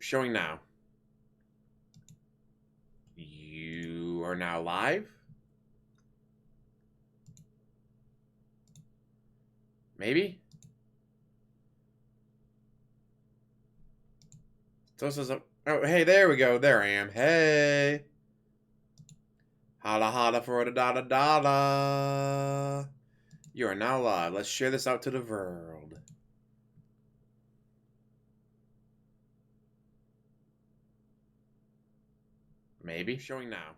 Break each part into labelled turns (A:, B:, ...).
A: Showing now. You are now live? Maybe? So says, oh, hey, there we go. There I am. Hey. Holla holla for da da da da. You are now live. Let's share this out to the world. Maybe? Showing now.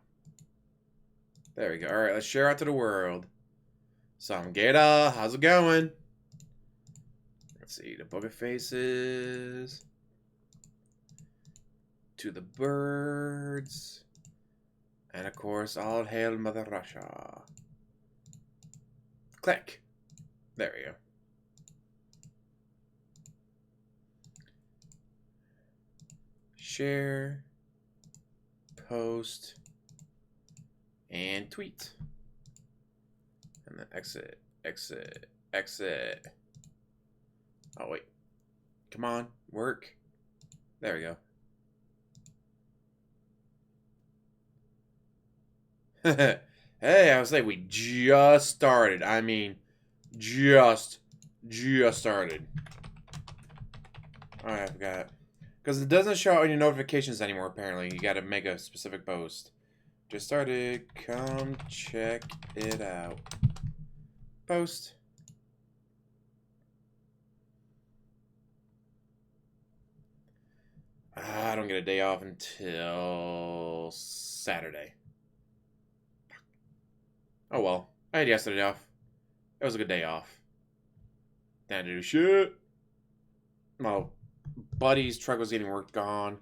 A: There we go. Alright, let's share out to the world. Samgeda, how's it going? Let's see, the Book of Faces. To the birds. And of course, all hail Mother Russia. Click. There we go. Share. Post. And tweet. And then exit. Exit. Exit. Oh, wait. Come on. Work. There we go. Hey, I was like, we just started. I mean, just started. Oh, I forgot. Because it doesn't show on your notifications anymore, apparently. You gotta make a specific post. Just started. Come check it out. Post. I don't get a day off until Saturday. Oh well. I had yesterday off. It was a good day off. Didn't do shit. My buddy's truck was getting worked on.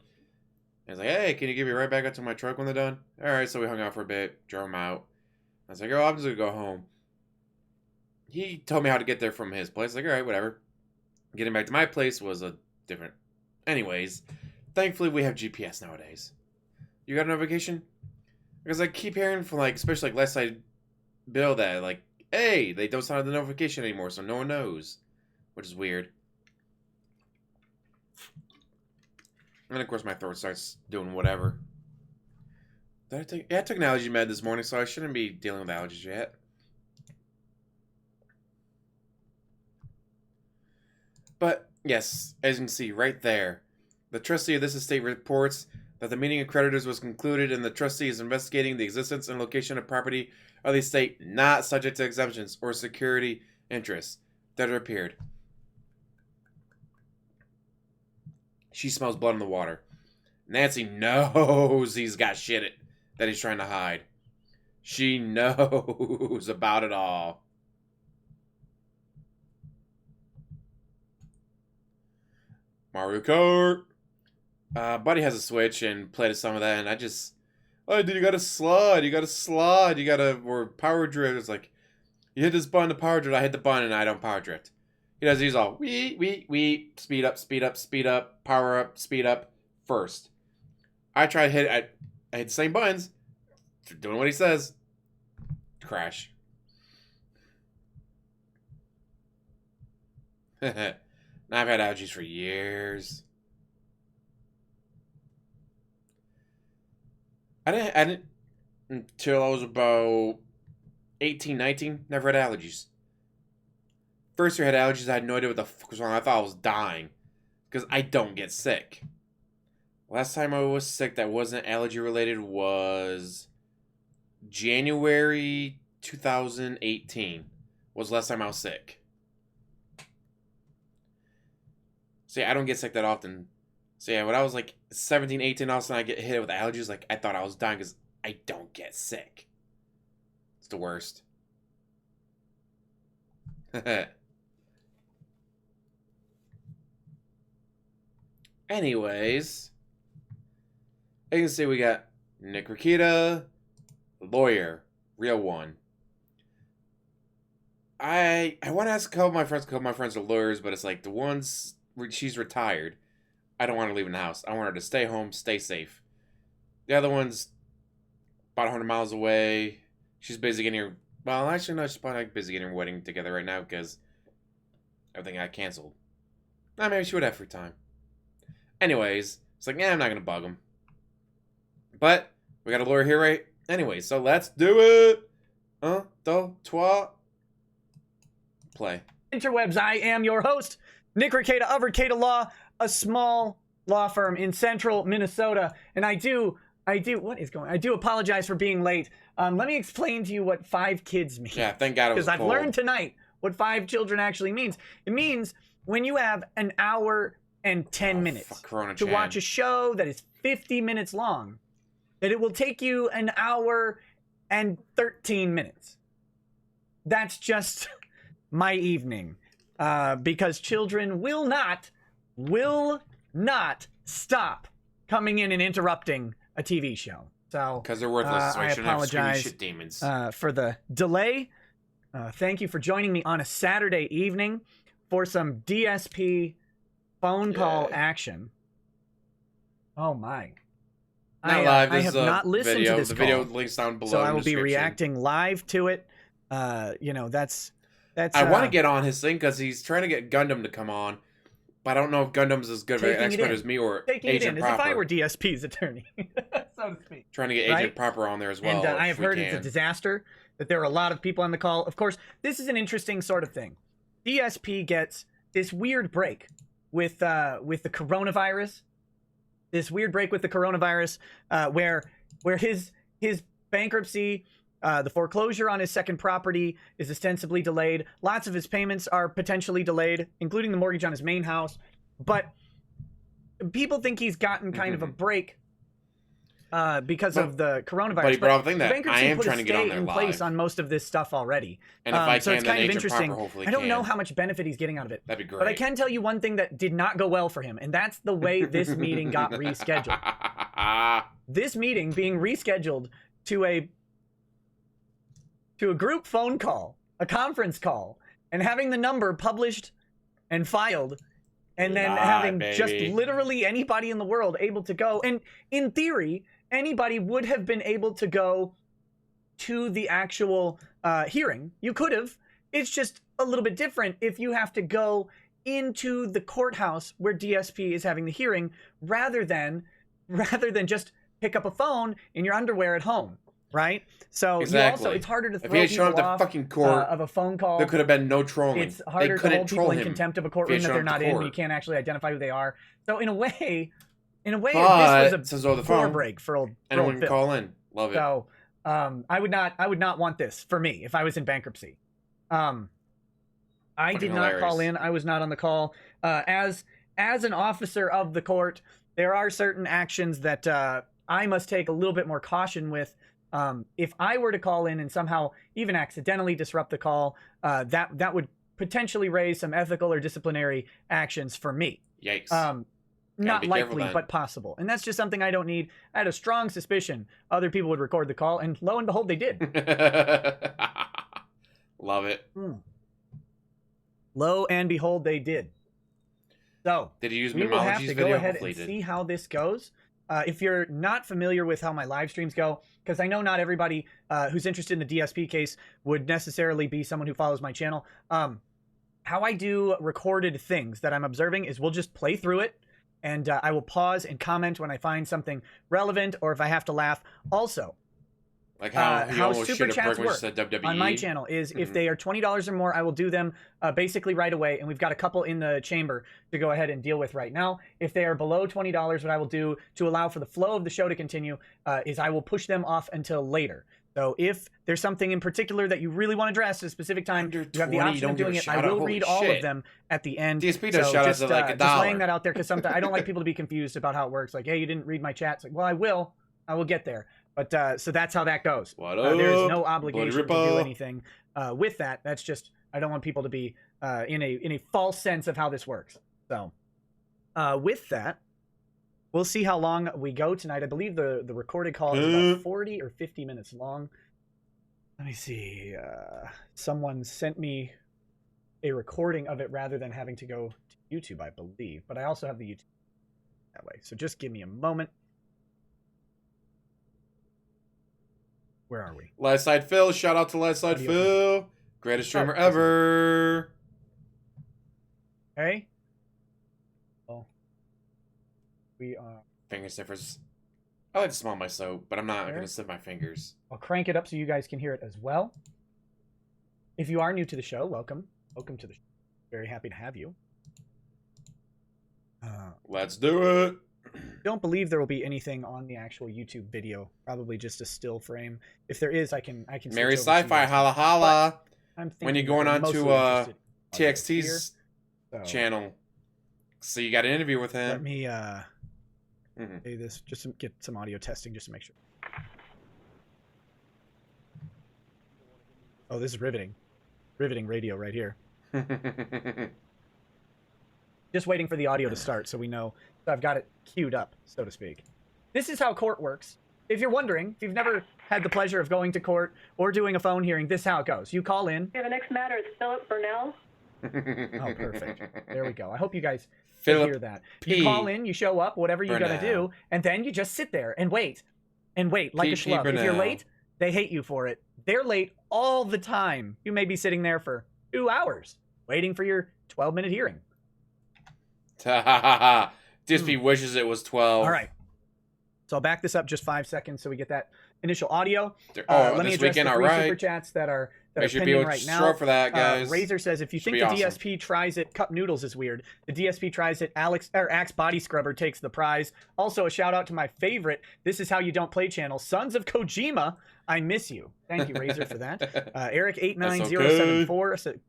A: I was like, hey, can you give me right back up to my truck when they're done? Alright, so we hung out for a bit, drove him out. I was like, oh, I'm just gonna go home. He told me how to get there from his place. Like, alright, whatever. Getting back to my place was a different... Anyways, thankfully we have GPS nowadays. You got a notification? Because I keep hearing from, like, especially like DarkSydePhil that, like, hey, they don't sound the notification anymore, so no one knows. Which is weird. And of course my throat starts doing whatever. Did I take... Yeah, I took an allergy med this morning, so I shouldn't be dealing with allergies yet. But, yes, as you can see right there, the trustee of this estate reports that the meeting of creditors was concluded and the trustee is investigating the existence and location of property of the estate not subject to exemptions or security interests that appeared. She smells blood in the water. Nancy knows he's got shit that he's trying to hide. She knows about it all. Mario Kart. Buddy has a Switch and played some of that, and I just... Oh, dude, you gotta slide. You gotta slide. You gotta... Or power drift. It's like... You hit this button to power drift. I hit the button and I don't power drift. He does these all... Wee. Speed up, speed up, speed up. Power up, speed up. First. I try to hit... I hit the same buttons. Doing what he says. Crash. Now I've had allergies for years. I didn't until I was about 18, 19, never had allergies. First year I had allergies, I had no idea what the fuck was wrong. I thought I was dying. Because I don't get sick. Last time I was sick that wasn't allergy related was January 2018. Was the last time I was sick. See, I don't get sick that often. So yeah, when I was like 17, 18, all of a sudden I get hit with allergies, like I thought I was dying because I don't get sick. It's the worst. Anyways, you can see we got Nick Rekieta, lawyer, real one. I want to ask a couple of my friends are lawyers, but it's like the ones where she's retired. I don't want her leaving the house. I want her to stay home, stay safe. The other one's about 100 miles away. She's busy getting her... Well, actually, no, she's probably busy getting her wedding together right now because everything got canceled. Maybe she would have free time. Anyways, It's like, yeah, I'm not going to bug him. But we got a lawyer here, right? Anyway, so let's do it. Toi. Play.
B: Interwebs, I am your host, Nick Rekieta of Rekieta Law, a small law firm in central Minnesota. And I do apologize for being late. Let me explain to you what 5 kids mean.
A: Yeah, thank God it was
B: Because I've
A: cold.
B: learned tonight what 5 children actually means. It means when you have an hour and 10 minutes to watch a show that is 50 minutes long, that it will take you an hour and 13 minutes. That's just my evening. Because children will not stop coming in and interrupting a TV show. So
A: because they're worthless, so
B: I apologize
A: shit demons.
B: For the delay. Thank you for joining me on a Saturday evening for some DSP phone call action. Oh my!
A: Not live.
B: I have not listened to this
A: the
B: call,
A: video links down below.
B: so I will
A: in the
B: be
A: description.
B: reacting live to it. You know, that's.
A: I want to get on his thing because he's trying to get Gundam to come on, but I don't know if Gundam's as good of an expert as me or Agent Proper.
B: As if I were DSP's attorney, so to speak.
A: Trying to get Agent Proper on there as well.
B: And I have heard it's a disaster, that there are a lot of people on the call. Of course, this is an interesting sort of thing. DSP gets this weird break with the coronavirus. This weird break with the coronavirus, where his bankruptcy, the foreclosure on his second property is ostensibly delayed. Lots of his payments are potentially delayed, including the mortgage on his main house. But people think he's gotten kind of a break because of the coronavirus.
A: But he brought up the thing that I am trying to get on there
B: in
A: live.
B: place on most of this stuff already.
A: And if I
B: so
A: can,
B: it's
A: then
B: kind of
A: Agent
B: interesting.
A: Proper hopefully
B: I don't know
A: can.
B: how much benefit he's getting out of it.
A: That'd be great.
B: But I can tell you one thing that did not go well for him, and that's the way this meeting got rescheduled. This meeting being rescheduled to a group phone call, a conference call, and having the number published and filed, and then having just literally anybody in the world able to go. And in theory, anybody would have been able to go to the actual hearing. You could have. It's just a little bit different if you have to go into the courthouse where DSP is having the hearing rather than just pick up a phone in your underwear at home. Right? So
A: exactly.
B: It's harder to throw
A: if he had shown
B: people
A: up to
B: off
A: fucking court
B: of a phone call.
A: There could have been no trolling.
B: It's harder to hold people in contempt of a courtroom that they're not in. You can't actually identify who they are. So in a way, this was a poor break for old
A: Anyone
B: Phil.
A: Call in. Love it.
B: So I would not want this for me if I was in bankruptcy. I did not call in. I was not on the call. As an officer of the court, there are certain actions that I must take a little bit more caution with. If I were to call in and somehow even accidentally disrupt the call, that would potentially raise some ethical or disciplinary actions for me.
A: Yikes.
B: Not likely, but possible. And that's just something I don't need. I had a strong suspicion other people would record the call, and lo and behold, they did.
A: Love it.
B: Lo and behold, they did. So
A: did he use
B: we will have to
A: video?
B: go ahead and see how this goes. If you're not familiar with how my live streams go, because I know not everybody who's interested in the DSP case would necessarily be someone who follows my channel. How I do recorded things that I'm observing is we'll just play through it, and I will pause and comment when I find something relevant or if I have to laugh. Also,
A: like how
B: super chats work on my channel is if they are $20 or more, I will do them basically right away. And we've got a couple in the chamber to go ahead and deal with right now. If they are below $20, what I will do to allow for the flow of the show to continue is I will push them off until later. So if there's something in particular that you really want to address at a specific time, you have the option of doing it. I will read all of them at the end.
A: DSP does shout outs of like $1.
B: Just laying that out there because sometimes I don't like people to be confused about how it works. Like, hey, you didn't read my chat. It's like, well, I will get there. But so that's how that goes. There is no obligation to do anything with that. That's just I don't want people to be in a false sense of how this works. So with that, we'll see how long we go tonight. I believe the recorded call is about 40 or 50 minutes long. Let me see. Someone sent me a recording of it rather than having to go to YouTube, I believe. But I also have the YouTube that way. So just give me a moment. Where are we?
A: DarkSydePhil. Shout out to DarkSydePhil. Greatest streamer ever.
B: Okay. Oh. We are...
A: Finger sniffers. I like to smell my soap, but I'm not going to sniff my fingers.
B: I'll crank it up so you guys can hear it as well. If you are new to the show, welcome. Welcome to the show. Very happy to have you.
A: Let's do it.
B: Don't believe there will be anything on the actual YouTube video. Probably just a still frame. If there is, I can.
A: Mary Sci-Fi, holla holla. When you're going on to TXT's channel, so you got an interview with him.
B: Let me say this just to get some audio testing, just to make sure. Oh, this is riveting radio right here. Just waiting for the audio to start so we know. So I've got it queued up, so to speak. This is how court works. If you're wondering, if you've never had the pleasure of going to court or doing a phone hearing, this is how it goes. You call in.
C: Yeah, the next matter is Philip Burnell.
B: Oh, perfect. There we go. I hope you guys hear that. You call in, you show up, whatever you got to do, and then you just sit there and wait. And wait, like a schlub. If you're late, they hate you for it. They're late all the time. You may be sitting there for 2 hours waiting for your 12-minute hearing.
A: DSP wishes it was 12.
B: All right. So I'll back this up just 5 seconds so we get that initial audio.
A: Let
B: me address the 3 super chats that are pending right now.
A: For that, guys.
B: Razor says, if you think the DSP tries it, Cup Noodles is weird. The DSP tries it, Axe Body Scrubber takes the prize. Also, a shout out to my favorite, This Is How You Don't Play channel, Sons of Kojima. I miss you. Thank you, Razor, for that. Eric89074 said,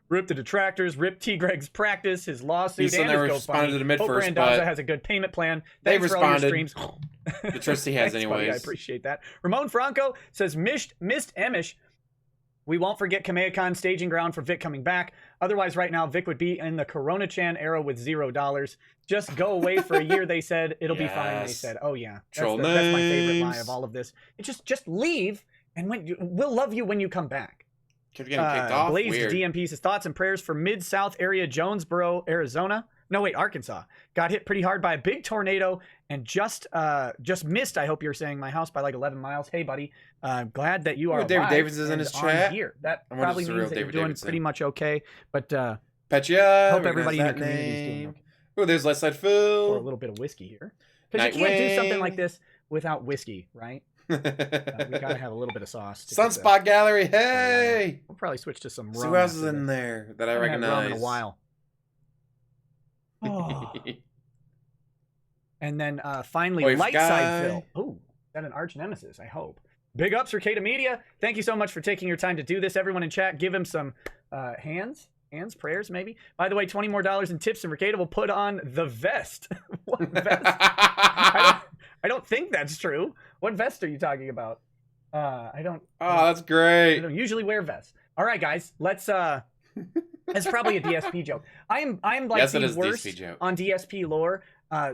B: rip the detractors, rip T. Greg's practice, his lawsuit, and his
A: responded to the mid first,
B: Randazza has a good payment plan.
A: They
B: Thanks
A: responded.
B: For all your streams.
A: The trust he has, anyways.
B: Buddy, I appreciate that. Ramon Franco says, missed Emish. We won't forget Kamehacon staging ground for Vic coming back. Otherwise, right now, Vic would be in the Corona-chan era with $0. Just go away for a year, they said. It'll be fine, they said. Oh, yeah. That's my favorite lie of all of this. It's just leave, and we'll love you when you come back.
A: Kept getting kicked off.
B: Blazed
A: Weird.
B: DMP says, thoughts and prayers for Mid-South area Jonesboro, Arizona. No, wait, Arkansas. Got hit pretty hard by a big tornado and just missed, I hope you're saying, my house by like 11 miles. Hey, buddy. Glad that you are alive.
A: David Davis is in his chat.
B: Here. That probably means that you're doing pretty much okay. But
A: Petya,
B: hope everybody in the community is doing okay.
A: Oh, there's DarkSydePhil.
B: Or a little bit of whiskey here. Because you can't do something like this without whiskey, right? We gotta have a little bit of sauce.
A: Sunspot Gallery, hey!
B: We'll probably switch to some rum.
A: So who else is in there that I recognize?
B: Rum in a while. Oh. And then finally, LightSydePhil. Oh, is that an arch nemesis? I hope. Big ups, Rekieta Media. Thank you so much for taking your time to do this. Everyone in chat, give him some hands, prayers, maybe. By the way, $20 more in tips, and Rekieta will put on the vest. What vest? I don't think that's true. What vest are you talking about? I don't.
A: Oh, that's great.
B: I don't usually wear vests. All right, guys, let's. It's probably a DSP joke. I'm like the worst on DSP lore.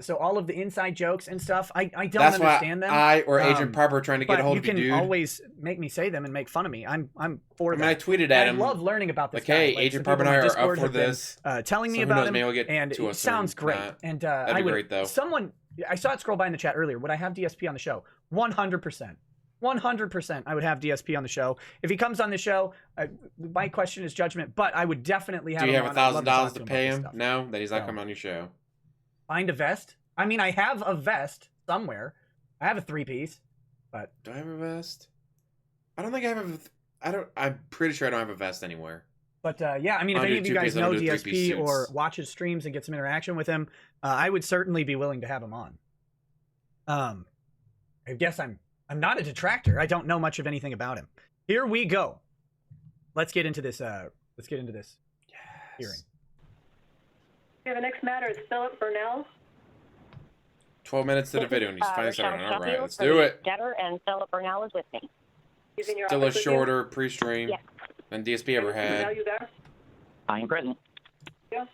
B: So all of the inside jokes and stuff, I don't understand them.
A: I or Agent Parker trying to get a hold of you, dude.
B: You can always make me say them and make fun of me. I'm for that.
A: I tweeted at him.
B: I love learning about this.
A: Like, hey, Agent Parker and I are up for this.
B: Telling me about him, and it sounds great. And
A: that'd be great, though.
B: I saw it scroll by in the chat earlier. Would I have DSP on the show? 100%. 100% I would have DSP on the show. If he comes on the show, my question is judgment, but I would definitely have him on.
A: Do you have $1,000 to pay him now that he's not coming on your show?
B: Find a vest? I mean, I have a vest somewhere. I have a 3-piece, but...
A: Do I have a vest? I don't think I have I'm pretty sure I don't have a vest anywhere.
B: But, yeah, I mean, if any of you guys know DSP or watch his streams and get some interaction with him, I would certainly be willing to have him on. I guess I'm not a detractor. I don't know much of anything about him. Here we go. Let's get into this. Hearing.
C: Yeah, the next matter is Philip Burnell.
A: 12 minutes to the video, and he's finally starting. All right, let's do it.
C: Debtor and Philip Burnell is with me.
A: Still a shorter pre-stream than DSP ever had.
C: Are you there?
D: I am present.
C: Yeah.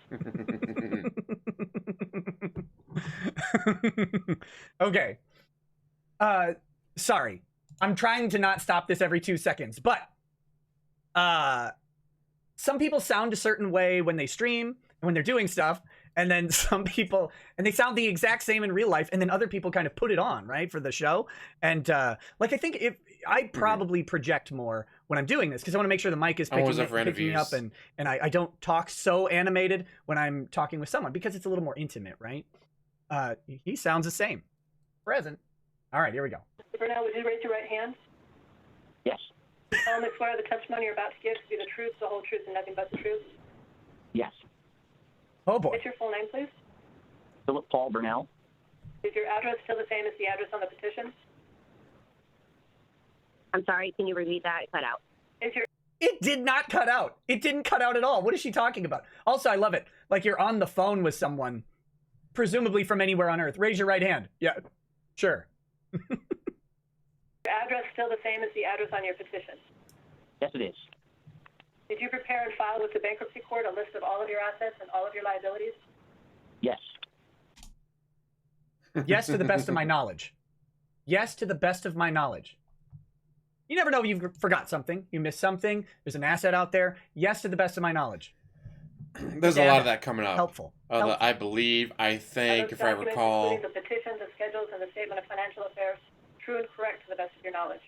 B: Okay. Sorry. I'm trying to not stop this every 2 seconds, but some people sound a certain way when they stream and when they're doing stuff, and then some people, and they sound the exact same in real life, and then other people kind of put it on, right, for the show. And like, I think I probably project more when I'm doing this because I want to make sure the mic is picking me up, and I don't talk so animated when I'm talking with someone because it's a little more intimate, right? He sounds the same. Present. All right, here we go.
C: Mr. Burnell, would you raise your right hand?
D: Yes.
C: You solemnly swear the testimony you're about to give to be the truth, the whole truth, and nothing but the truth?
D: Yes.
B: Oh, boy.
C: What's your full name, please?
D: Philip Paul Burnell.
C: Is your address still the same as the address on the petition?
E: I'm sorry, can you repeat that? It cut out.
C: Is your
B: It did not cut out. It didn't cut out at all. What is she talking about? Also, I love it. Like you're on the phone with someone, presumably from anywhere on Earth. Raise your right hand. Yeah, sure.
C: address still the same as the address on your petition?
D: Yes, it is.
C: Did you prepare and file with the bankruptcy court a list of all of your assets and all of your liabilities?
D: Yes.
B: Yes, to the best of my knowledge. Yes, to the best of my knowledge. You never know if you forgot something. You missed something. There's an asset out there. Yes, to the best of my knowledge.
A: There's a lot of that coming up.
B: Helpful.
A: I believe, I think, if I recall.
C: Including the petition, the schedules, and the statement of financial affairs, true and correct to the best of your knowledge.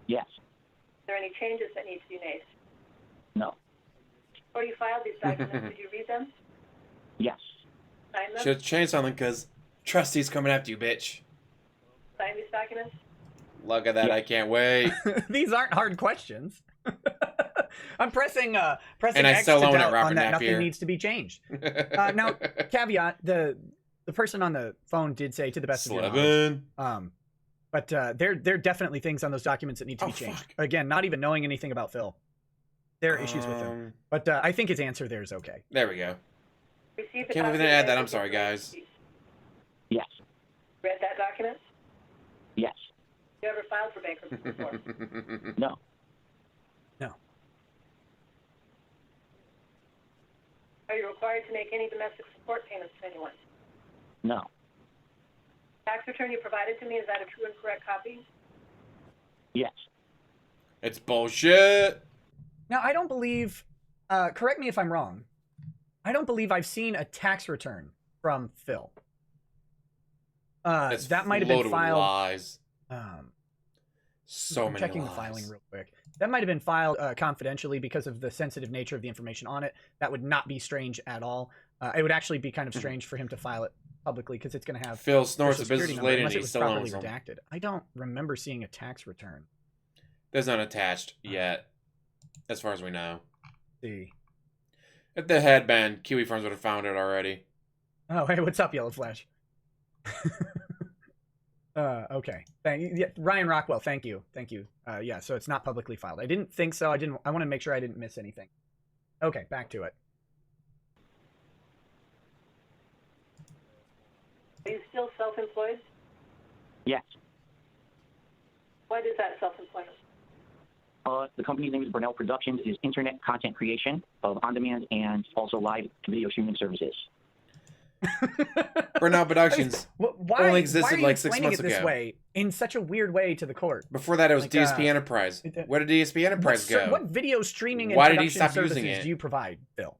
D: Yes.
C: Are there any changes that need to be made?
D: No.
C: Before you filed these documents, did you read them?
D: Yes.
C: Sign them?
A: Should change something because trustee's coming after you, bitch.
C: Sign these documents?
A: Look at that! I can't wait.
B: These aren't hard questions. I'm pressing
A: And I
B: X
A: still
B: to
A: on it,
B: doubt
A: Robert
B: on that
A: Napier.
B: nothing needs to be changed. Now, caveat: the person on the phone did say to the best of your knowledge. But there are definitely things on those documents that need to be changed.
A: Fuck.
B: Again, not even knowing anything about Phil, there are issues with him. But I think his answer there is okay.
A: There we go.
C: Received the
A: Can't believe
C: copy
A: they add
C: of
A: that. I'm sorry,
C: bankruptcy
A: guys.
D: Yes.
C: Read that document?
D: Yes.
C: You ever filed for bankruptcy before?
D: No.
B: No.
C: Are you required to make any domestic support payments to anyone?
D: No.
C: Tax return you provided to me, is that a true and correct copy?
D: Yes.
A: It's bullshit.
B: Now, I don't believe. Correct me if I'm wrong. I don't believe I've seen a tax return from Phil.
A: It's
B: that might have been
A: loaded with
B: filed.
A: lies. So
B: I'm
A: many
B: checking
A: lies.
B: the filing real quick. That might have been filed confidentially because of the sensitive nature of the information on it. That would not be strange at all. It would actually be kind of strange for him to file it publicly because it's going to have
A: Phil snorts a
B: Social Security
A: business
B: number,
A: lady and
B: unless
A: he
B: it was
A: still
B: properly
A: owns them.
B: redacted. I don't remember seeing a tax return.
A: There's none attached yet, as far as we know.
B: Let's see.
A: If they had been, Kiwi Farms would have found it already.
B: Oh, hey, what's up, Yellow Flash? Okay. Yeah, Ryan Rockwell, thank you. Yeah, so it's not publicly filed. I didn't think so. I want to make sure I didn't miss anything. Okay, back to it.
C: Are you still self-employed?
D: Yes.
C: What is that self-employment?
D: The company's name is Burnell Productions. Is internet content creation of on-demand and also live video streaming services.
A: Burnell Productions
B: Why,
A: only existed
B: why are you
A: like 6
B: explaining
A: months
B: it this
A: ago.
B: way in such a weird way to the court?
A: Before that, it was
B: Like,
A: DSP Enterprise. Where did DSP Enterprise go?
B: What video streaming and
A: Why did he
B: production
A: stop
B: services
A: using it?
B: do you provide, Bill?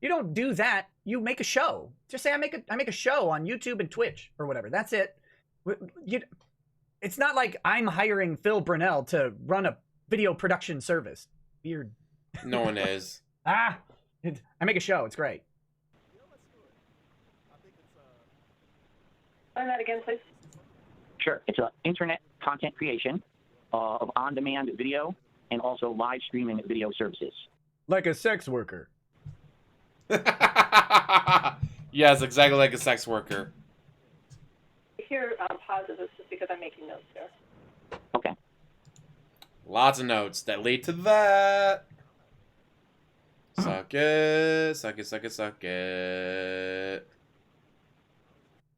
B: You don't do that. You make a show. Just say I make a show on YouTube and Twitch or whatever. That's it. It's not like I'm hiring Phil Burnell to run a video production service. Weird.
A: No one is.
B: I make a show. It's great.
C: Find that again, please.
D: Sure. It's internet content creation of on-demand video and also live streaming video services.
B: Like a sex worker.
A: Yes, exactly like a sex worker.
C: Here, pause this just because I'm making notes there.
D: Okay.
A: Lots of notes that lead to that. Suck it, suck it, suck it, suck it.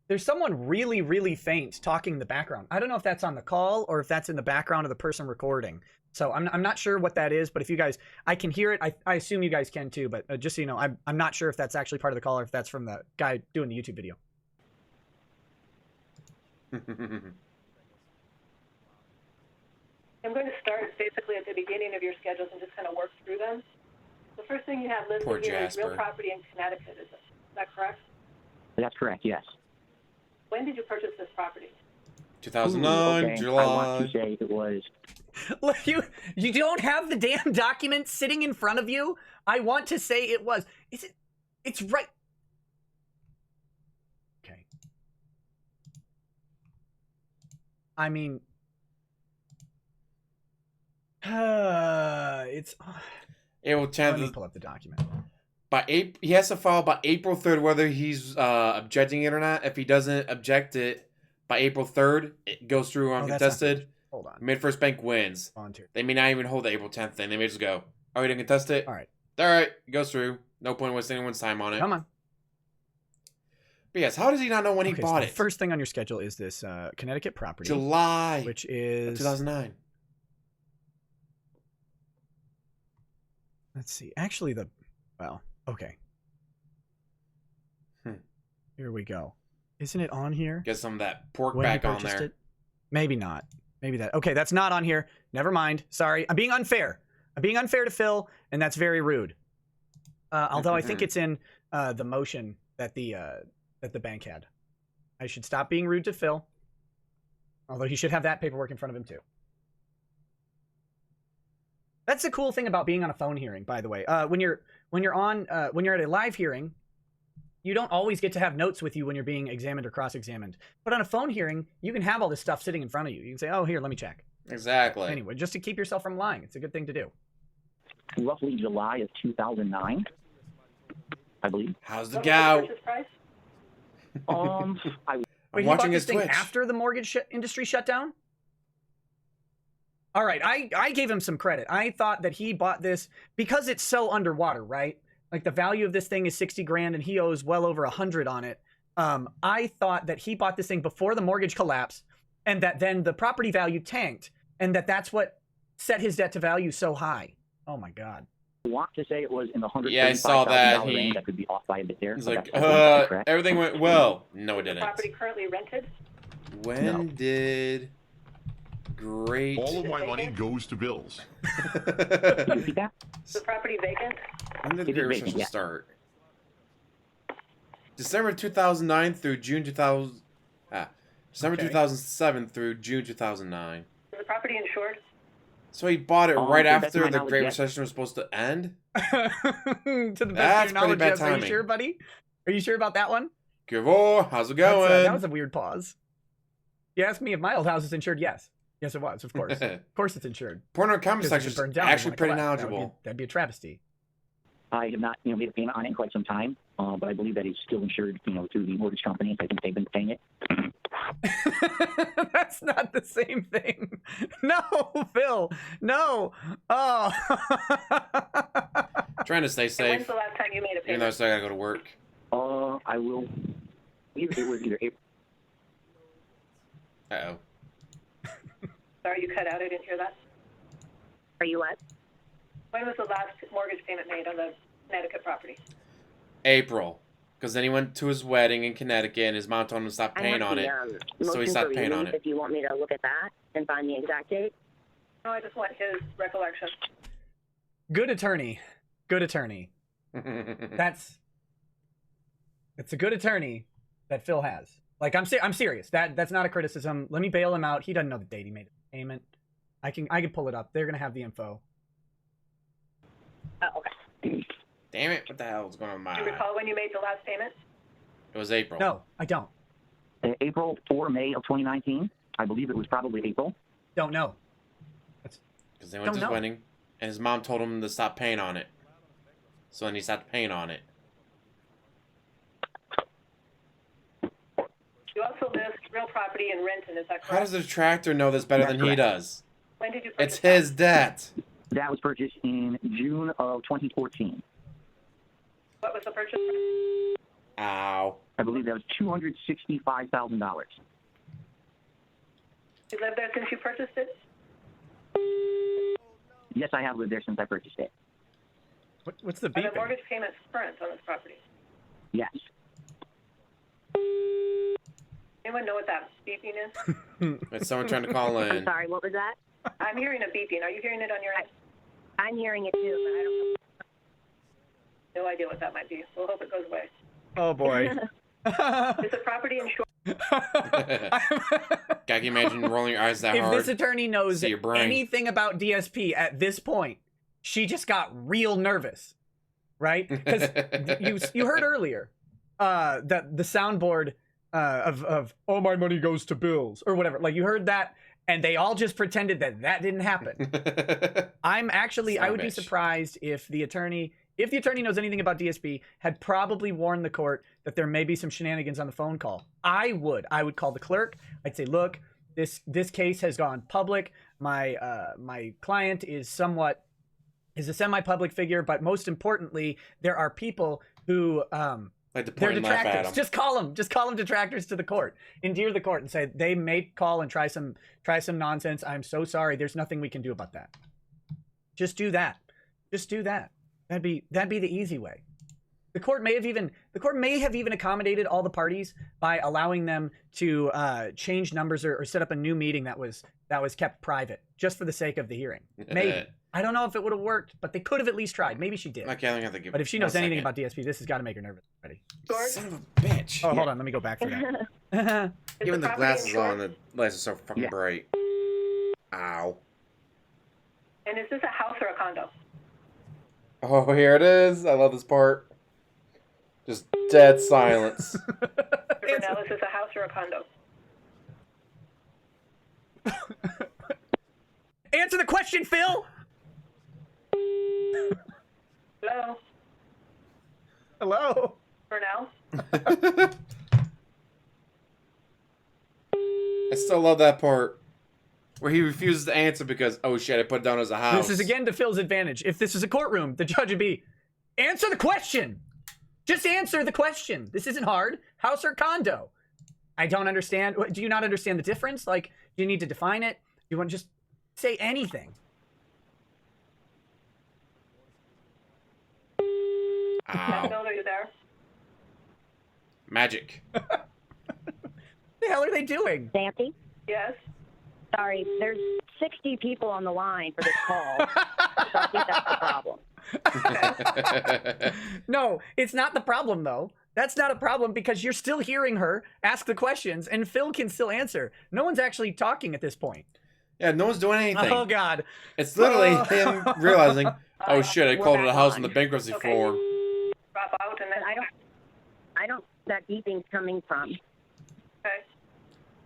B: There's someone really, really faint talking in the background. I don't know if that's on the call or if that's in the background of the person recording. So I'm not sure what that is, but if you guys, I can hear it. I assume you guys can too, but just so you know, I'm not sure if that's actually part of the call or if that's from the guy doing the YouTube video.
C: I'm going to start basically at the beginning of your schedules and just kind of work through them. The first thing you have listed
A: Poor
C: here is real
A: Jasper.
C: property in Connecticut. Is that correct?
D: That's correct, yes.
C: When did you purchase this property?
A: 2009,
D: Okay.
A: July.
D: I want to say it was...
B: Look, you don't have the damn document sitting in front of you. I want to say it was. Is it? It's right. Okay. I mean, it's.
A: April
B: Let
A: 10th.
B: me pull up the document.
A: He has to file by April 3rd whether he's objecting it or not. If he doesn't object it by April 3rd, it goes through uncontested.
B: Hold on.
A: Mid-first bank wins.
B: Volunteer.
A: They may not even hold the April 10th thing. They may just go, oh, we didn't contest it?
B: All right.
A: All right, it goes through. No point in wasting anyone's time on it.
B: Come on.
A: But yes, how does he not know when he bought
B: The
A: it?
B: first thing on your schedule is this Connecticut property.
A: July.
B: Which is
A: 2009.
B: Let's see. Actually, well, okay. Here we go. Isn't it on here?
A: Get some of that pork
B: When he
A: back on
B: purchased
A: there.
B: it? Maybe not. Maybe that. Okay, that's not on here. Never mind. Sorry. I'm being unfair. I'm being unfair to Phil, and that's very rude. Although I think it's in the motion that the bank had. I should stop being rude to Phil. Although he should have that paperwork in front of him too. That's the cool thing about being on a phone hearing, by the way. When you're at a live hearing, you don't always get to have notes with you when you're being examined or cross-examined. But on a phone hearing, you can have all this stuff sitting in front of you. You can say, "Oh, here, let me check."
A: Exactly.
B: Anyway, just to keep yourself from lying, it's a good thing to do.
D: Roughly July of 2009, I believe.
A: How's the gout?
C: Purchase price?
D: I'm
B: Wait, he
A: watching
B: bought
A: his
B: this thing
A: Twitch.
B: after the mortgage industry shut down? All right, I gave him some credit. I thought that he bought this because it's so underwater, right? Like the value of this thing is 60 grand and he owes well over 100 on it. I thought that he bought this thing before the mortgage collapse and that then the property value tanked and that's what set his debt to value so high. Oh my God.
D: I want to say it was in the $135,000
A: Yeah, I saw that.
D: range. I could be off by a bit there.
A: He's
D: but
A: like,
D: that's correct.
A: everything went well. No, it
C: The
A: didn't.
C: property currently rented?
A: When
D: No.
A: did great...
F: All of my money goes to bills.
D: Can you repeat that?
C: The property vacant?
A: When did the
D: It is
A: Great
D: vacant,
A: Recession
D: yeah.
A: start? December 2009 through June 2000... December
B: Okay.
A: 2007 through June 2009.
C: Is the property insured?
A: So he bought it right
D: to the best of
A: after
D: my
A: the
D: knowledge,
A: Great
D: yes.
A: Recession was supposed to end?
B: To the best
A: That's
B: of your knowledge,
A: pretty bad
B: yes. Are you
A: timing.
B: sure, buddy? Are you sure about that one?
A: Good boy, how's it going?
B: That was a weird pause. You asked me if my old house is insured. Yes. Yes, it was, of course. Of course it's insured.
A: Porno comment
B: Because
A: section
B: if
A: is
B: it burned down,
A: actually
B: they'd
A: pretty
B: wanna collect.
A: knowledgeable.
B: That'd be a travesty.
D: I have not, made a payment on it in quite some time, but I believe that it's still insured, through the mortgage company. I think they've been paying it.
B: That's not the same thing. No, Phil. No. Oh.
A: Trying to stay
C: And
A: safe,
C: when's the last time you made a
A: even though I
C: payment?
A: still gotta go to work.
D: I will. It was either April.
A: Uh-oh.
C: Sorry, you cut out. I didn't hear that.
E: Are you what?
C: When was the last mortgage payment made on the Connecticut property?
A: April. Because then he went to his wedding in Connecticut and his mom told him to stop paying on it. So he
E: motion
A: stopped
E: for
A: paying on
E: relief,
A: it.
E: If you want me to look at that and find the exact date.
C: No, I just want his recollection.
B: Good attorney. Good attorney. It's a good attorney that Phil has. Like, I'm serious. That's not a criticism. Let me bail him out. He doesn't know the date he made the payment. I can pull it up. They're gonna have the info.
E: Oh, okay.
A: Damn it, what the hell is going on with
C: Do you
A: my...
C: recall when you made the last payment?
A: It was April.
B: No, I don't.
D: April or May of 2019. I believe it was probably April.
B: Don't know.
A: Because they went to his wedding and his mom told him to stop paying on it. So then he stopped paying on it.
C: You also list real property in Renton, is that correct?
A: How does the tractor know this better than he does?
C: When did you purchase
A: It's his debt.
D: That was purchased in June of 2014.
C: What was the purchase?
A: Ow.
D: I believe that was $265,000.
C: You lived there since you purchased it?
D: Yes, I have lived there since I purchased it.
B: What's the
C: Are the
B: beeping?
C: mortgage payments current on this property?
D: Yes.
C: Anyone know what that beeping is?
A: It's someone trying to call
E: I'm
A: in.
E: sorry, what was that?
C: I'm hearing a beeping. Are you hearing it on your end?
E: I'm hearing it too, but I don't know.
C: No idea what that might be. We'll hope it goes away.
B: Oh boy.
C: Is the property insured?
A: Can you imagine rolling your eyes that
B: If
A: hard?
B: this attorney knows
A: See your brain.
B: anything about DSP at this point, she just got real nervous, right? Because you heard earlier that the soundboard oh, my money goes to bills or whatever. Like, you heard that, and they all just pretended that that didn't happen. I would be surprised if the attorney knows anything about DSP, had probably warned the court that there may be some shenanigans on the phone call. I would call the clerk. I'd say, look, this case has gone public. My client is a semi-public figure, but most importantly, there are people who
A: like to
B: they're
A: point knife at
B: detractors.
A: them.
B: Just call them detractors to the court. Endear the court and say they may call and try some nonsense. I'm so sorry. There's nothing we can do about that. Just do that. That'd be the easy way. The court may have even accommodated all the parties by allowing them to change numbers or set up a new meeting that was kept private just for the sake of the hearing. Maybe. I don't know if it would have worked, but they could have at least tried. Maybe she did.
A: Okay, I'm gonna have to give.
B: But if she knows anything about DSP, this has got to make her nervous already.
A: Son of a bitch.
B: Oh, hold on. Let me go back for that.
A: Even the glasses on, the lights are so fucking bright. Ow.
C: And is this a house or a condo?
A: Oh, here it is. I love this part. Just dead silence.
C: Now, is this a house or a condo?
B: Answer the question, Phil.
C: Hello?
B: Hello?
C: For now?
A: I still love that part where he refuses to answer because, oh shit, I put it down as a house.
B: This is again to Phil's advantage. If this is a courtroom, the judge would be, answer the question. Just answer the question. This isn't hard. House or condo? I don't understand. Do you not understand the difference? Like, do you need to define it? Do you want to just say anything?
A: Ow.
C: Bill, are you there?
A: Magic.
B: What the hell are they doing?
E: Nancy?
C: Yes?
E: Sorry, there's 60 people on the line for this call. So I think that's the problem.
B: No, it's not the problem, though. That's not a problem because you're still hearing her ask the questions and Phil can still answer. No one's actually talking at this point.
A: Yeah, no one's doing anything.
B: Oh, God.
A: It's literally him realizing, oh shit, I called it a house on the bankruptcy
C: Okay.
A: form.
C: Drop out and then
E: I don't that beeping's coming from.
C: Okay.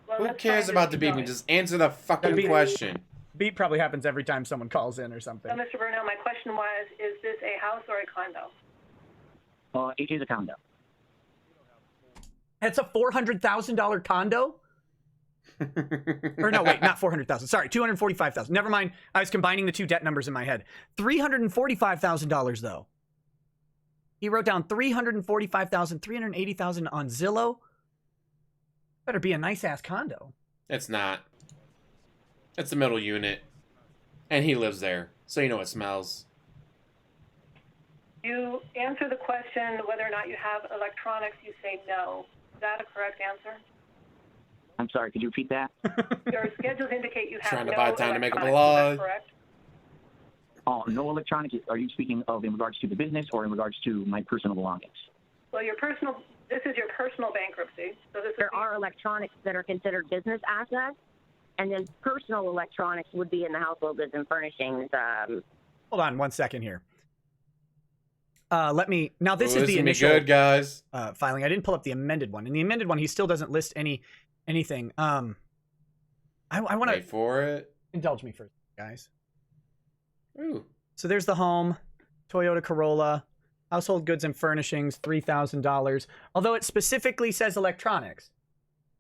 C: Well,
A: Who
C: let's
A: cares
C: find
A: about
C: this
A: the beeping?
C: going.
A: Just answer the fucking
B: Beep.
A: question.
B: Beep probably happens every time someone calls in or something.
C: So, Mr. Burnell, my question was, is this a house or a condo?
D: It is a condo.
B: It's a $400,000 condo? Or no, wait, not 400,000. Sorry, 245,000. Never mind. I was combining the two debt numbers in my head. $345,000 though. He wrote down 345,000, 380,000 on Zillow. Better be a nice ass condo.
A: It's not. It's the middle unit. And he lives there. So you know it smells.
C: You answer the question whether or not you have electronics, you say no. Is that a correct answer?
D: I'm sorry, could you repeat that?
C: Your schedules indicate you have
A: Trying to
C: no
A: buy time to make up a
C: electronics. Is
A: lie.
C: that correct?
D: No electronics. Are you speaking of in regards to the business or in regards to my personal belongings?
C: Well, this is your personal bankruptcy. So this
E: There are electronics that are considered business assets, and then personal electronics would be in the household goods and furnishings.
B: Hold on 1 second here. Now this is the
A: gonna be
B: initial
A: good, guys.
B: filing. I didn't pull up the amended one. In the amended one, he still doesn't list anything. I want
A: Wait
B: to
A: for it.
B: indulge me first, guys.
A: Ooh.
B: So there's the home, Toyota Corolla, household goods and furnishings, $3,000. Although it specifically says electronics.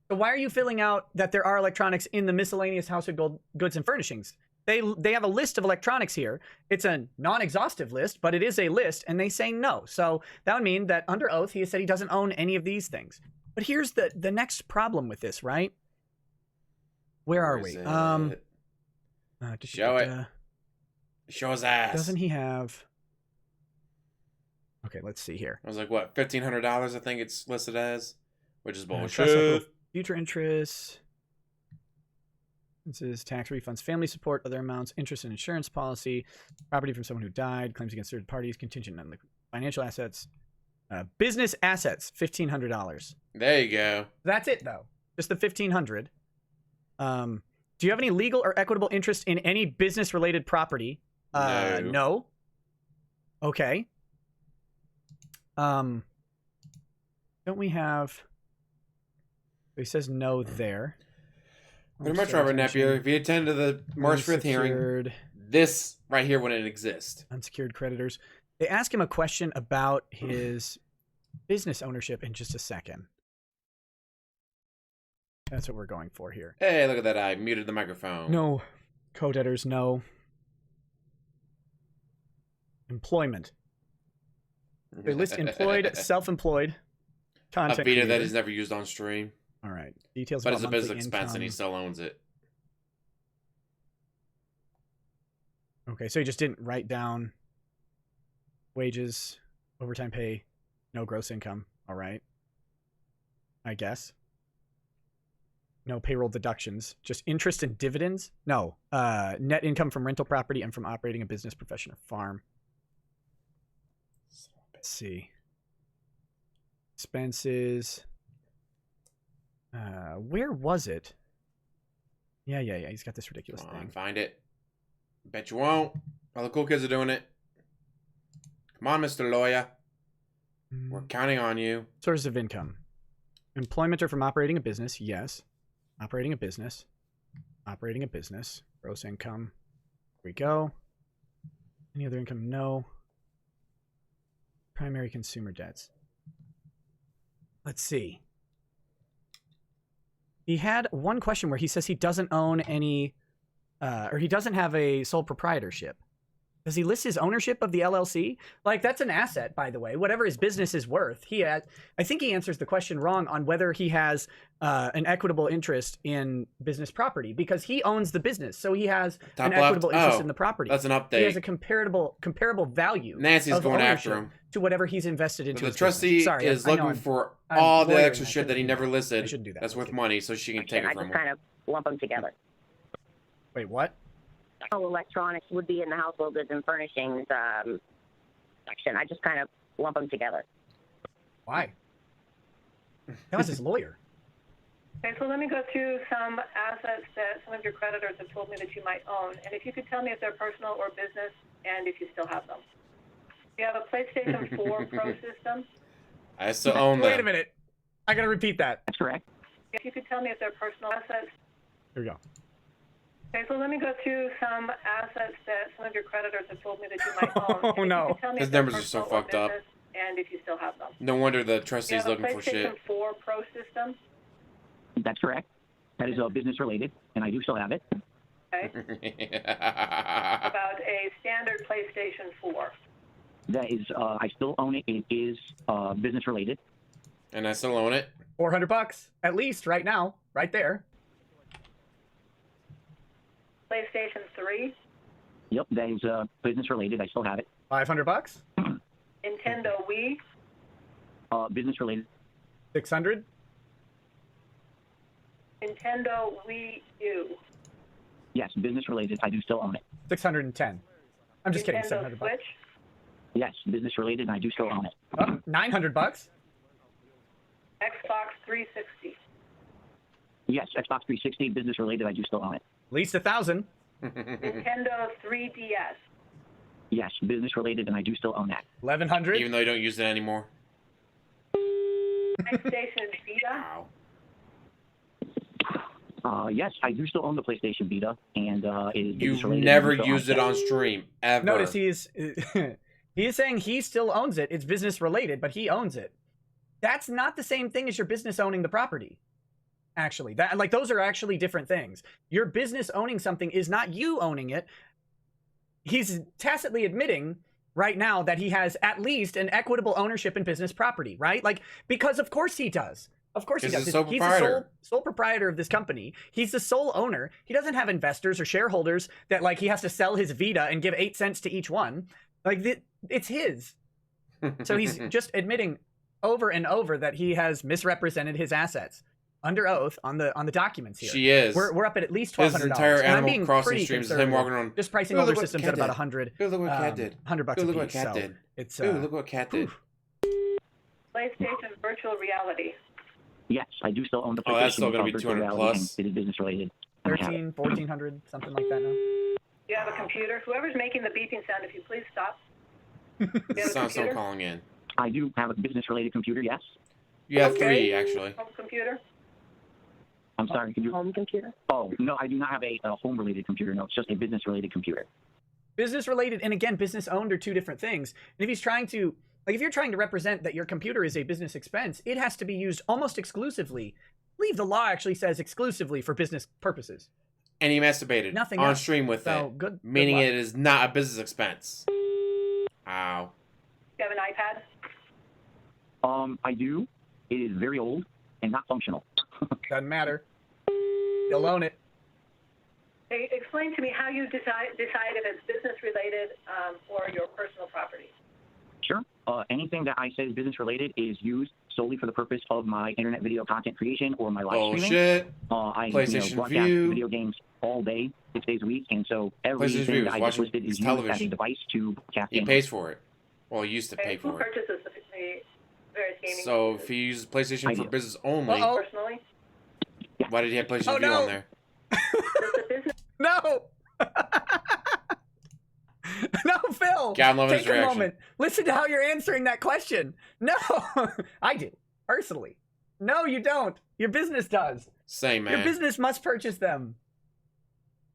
B: So why are you filling out that there are electronics in the miscellaneous household goods and furnishings? They have a list of electronics here. It's a non-exhaustive list, but it is a list, and they say no. So that would mean that under oath, he has said he doesn't own any of these things. But here's the next problem with this, right? Where are we?
A: Show it. Show his ass.
B: Doesn't he have... Okay, let's see here.
A: I was like, what, $1,500 I think it's listed as? Which is
B: Trust
A: bullshit.
B: future interests. This is tax refunds, family support, other amounts, interest and insurance policy, property from someone who died, claims against third parties, contingent on liquid financial assets, business assets, $1,500.
A: There you go.
B: That's it though. Just the $1,500. Do you have any legal or equitable interest in any business related property? No. Okay. Don't we have... he says no there.
A: Pretty much, Robert Napier. If you attend to the March 5th hearing, this right here wouldn't exist.
B: Unsecured creditors. They ask him a question about his business ownership in just a second. That's what we're going for here.
A: Hey, look at that. I muted the microphone.
B: No. Co-debtors, no. Employment. They list employed, self-employed, content
A: a
B: creator.
A: Vita that is never used on stream.
B: All right. Details
A: but
B: about
A: it's a business expense
B: income.
A: and he still owns it.
B: Okay, so he just didn't write down wages, overtime pay, no gross income. All right. I guess. No payroll deductions, just interest and dividends. No, net income from rental property and from operating a business, profession, or farm. Let's see. Expenses. Where was it? Yeah. He's got this ridiculous
A: Come on,
B: thing.
A: find it. Bet you won't. All the cool kids are doing it. Come on, Mr. Lawyer. We're counting on you.
B: Sources of income. Employment or from operating a business. Yes. Operating a business. Operating a business. Gross income. Here we go. Any other income? No. Primary consumer debts. Let's see. He had one question where he says he doesn't own any, or he doesn't have a sole proprietorship. Does he list his ownership of the LLC? Like, that's an asset, by the way. Whatever his business is worth. I think he answers the question wrong on whether he has an equitable interest in business property, because he owns the business, so he has an equitable interest in the property.
A: That's an update.
B: He has a comparable value.
A: Nancy's going after him
B: to whatever he's invested into.
A: The trustee is looking for all the extra shit that he never listed.
B: I shouldn't do that.
A: That's worth money, so she can take it from him.
E: I just kind of lump them together.
B: Wait, what?
E: All electronics would be in the household goods and furnishings section. I just kind of lump them together.
B: Why? That was his lawyer.
C: Okay, so let me go through some assets that some of your creditors have told me that you might own. And if you could tell me if they're personal or business, and if you still have them. You have a PlayStation 4 Pro system.
A: I still own them.
B: Wait a minute. I gotta repeat that.
D: That's correct.
C: If you could tell me if they're personal assets.
B: Here we go.
C: Okay, so let me go through some assets that some of your creditors have told me that you might own.
B: Oh, no.
A: His numbers are so fucked up.
C: And if you still have them.
A: No wonder the trustee's looking for shit.
C: You have a PlayStation 4 Pro system.
D: That's correct. That is business related, and I do still have it.
C: Okay. About a standard PlayStation 4.
D: That is, I still own it. It is business related.
A: And I still own it.
B: $400 at least right now, right there.
C: PlayStation 3.
D: Yep, that is business related. I still have it.
B: $500.
C: Nintendo Wii.
D: Business related.
B: $600.
C: Nintendo Wii U.
D: Yes, business related. I do still own it.
B: $610. I'm just kidding.
C: Nintendo
B: $700.
C: Switch.
D: Yes, business related, and I do still own it.
B: $900.
C: Xbox 360.
D: Yes, Xbox 360, business related. I do still own it.
B: At least $1,000.
C: Nintendo 3DS.
D: Yes, business related, and I do still own that.
B: $1,100.
A: Even though you don't use it anymore.
C: PlayStation Vita.
A: Wow.
D: Yes, I do still own the PlayStation Vita, and it is business
A: You've
D: related.
A: never used it on stream, ever.
B: Notice he is saying he still owns it. It's business related, but he owns it. That's not the same thing as your business owning the property. Actually, those are actually different things. Your business owning something is not you owning it. He's tacitly admitting right now that he has at least an equitable ownership in business property, right? Like, because of course he does. Of course he does.
A: He's the
B: sole proprietor of this company. He's the sole owner. He doesn't have investors or shareholders that, like, he has to sell his Vita and give 8 cents to each one. Like, it's his. So he's just admitting over and over that he has misrepresented his assets under oath on the documents here.
A: She is.
B: We're up at least $1,200.
A: His entire Animal Crossing
B: pretty
A: streams is him walking around.
B: Just pricing older systems at about $100.
A: Look what Cat did.
B: $100 a piece.
A: Look what Cat did.
B: It's
A: look what Cat did.
C: PlayStation Virtual Reality.
D: Yes, I do still own the PlayStation.
A: Oh, that's still going to be
D: virtual
A: 200
D: reality,
A: plus.
D: and it is business related.
B: $1,300, $1,400, something like that now.
C: You have a computer. Whoever's making the beeping sound, if you please stop.
A: Sounds so calling in.
D: I do have a business related computer, yes.
A: You have 3, actually.
C: Home computer.
D: I'm sorry. Can you...
E: Home computer?
D: Oh, no, I do not have a home-related computer. No, it's just a business-related computer.
B: Business-related, and again, business-owned are two different things. And if he's trying to, like, if you're trying to represent that your computer is a business expense, it has to be used almost exclusively. I believe the law actually says exclusively for business purposes.
A: And he masturbated
B: Nothing
A: on
B: else.
A: stream with
B: So,
A: it,
B: good
A: meaning
B: luck.
A: it is not a business expense. Ow.
C: Do you have an iPad?
D: I do. It is very old and not functional.
B: Doesn't matter. You'll own it.
C: Hey, explain to me how you decide if it's business-related or your personal property.
D: Sure. Anything that I say is business-related is used solely for the purpose of my internet video content creation or my live streaming.
A: Bullshit.
D: I
A: PlayStation
D: broadcast
A: View.
D: video games all day, 6 days a week, and so
A: PlayStation
D: everything
A: View
D: that
A: is
D: I just
A: watching
D: listed
A: his
D: is used as a
A: television.
D: device to broadcast
A: He
D: games.
A: pays for it. Well, he used to pay
C: Okay, who
A: for it.
C: purchases the various gaming
A: So
C: pieces?
A: if he uses PlayStation
D: I
A: for
D: do.
A: business only,
B: Uh-oh.
C: Personally?
A: why did he have PlayStation
B: Oh,
A: View
B: no.
A: on there?
C: Does the business
B: No! No, Phil!
A: God, I'm loving
B: Take
A: his
B: a
A: reaction.
B: moment. Listen to how you're answering that question. No! I do, personally. No, you don't. Your business does.
A: Same, man.
B: Your business must purchase them.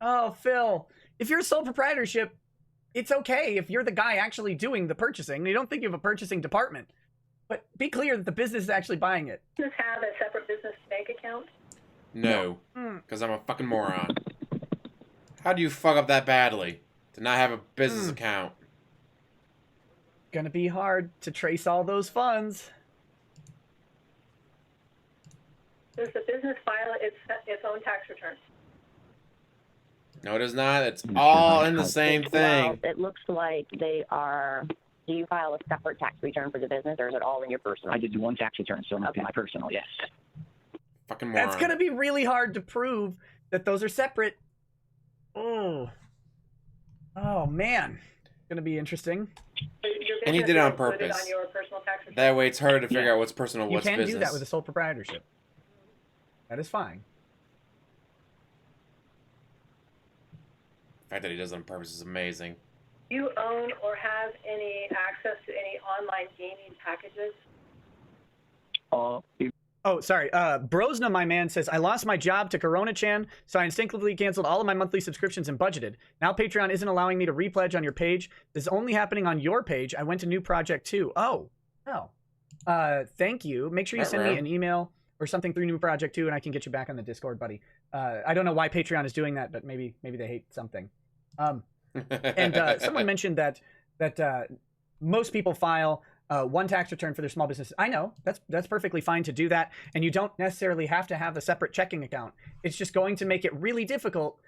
B: Oh, Phil. If you're a sole proprietorship, it's okay if you're the guy actually doing the purchasing. You don't think you have a purchasing department. But be clear that the business is actually buying it.
C: have a separate business bank account?
A: No.
B: Hmm.
A: Because I'm a fucking moron. How do you fuck up that badly? To not have a business account?
B: Gonna be hard to trace all those funds.
C: Does the business file its own tax return?
A: No, it is not. It's all in the same
E: Well,
A: thing.
E: it looks like they are. Do you file a separate tax return for the business, or is it all in your personal?
D: I did do one tax return, so not my personal, yes.
A: Fucking moron.
B: That's gonna be really hard to prove that those are separate. Oh. Oh, man. Gonna be interesting.
C: Your
A: And he
C: business
A: did it on
C: is included
A: purpose.
C: On your personal tax return?
A: That way it's harder to figure
D: Yeah.
A: out what's personal,
B: You
A: what's
B: can
A: business.
B: do that with a sole proprietorship. That is fine.
A: The fact that he does it on purpose is amazing.
C: Do you own or have any access to any online gaming packages?
D: If
B: Oh, sorry. Brosna, my man, says, I lost my job to Corona-chan, so I instinctively canceled all of my monthly subscriptions and budgeted. Now Patreon isn't allowing me to repledge on your page. This is only happening on your page. I went to new project too. Oh. Thank you. Make sure you send me an email or something through new project too, and I can get you back on the Discord, buddy. I don't know why Patreon is doing that, but maybe they hate something. And someone mentioned that most people file one tax return for their small business. I know that's perfectly fine to do that, and you don't necessarily have to have a separate checking account. It's just going to make it really difficult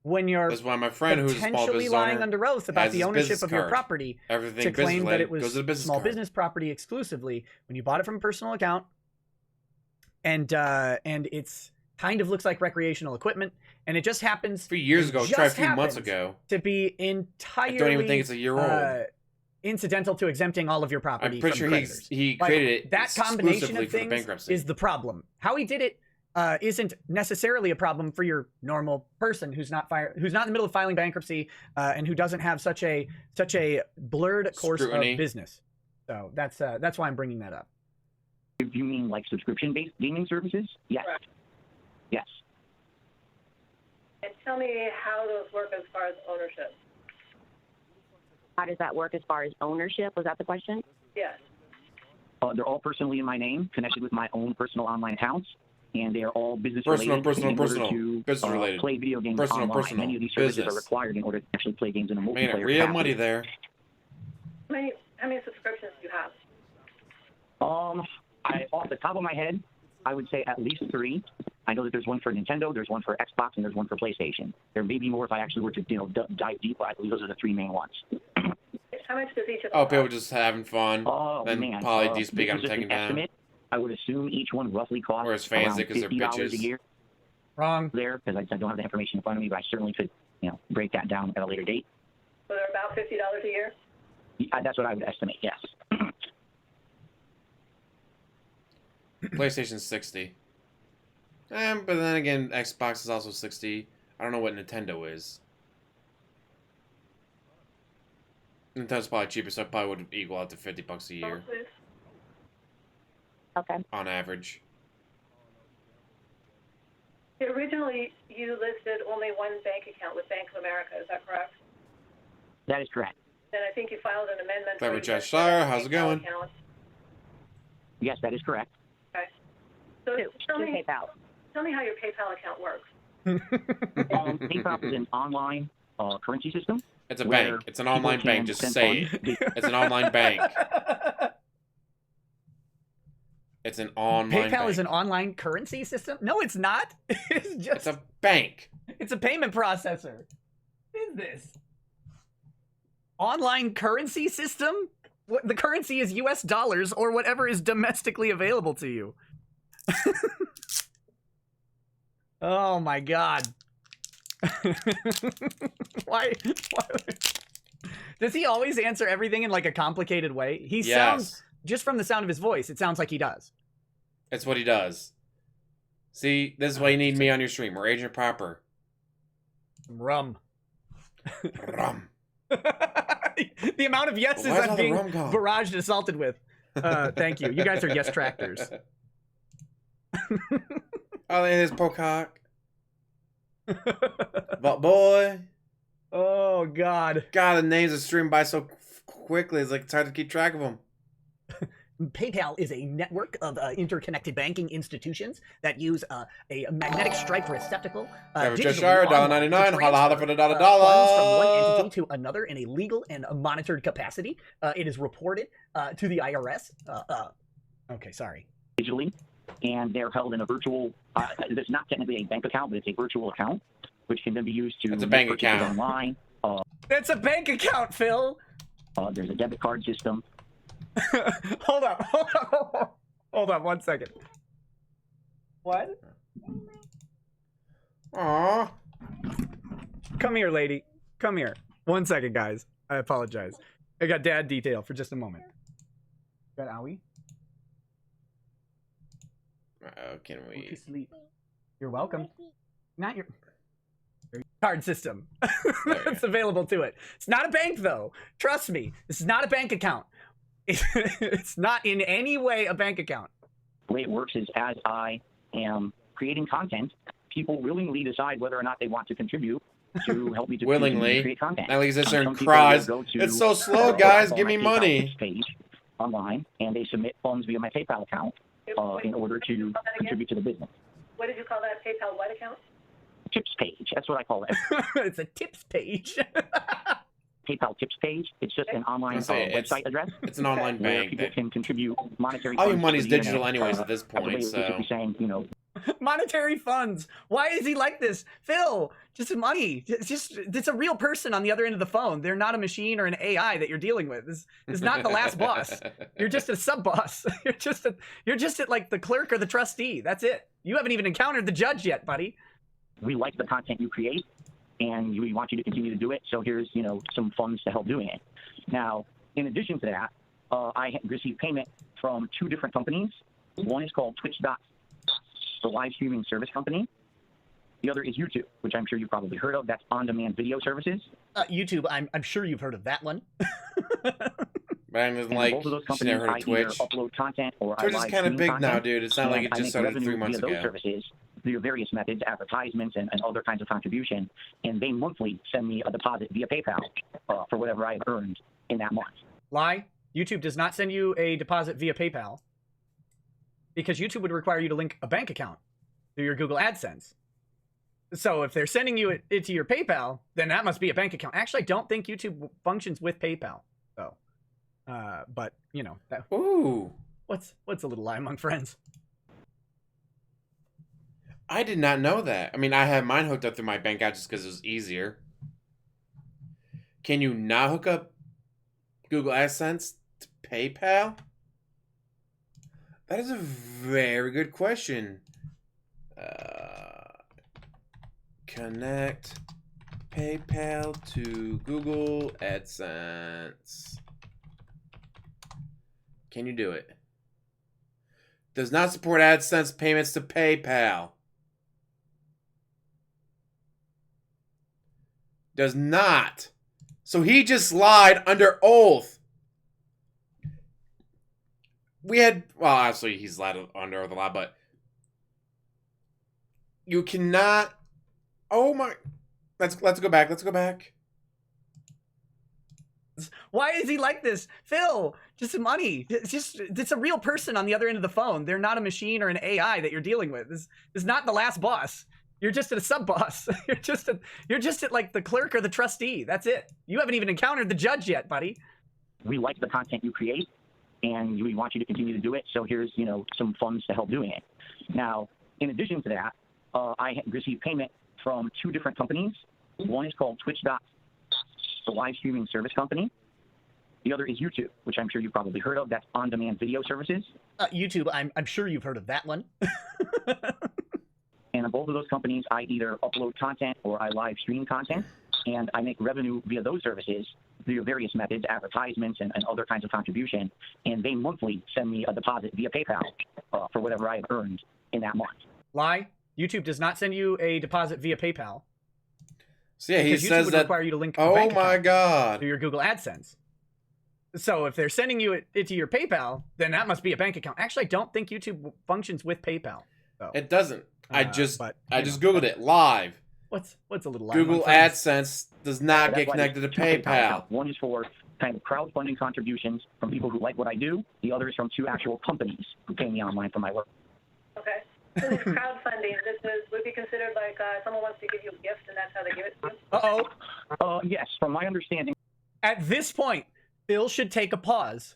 B: when you're
A: That's why my friend who's a small
B: potentially
A: business
B: lying
A: owner
B: under oath about
A: has
B: the
A: his
B: ownership
A: business
B: of your
A: card.
B: property
A: Everything
B: to claim that it
A: business-related goes
B: was
A: to the business
B: small
A: card.
B: business property exclusively when you bought it from a personal account, and it's kind of looks like recreational equipment, and it just happens.
A: A few years ago,
B: it
A: try a
B: just
A: few months
B: happens
A: ago.
B: to be entirely.
A: I don't even think it's a year old.
B: Incidental to exempting all of your property
A: I'm pretty
B: from
A: sure
B: creditors.
A: he
B: Like,
A: created it
B: that combination
A: exclusively
B: of
A: for the
B: things
A: bankruptcy.
B: is the problem. How he did it isn't necessarily a problem for your normal person who's not in the middle of filing bankruptcy and who doesn't have such a blurred course
A: Scrutiny.
B: of business. So that's why I'm bringing that up.
D: you mean like subscription-based gaming services, yes.
C: Correct.
D: Yes.
C: And tell me how those work as far as ownership.
E: How does that work as far as ownership? Was that the question?
C: Yes.
D: They're all personally in my name, connected with my own personal online accounts, and they are all business-related.
A: Personal,
D: in order
A: personal.
D: to
A: Business-related.
D: play video games online. Many of these services are required in order to actually play games in a multiplayer
A: Man, real
D: capacity.
A: money there.
C: How many subscriptions do you have?
D: Off the top of my head, I would say at least 3. I know that there's one for Nintendo, there's one for Xbox, and there's one for PlayStation. There may be more if I actually were to, dive deep, but I believe those are the 3 main ones.
C: How much does each of them
A: Oh, people
C: cost?
A: just having fun.
D: Oh,
A: Then
D: man.
A: probably
D: This
A: DSP got
D: is
A: them
D: just
A: taken
D: an
A: down.
D: estimate. I would assume each one roughly costs
A: Whereas fans
D: around
A: think 'cause they're
D: $50 a
A: bitches.
D: year
B: Wrong.
D: there, because I don't have the information in front of me, but I certainly could, break that down at a later date.
C: So they're about $50 a year?
D: Yeah, that's what I would estimate, yes.
A: PlayStation's 60. But then again, Xbox is also 60. I don't know what Nintendo is. Nintendo's probably cheaper, so it probably would equal out to $50 a year
C: Oh, please.
E: Okay.
A: on average.
C: Originally, you listed only one bank account with Bank of America. Is that correct?
D: That is correct.
C: Then I think you filed an amendment.
A: Clever
C: where you listed
A: Cheshire,
C: a
A: how's it
C: PayPal
A: going?
C: account.
D: Yes, that is correct.
C: Okay. So tell
E: Two
C: me how your PayPal account works.
D: PayPal is an online currency system.
A: It's a
D: where
A: bank. It's an online
D: people
A: bank.
D: can
A: Just
D: send
A: say
D: funds.
A: it. It's an online bank. It's an online
B: PayPal
A: bank.
B: is an online currency system? No, it's not. It's just
A: It's a bank.
B: it's a payment processor. What is this? Online currency system? What, the currency is US dollars or whatever is domestically available to you. Oh my god. Why? Does he always answer everything in like a complicated way? He sounds, just from the sound of his voice, it sounds like he does.
A: That's what he does. See, this is why you need me on your stream. We're Agent Proper.
B: Rum.
A: Rum.
B: The amount of yeses
A: Why is all
B: I'm
A: the
B: being
A: rum gone?
B: barraged and assaulted with. Thank you. You guys are yes tractors.
A: Oh, there's Pocock. But boy.
B: Oh god.
A: God, the names are streamed by so quickly. It's like it's hard to keep track of them.
B: PayPal is a network of interconnected banking institutions that use a magnetic stripe receptacle.
A: Just
B: digitally
A: share
B: online
A: $1.99.
B: to
A: Holla holla for the
B: transfer,
A: dollar.
B: funds from one entity to another in a legal and monitored capacity. It is reported to the IRS. Okay, sorry.
D: Digitally, and they're held in a virtual. It's not technically a bank account, but it's a virtual account, which can then be used to.
A: It's a bank
D: make purchases
A: account.
D: online.
B: It's a bank account, Phil.
D: There's a debit card system.
B: Hold on 1 second. What?
A: Aww.
B: Come here, lady. Come here. 1 second, guys. I apologize. I got dad detail for just a moment. Got Owie?
A: Can
B: Go to
A: we?
B: sleep. You're welcome. Not your card system.
A: There you
B: It's available to it. It's not a bank, though. Trust me. This is not a bank account. It's not in any way a bank account.
D: The way it works is as I am creating content, people willingly decide whether or not they want to contribute to help me to
A: Willingly.
D: create content.
A: At least sits there
D: Some
A: and
D: people
A: cries.
D: will go to,
A: It's so slow,
D: what I
A: guys.
D: call
A: Give
D: my
A: me
D: PayPal
A: money.
D: tips page online, and they submit funds via my PayPal account in order to contribute to the business.
C: What did you call that? PayPal what account?
D: Tips page. That's what I call it.
B: It's a tips page.
D: PayPal tips page. It's just an online website address.
A: It's an online
D: where
A: bank.
D: people
A: That,
D: can contribute monetary.
A: all your
D: funds
A: money's
D: to the
A: digital
D: internet,
A: anyways at this
D: as a way
A: point.
D: of
A: So
D: basically saying, you know,
B: Monetary funds. Why is he like this? Phil, just money. It's a real person on the other end of the phone. They're not a machine or an AI that you're dealing with. This is not the last boss. You're just a sub boss. You're just at like the clerk or the trustee. That's it. You haven't even encountered the judge yet, buddy.
D: we like the content you create, and we want you to continue to do it. So here's, you know, some funds to help doing it. Now, in addition to that, I received payment from 2 different companies. One is called Twitch. The live streaming service company. The other is YouTube, which I'm sure you've probably heard of. That's on-demand video services.
B: YouTube, I'm sure you've heard of that one.
A: but I'm just
D: And
A: like,
D: both of those
A: she's
D: companies,
A: never heard
D: I
A: of
D: either
A: Twitch.
D: upload content or
A: Twitch
D: I
A: is
D: live
A: kind of
D: stream
A: big
D: content,
A: now, dude. It sounded like
D: and
A: it
D: I
A: just
D: make
A: started
D: revenue
A: 3 months
D: via those
A: ago.
D: services through various methods, advertisements, and other kinds of contribution. And they monthly send me a deposit via PayPal for whatever I've earned in that month.
B: Lie. YouTube does not send you a deposit via PayPal because YouTube would require you to link a bank account to your Google AdSense. So if they're sending you it to your PayPal, then that must be a bank account. Actually, I don't think YouTube functions with PayPal, though. But you know,
A: Ooh.
B: what's a little lie among friends?
A: I did not know that. I mean, I had mine hooked up through my bank account just because it was easier. Can you not hook up Google AdSense to PayPal? That is a very good question. Connect PayPal to Google AdSense. Can you do it? Does not support AdSense payments to PayPal. Does not. So he just lied under oath. We had, well, obviously he's lied under oath a lot, but You cannot. Oh my. Let's go back. Let's go back.
B: Why is he like this? Phil, just money. It's a real person on the other end of the phone. They're not a machine or an AI that you're dealing with. This is not the last boss. You're just a sub boss. You're just at like the clerk or the trustee. That's it. You haven't even encountered the judge yet, buddy.
D: We like the content you create, and we want you to continue to do it. So here's, some funds to help doing it. Now, in addition to that, I received payment from 2 different companies. One is called Twitch. The live streaming service company. The other is YouTube, which I'm sure you've probably heard of. That's on-demand video services.
B: YouTube, I'm sure you've heard of that one.
D: And in both of those companies, I either upload content or I live stream content, and I make revenue via those services via various methods, advertisements, and other kinds of contribution. And they monthly send me a deposit via PayPal for whatever I have earned in that month.
B: Lie. YouTube does not send you a deposit via PayPal.
A: So yeah, he
B: YouTube
A: says
B: would
A: that.
B: require you to link.
A: Oh my God!
B: To your Google AdSense. So if they're sending you it to your PayPal, then that must be a bank account. Actually, I don't think YouTube functions with PayPal. So.
A: It doesn't. I just
B: know,
A: googled it live.
B: What's a little
A: Google AdSense does not get connected to PayPal.
D: One is for kind of crowdfunding contributions from people who like what I do. The other is from 2 actual companies who pay me online for my work.
C: Okay. So this crowdfunding, would be considered like someone wants to give you a gift and that's how they give it to you?
B: Uh-oh.
D: Yes, from my understanding.
B: At this point, Phil should take a pause.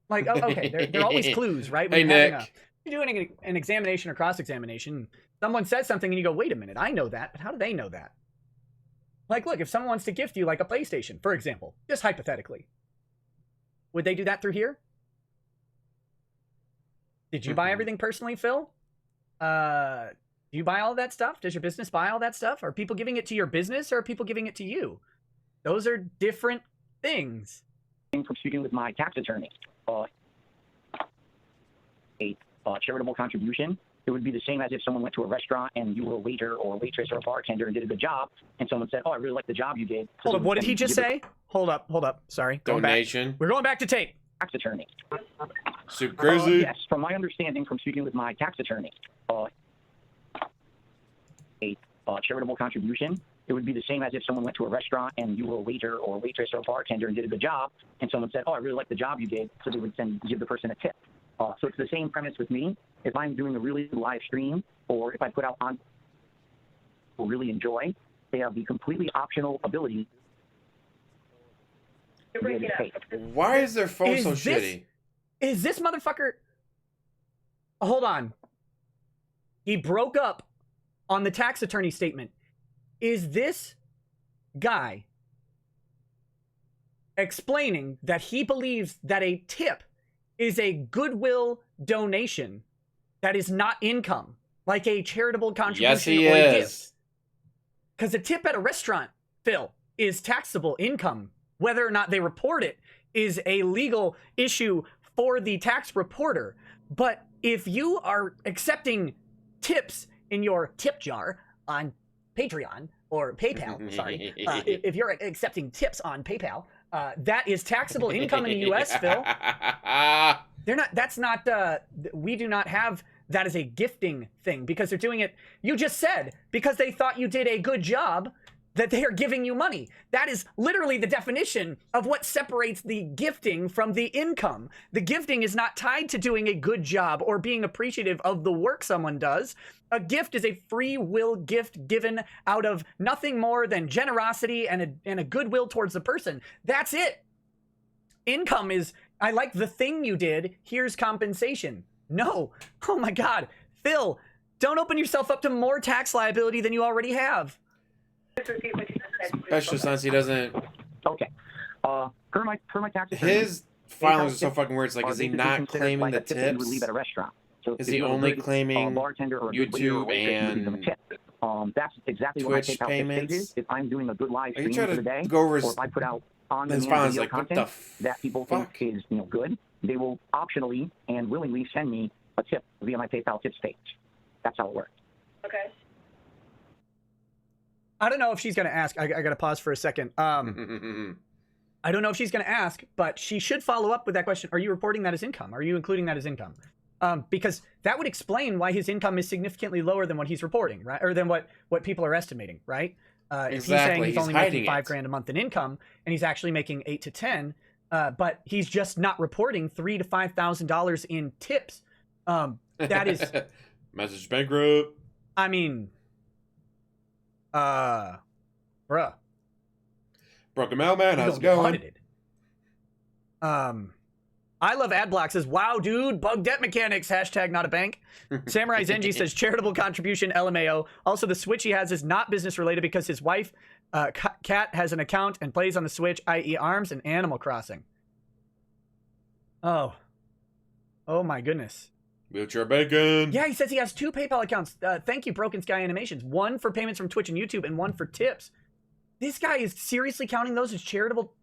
B: Like, okay, there are always clues, right?
A: Hey, Nick.
B: You're doing an examination or cross-examination. Someone says something and you go, wait a minute, I know that, but how do they know that? Like, look, if someone wants to gift you like a PlayStation, for example, just hypothetically, would they do that through here? Did you buy everything personally, Phil? Do you buy all that stuff? Does your business buy all that stuff? Are people giving it to your business or are people giving it to you? Those are different things.
D: From speaking with my tax attorney, a charitable contribution, it would be the same as if someone went to a restaurant and you were a waiter or a waitress or a bartender and did a good job, and someone said, oh, I really like the job you did. So
B: hold up, what did he just say? Hold up. Sorry.
A: Donation.
B: We're going back to tape.
D: Tax attorney.
A: So crazy.
D: Yes, from my understanding from speaking with my tax attorney, a charitable contribution, it would be the same as if someone went to a restaurant and you were a waiter or a waitress or a bartender and did a good job, and someone said, oh, I really like the job you did, so they would give the person a tip. So it's the same premise with me. If I'm doing a really good live stream, or if I put out on people really enjoy, they have the completely optional ability.
A: Why is their phone so shitty?
B: Is this motherfucker... Hold on. He broke up on the tax attorney statement. Is this guy explaining that he believes that a tip is a goodwill donation that is not income, like a charitable contribution?
A: Yes, he
B: or a
A: is.
B: gift? Because a tip at a restaurant, Phil, is taxable income. Whether or not they report it is a legal issue for the tax reporter. But if you are accepting tips in your tip jar on Patreon or PayPal, sorry, if you're accepting tips on PayPal, that is taxable income in the U.S., Phil. They're not. That's not. We do not have that as a gifting thing because they're doing it. You just said because they thought you did a good job that they are giving you money. That is literally the definition of what separates the gifting from the income. The gifting is not tied to doing a good job or being appreciative of the work someone does. A gift is a free will gift given out of nothing more than generosity and a goodwill towards the person. That's it. Income is, I like the thing you did, here's compensation. No. Oh my God. Phil, don't open yourself up to more tax liability than you already have.
A: Especially since he doesn't.
D: Okay. Per my tax attorney,
A: his filings are so fucking weird. It's like, is he not claiming the tips?
D: You would leave at a restaurant. So
A: is he only claiming
D: bartender or
A: YouTube and
D: that's exactly
A: Twitch
D: what my PayPal
A: payments?
D: is. If I'm doing a good live stream for the day,
A: go over
D: or if I put out on
A: his
D: the
A: filings,
D: video
A: like,
D: content that people think is good, they will optionally and willingly send me a tip via my PayPal tips page. That's how it works.
C: Okay.
B: I don't know if she's going to ask. I got to pause for a second. I don't know if she's going to ask, but she should follow up with that question. Are you reporting that as income? Are you including that as income? Because that would explain why his income is significantly lower than what he's reporting, right? Or than what people are estimating, right? If he's saying he's only making $5,000 a month in income and he's actually making 8 to 10, but he's just not reporting $3,000 to $5,000 in tips. That is
A: message bankrupt.
B: I mean, bruh.
A: Broken mailman, how's it going?
B: Audited. I love Adblock says, wow, dude, bug debt mechanics, hashtag not a bank. Samurai Zenji says, charitable contribution, LMAO. Also, the Switch he has is not business related because his wife, Kat, has an account and plays on the Switch, i.e. ARMS and Animal Crossing. Oh my goodness.
A: Wheelchair bacon.
B: Yeah, he says he has 2 PayPal accounts. Thank you, Broken Sky Animations. One for payments from Twitch and YouTube and one for tips. This guy is seriously counting those as charitable.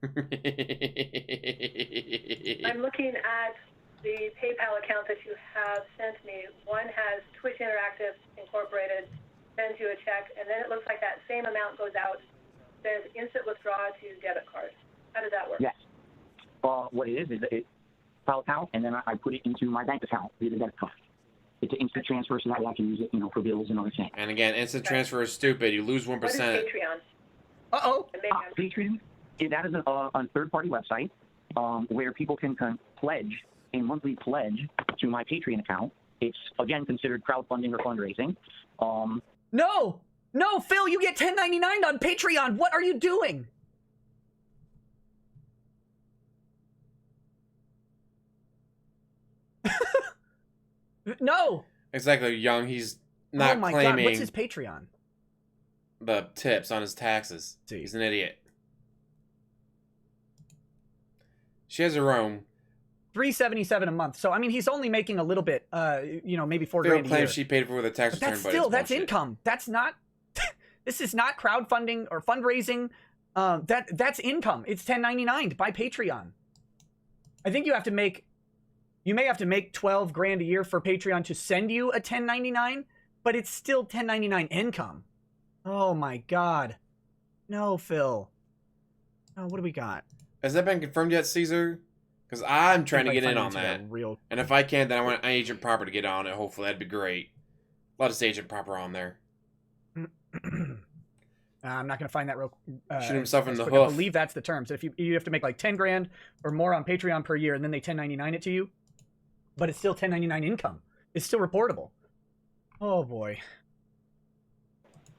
C: I'm looking at the PayPal account that you have sent me. One has Twitch Interactive Incorporated, sends you a check, and then it looks like that same amount goes out, says instant withdraw to debit card. How does that work?
D: Yes. What it is a PayPal account, and then I put it into my bank account via the debit card. It's an instant transfer, so that way I can use it, for bills and other things.
A: And again, instant transfer is stupid. You lose 1%.
C: What is Patreon?
D: Patreon, that is a third-party website where people can pledge a monthly pledge to my Patreon account. It's, again, considered crowdfunding or fundraising.
B: No, Phil, you get $10.99 on Patreon. What are you doing? No.
A: Exactly, Young. He's not
B: oh my
A: claiming
B: God. What's his Patreon?
A: The tips on his taxes. He's an idiot. She has her own.
B: $377 a month. So I mean, he's only making a little bit. Maybe $4,000 a year.
A: Claims she paid for the tax return,
B: but still, that's income. That's not. This is not crowdfunding or fundraising. That's income. It's $10.99 by Patreon. I think you have to make. You may have to make $12,000 a year for Patreon to send you a $10.99, but it's still $10.99 income. Oh my God. No, Phil. Oh, what do we got?
A: Has that been confirmed yet, Caesar? Because I'm trying to get in on that. And if I can, then I want Agent Proper to get on it. Hopefully, that'd be great. Let us Agent Proper on there.
B: I'm not going to find that real.
A: Shoot himself in the hoof.
B: I believe that's the term. So if you have to make like $10,000 or more on Patreon per year, and then they $10.99 it to you, but it's still $10.99 income. It's still reportable. Oh boy.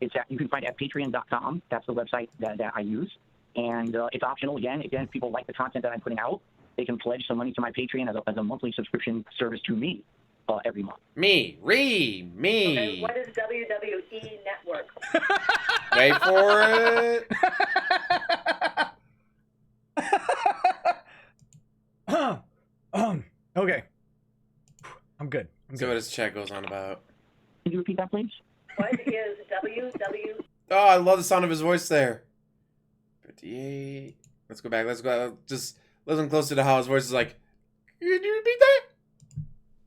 D: You can find it at patreon.com. That's the website that I use. And it's optional. Again, if people like the content that I'm putting out, they can pledge some money to my Patreon as a monthly subscription service to me every month.
A: Me.
C: Okay, what is WWE Network?
A: Wait for it.
B: Okay. I'm good.
A: See what his chat goes on about.
D: Can you repeat that, please?
C: What is WW?
A: Oh, I love the sound of his voice there. 58. Let's go back. Just listen closer to how his voice is like. Can you repeat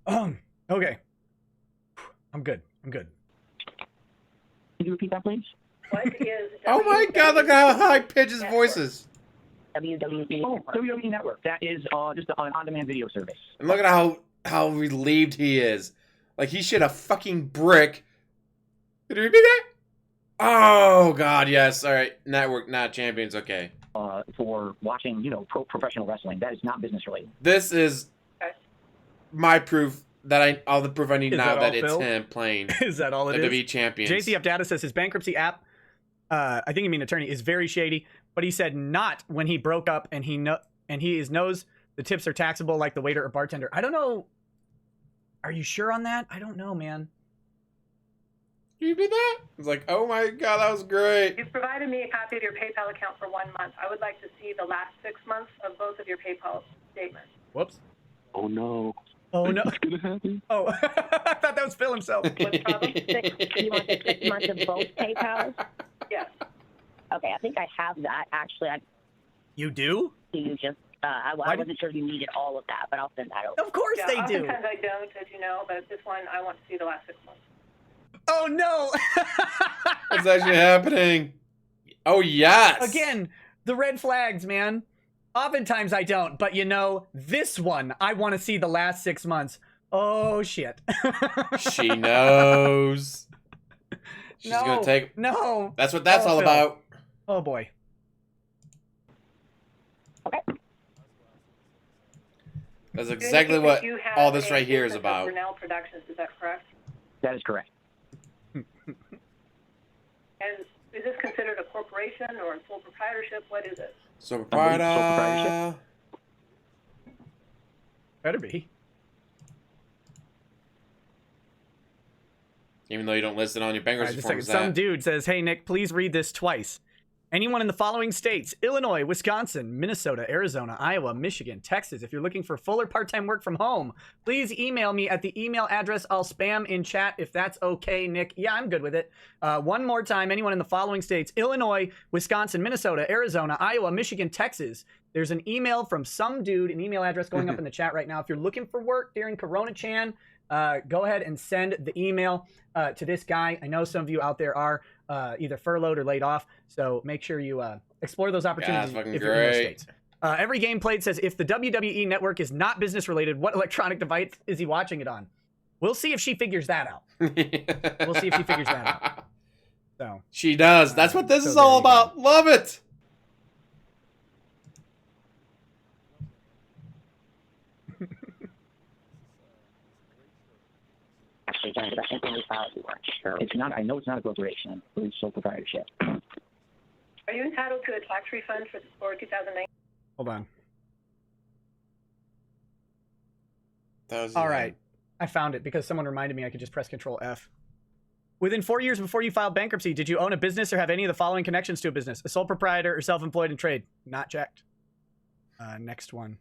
A: that?
B: Okay. I'm good.
D: Can you repeat that, please?
C: What is
A: oh my God, look at how high pitched his voice is.
D: WWE Network. That is just an on-demand video service.
A: And look at how relieved he is. Like he shit a fucking brick. Can you repeat that? Oh God, yes. All right, network, not champions. Okay.
D: For watching, professional wrestling, that is not business related.
A: This is my proof that all the proof I need now that it's him playing.
B: Is that all it is?
A: WWE champions.
B: JCF Data says his bankruptcy app, I think you mean attorney, is very shady. But he said not when he broke up, and he knows the tips are taxable like the waiter or bartender. I don't know. Are you sure on that? I don't know, man.
A: You did that? It's like, oh my God, that was great.
C: You've provided me a copy of your PayPal account for 1 month. I would like to see the last 6 months of both of your PayPal statements.
B: Whoops.
F: Oh no.
B: Oh no.
F: What's gonna happen?
B: Oh, I thought that was Phil himself.
C: What's the problem?
E: You want the 6 months of both PayPals?
C: Yes.
E: Okay, I think I have that. Actually,
B: You do?
E: you just. I wasn't sure you needed all of that, but I'll send that over.
B: Of course they do.
C: Oftentimes I don't, as you know, but this one I want to see the last 6 months.
B: Oh no.
A: What's actually happening? Oh yes.
B: Again, the red flags, man. Oftentimes I don't, but you know, this one, I want to see the last 6 months. Oh, shit.
A: She knows. She's
B: No,
A: gonna take...
B: No.
A: That's what that's all
B: Phil.
A: about.
B: Oh, boy.
E: Okay.
A: That's exactly what all this right here is about.
C: Brunel Productions, is that correct?
D: That is correct.
C: And is this considered a corporation or a sole proprietorship? What is it?
A: So proprietor.
D: Sole proprietorship.
B: Better be.
A: Even though you don't list it on your
B: All right,
A: bankruptcy
B: just a
A: form.
B: second. Some dude says, hey, Nick, please read this twice. Anyone in the following states: Illinois, Wisconsin, Minnesota, Arizona, Iowa, Michigan, Texas. If you're looking for full or part-time work from home, please email me at the email address I'll spam in chat if that's okay, Nick. Yeah, I'm good with it. One more time. Anyone in the following states: Illinois, Wisconsin, Minnesota, Arizona, Iowa, Michigan, Texas. There's an email from some dude, an email address going up in the chat right now. If you're looking for work during Corona Chan, go ahead and send the email to this guy. I know some of you out there are either furloughed or laid off, so make sure you explore those opportunities if you're in those states. Every game played says, if the WWE network is not business related, what electronic device is he watching it on? We'll see if she figures that out. We'll see if she figures that out. So
A: she does. That's what this is all about. Love it.
D: It's not. I know it's not a corporation. It's sole proprietorship.
C: Are you entitled to a tax refund for 2009?
B: hold on.
A: 1,000.
B: All right. I found it because someone reminded me I could just press Control F. Within 4 years before you filed bankruptcy, did you own a business or have any of the following connections to a business? A sole proprietor or self-employed in trade? Not checked. Next one.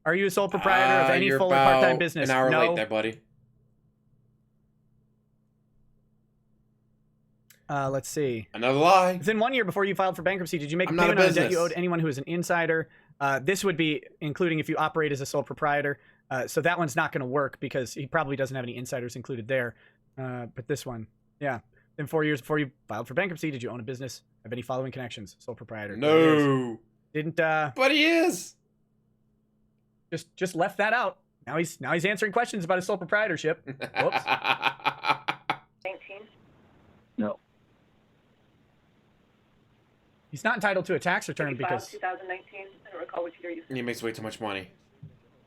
B: Are you a sole proprietor of any
A: you're
B: full or
A: about
B: part-time business?
A: An hour
B: No.
A: late there, buddy.
B: Let's see.
A: Another lie.
B: Within 1 year before you filed for bankruptcy, did you make
A: I'm
B: a
A: not a
B: payment on a debt you
A: business.
B: owed anyone who is an insider? This would be including if you operate as a sole proprietor. So that one's not going to work because he probably doesn't have any insiders included there. But this one, yeah. Within 4 years before you filed for bankruptcy, did you own a business? Have any following connections? Sole proprietor. There it is.
A: No.
B: Didn't.
A: But he is.
B: Just left that out. Now he's answering questions about his sole proprietorship. Whoops.
C: 19?
D: No.
B: He's not entitled to a tax return
C: You filed
B: because
C: 2019? I don't recall which year you
A: He makes way too much money.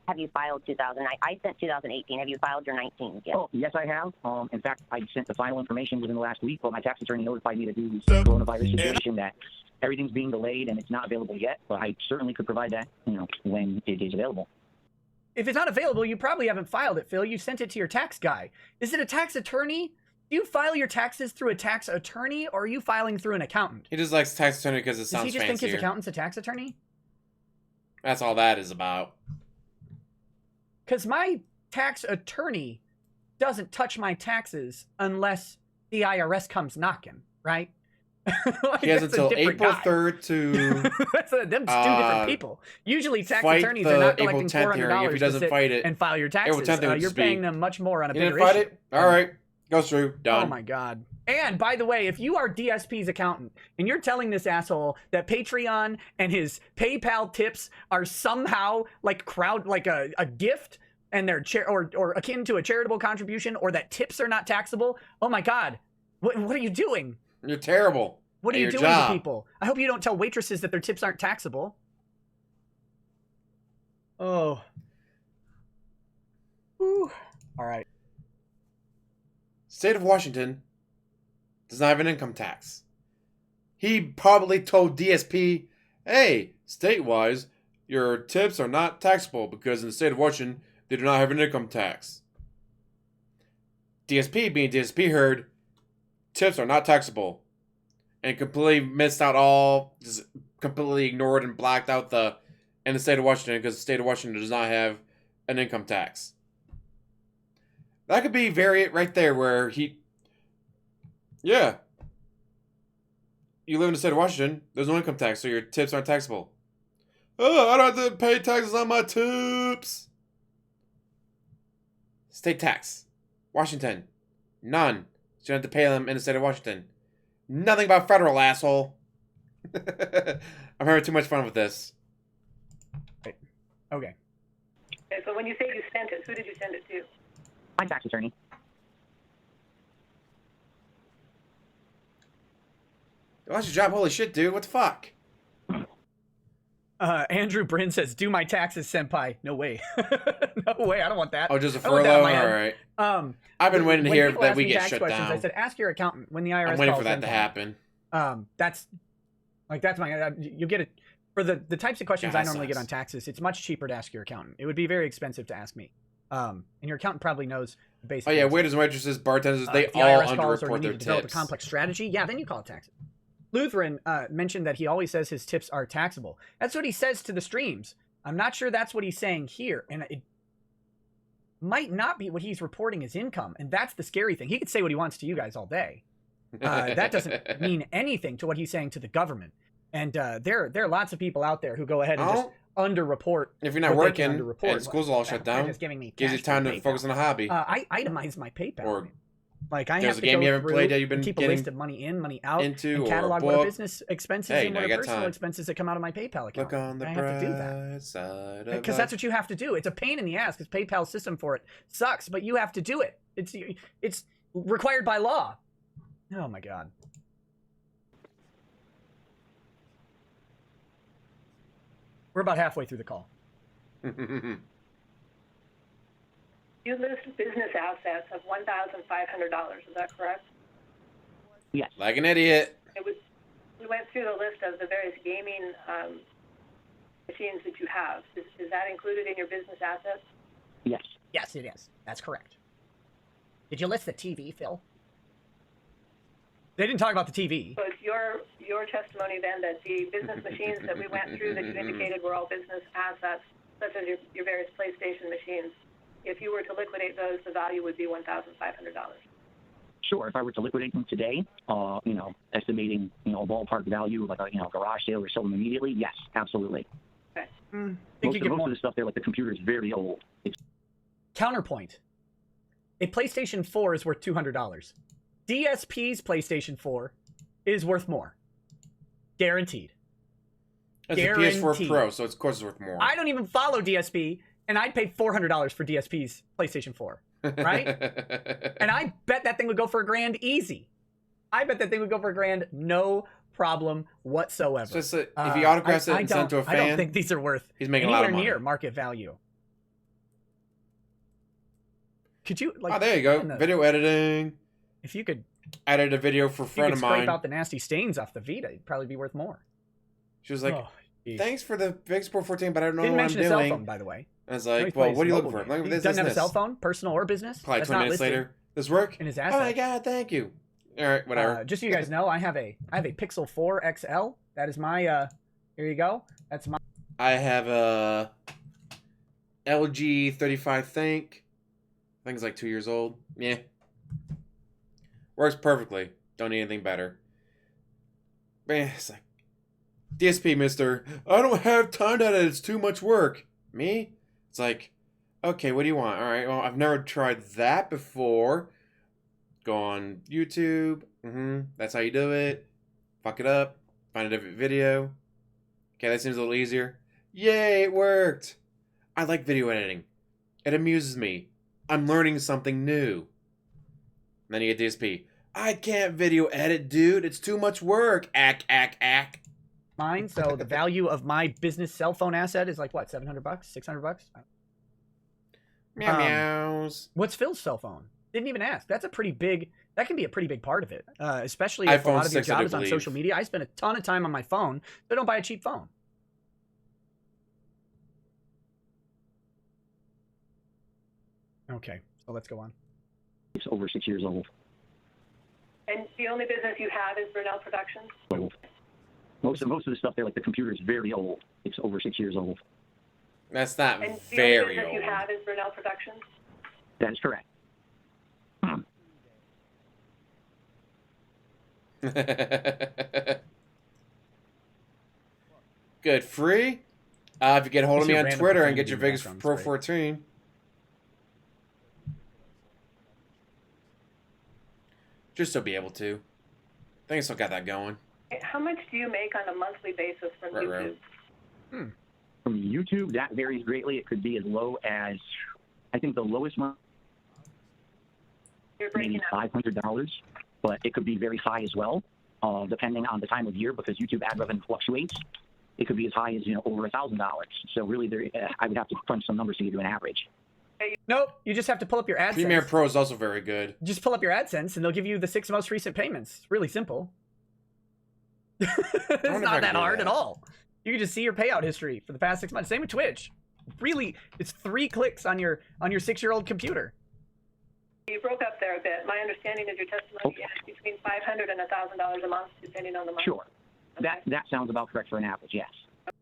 E: Have you filed 2000? I sent 2018. Have you filed your 19 yet?
D: Oh, yes, I have. In fact, I sent the final information within the last week, but my tax attorney notified me to do this coronavirus situation that everything's being delayed and it's not available yet. But I certainly could provide that, when it is available.
B: if it's not available, you probably haven't filed it, Phil. You sent it to your tax guy. Is it a tax attorney? Do you file your taxes through a tax attorney, or are you filing through an accountant?
A: He just likes tax attorney because it
B: Does
A: sounds
B: he just
A: fancier.
B: think his accountant's a tax attorney?
A: That's all that is about.
B: Because my tax attorney doesn't touch my taxes unless the IRS comes knocking, right? Like,
A: He has
B: that's a
A: until
B: different
A: April
B: guy.
A: 3rd to
B: That's them two different people. Usually tax
A: fight
B: attorneys
A: the
B: are not
A: April
B: collecting
A: 10th hearing.
B: $400
A: If he doesn't
B: to sit
A: fight it,
B: and file your taxes.
A: April 10th it would
B: You're
A: just
B: paying
A: be-
B: them much more on a
A: you
B: bigger
A: didn't fight
B: issue.
A: it? All right. Goes through. Done.
B: Oh my God. And by the way, if you are DSP's accountant and you're telling this asshole that Patreon and his PayPal tips are somehow like a gift and they're or akin to a charitable contribution, or that tips are not taxable, oh my God, what are you doing?
A: You're terrible.
B: What are
A: at
B: you
A: your
B: doing
A: job.
B: to people? I hope you don't tell waitresses that their tips aren't taxable. Oh. Whew. All right.
A: State of Washington does not have an income tax. He probably told DSP, hey, state-wise, your tips are not taxable because in the state of Washington, they do not have an income tax. DSP, being DSP, heard tips are not taxable and completely missed out just completely ignored and blacked out in the state of Washington because the state of Washington does not have an income tax. That could be right there where yeah. You live in the state of Washington, there's no income tax, so your tips aren't taxable. Oh, I don't have to pay taxes on my tips. State tax. Washington. None. So you don't have to pay them in the state of Washington. Nothing about federal, asshole. I'm having too much fun with this.
B: Okay.
C: Okay, so when you say you sent it, who did you send it to?
D: My tax attorney.
A: What's your job? Holy shit, dude. What the fuck?
B: Andrew Bryn says, "Do my taxes, senpai." No way. No way. I don't want that.
A: Oh, just a
B: I don't want that in
A: furlough?
B: my
A: All
B: head.
A: right. I've been waiting to
B: when
A: hear
B: people
A: that
B: ask
A: we
B: me
A: get
B: tax
A: shut
B: questions,
A: down.
B: I said, "Ask your accountant when the IRS
A: I'm waiting
B: calls
A: for that to
B: in."
A: happen.
B: That's my. You get it for the types of questions
A: Yeah,
B: I
A: that
B: normally get
A: sucks.
B: on taxes. It's much cheaper to ask your accountant. It would be very expensive to ask me. And your accountant probably knows the basic.
A: Oh, yeah.
B: answer.
A: Waiters and waitresses, bartenders, they
B: If the
A: all
B: IRS calls or you
A: underreport
B: need
A: their
B: to develop a
A: tips.
B: complex strategy, yeah, then you call it taxes. Lutheran mentioned that he always says his tips are taxable. That's what he says to the streams. I'm not sure that's what he's saying here, and it might not be what he's reporting as income, and that's the scary thing. He could say what he wants to you guys all day. That doesn't mean anything to what he's saying to the government. And there are lots of people out there who go ahead and just underreport.
A: If you're not
B: what they can
A: working
B: underreport.
A: and school's all shut down,
B: Just giving me
A: gives you
B: cash
A: time
B: through
A: to
B: PayPal.
A: focus on a hobby.
B: I itemize my PayPal.
A: Or
B: like I
A: there's
B: have
A: a
B: to
A: game
B: go
A: you haven't
B: through
A: played that you've been
B: and keep a
A: getting
B: list of money in, money out,
A: into,
B: and
A: or a
B: catalog what are
A: book.
B: business expenses
A: Hey,
B: and
A: now
B: what
A: you
B: are
A: got
B: personal
A: time.
B: expenses that come out of my PayPal account.
A: Look on the
B: I have to do that.
A: bright side of
B: Because that's what you have to do. It's a pain in the ass because PayPal's system for it sucks, but you have to do it. It's required by law. Oh my god. We're about halfway through the call.
C: You list business assets of $1,500. Is that correct?
D: Yes.
A: Like an idiot.
C: We went through the list of the various gaming machines that you have. Is that included in your business assets?
D: Yes.
B: Yes, it is. That's correct. Did you list the TV, Phil? They didn't talk about the TV.
C: So it's your testimony then that the business machines that we went through that you indicated were all business assets, such as your various PlayStation machines. If you were to liquidate those, the value would be $1,500.
D: Sure. If I were to liquidate them today, estimating, a ballpark value, like a, garage sale or sell them immediately, yes, absolutely.
C: Okay.
D: Most of the stuff there, like the computer is very old.
B: Counterpoint. A PlayStation 4 is worth $200. DSP's PlayStation 4 is worth more. Guaranteed.
A: It's a PS4 Pro, so of course it's worth more.
B: I don't even follow DSP, and I'd pay $400 for DSP's PlayStation 4, right? And I bet that thing would go for $1,000 easy. I bet that thing would go for $1,000, no problem whatsoever.
A: So if he autographs it and sent to a fan,
B: I don't think these are worth
A: he's making a lot of money.
B: near market value. Could you
A: oh, there you go. Video editing.
B: If you could
A: edit a video for a friend of mine.
B: Scrape out the nasty stains off the Vita, it'd probably be worth more.
A: She was like, "Thanks for the Big Sport 14, but I don't know
B: Didn't
A: what I'm
B: mention
A: doing."
B: A cell phone, by the way.
A: I was like, "Well, what are you looking for?"
B: Like, he doesn't have a cell phone, personal or business.
A: Probably
B: That's
A: 20 minutes later. This work?
B: In his
A: Oh
B: assets.
A: my god, thank you. All right, whatever.
B: Just so you guys know, I have a Pixel 4 XL. That is my here you go. That's my.
A: I have a LG 35 Think. I think it's like 2 years old. Yeah. Works perfectly. Don't need anything better. Man, it's like, DSP, mister. I don't have time to edit. It's too much work. Me? It's like, okay, what do you want? All right, well, I've never tried that before. Go on YouTube. That's how you do it. Fuck it up. Find a different video. Okay, that seems a little easier. Yay, it worked. I like video editing. It amuses me. I'm learning something new. And then you get DSP. I can't video edit, dude. It's too much work. Ack.
B: Mine. So the value of my business cell phone asset is like what, $700, $600?
A: Meow meows.
B: What's Phil's cell phone? Didn't even ask. That's a pretty big. That can be a pretty big part of it, especially if a lot of your job is on social media. I spend a ton of time on my phone, so don't buy a cheap phone. Okay, so let's go on.
D: It's over 6 years old.
C: And the only business you have is Brunel Productions?
D: Most of the stuff there, like the computer is very old. It's over 6 years old.
A: That's not
C: and
A: very
C: old. And the only business
A: old.
C: you have is Brunel Productions?
D: That is correct.
A: Good. Free? If you get hold of me on Twitter and get your Vegas Pro 14. Just to be able to. I think I still got that going.
C: How much do you make on a monthly basis from YouTube?
D: From YouTube, that varies greatly. It could be as low as, I think the lowest month, maybe $500, but it could be very high as well, depending on the time of year, because YouTube ad revenue fluctuates. It could be as high as, over $1,000. So really, I would have to crunch some numbers to give you an average.
B: Nope, you just have to pull up your AdSense.
A: Premiere Pro is also very good.
B: Just pull up your AdSense, and they'll give you the 6 most recent payments. It's really simple. It's not that hard at all. You can just see your payout history for the past 6 months. Same with Twitch. Really, it's 3 clicks on your 6-year-old computer.
C: You broke up there a bit. My understanding is your testimony is between $500 and $1,000 a month, depending on the month.
D: Sure.
C: Okay.
D: That sounds about correct for an average, yes.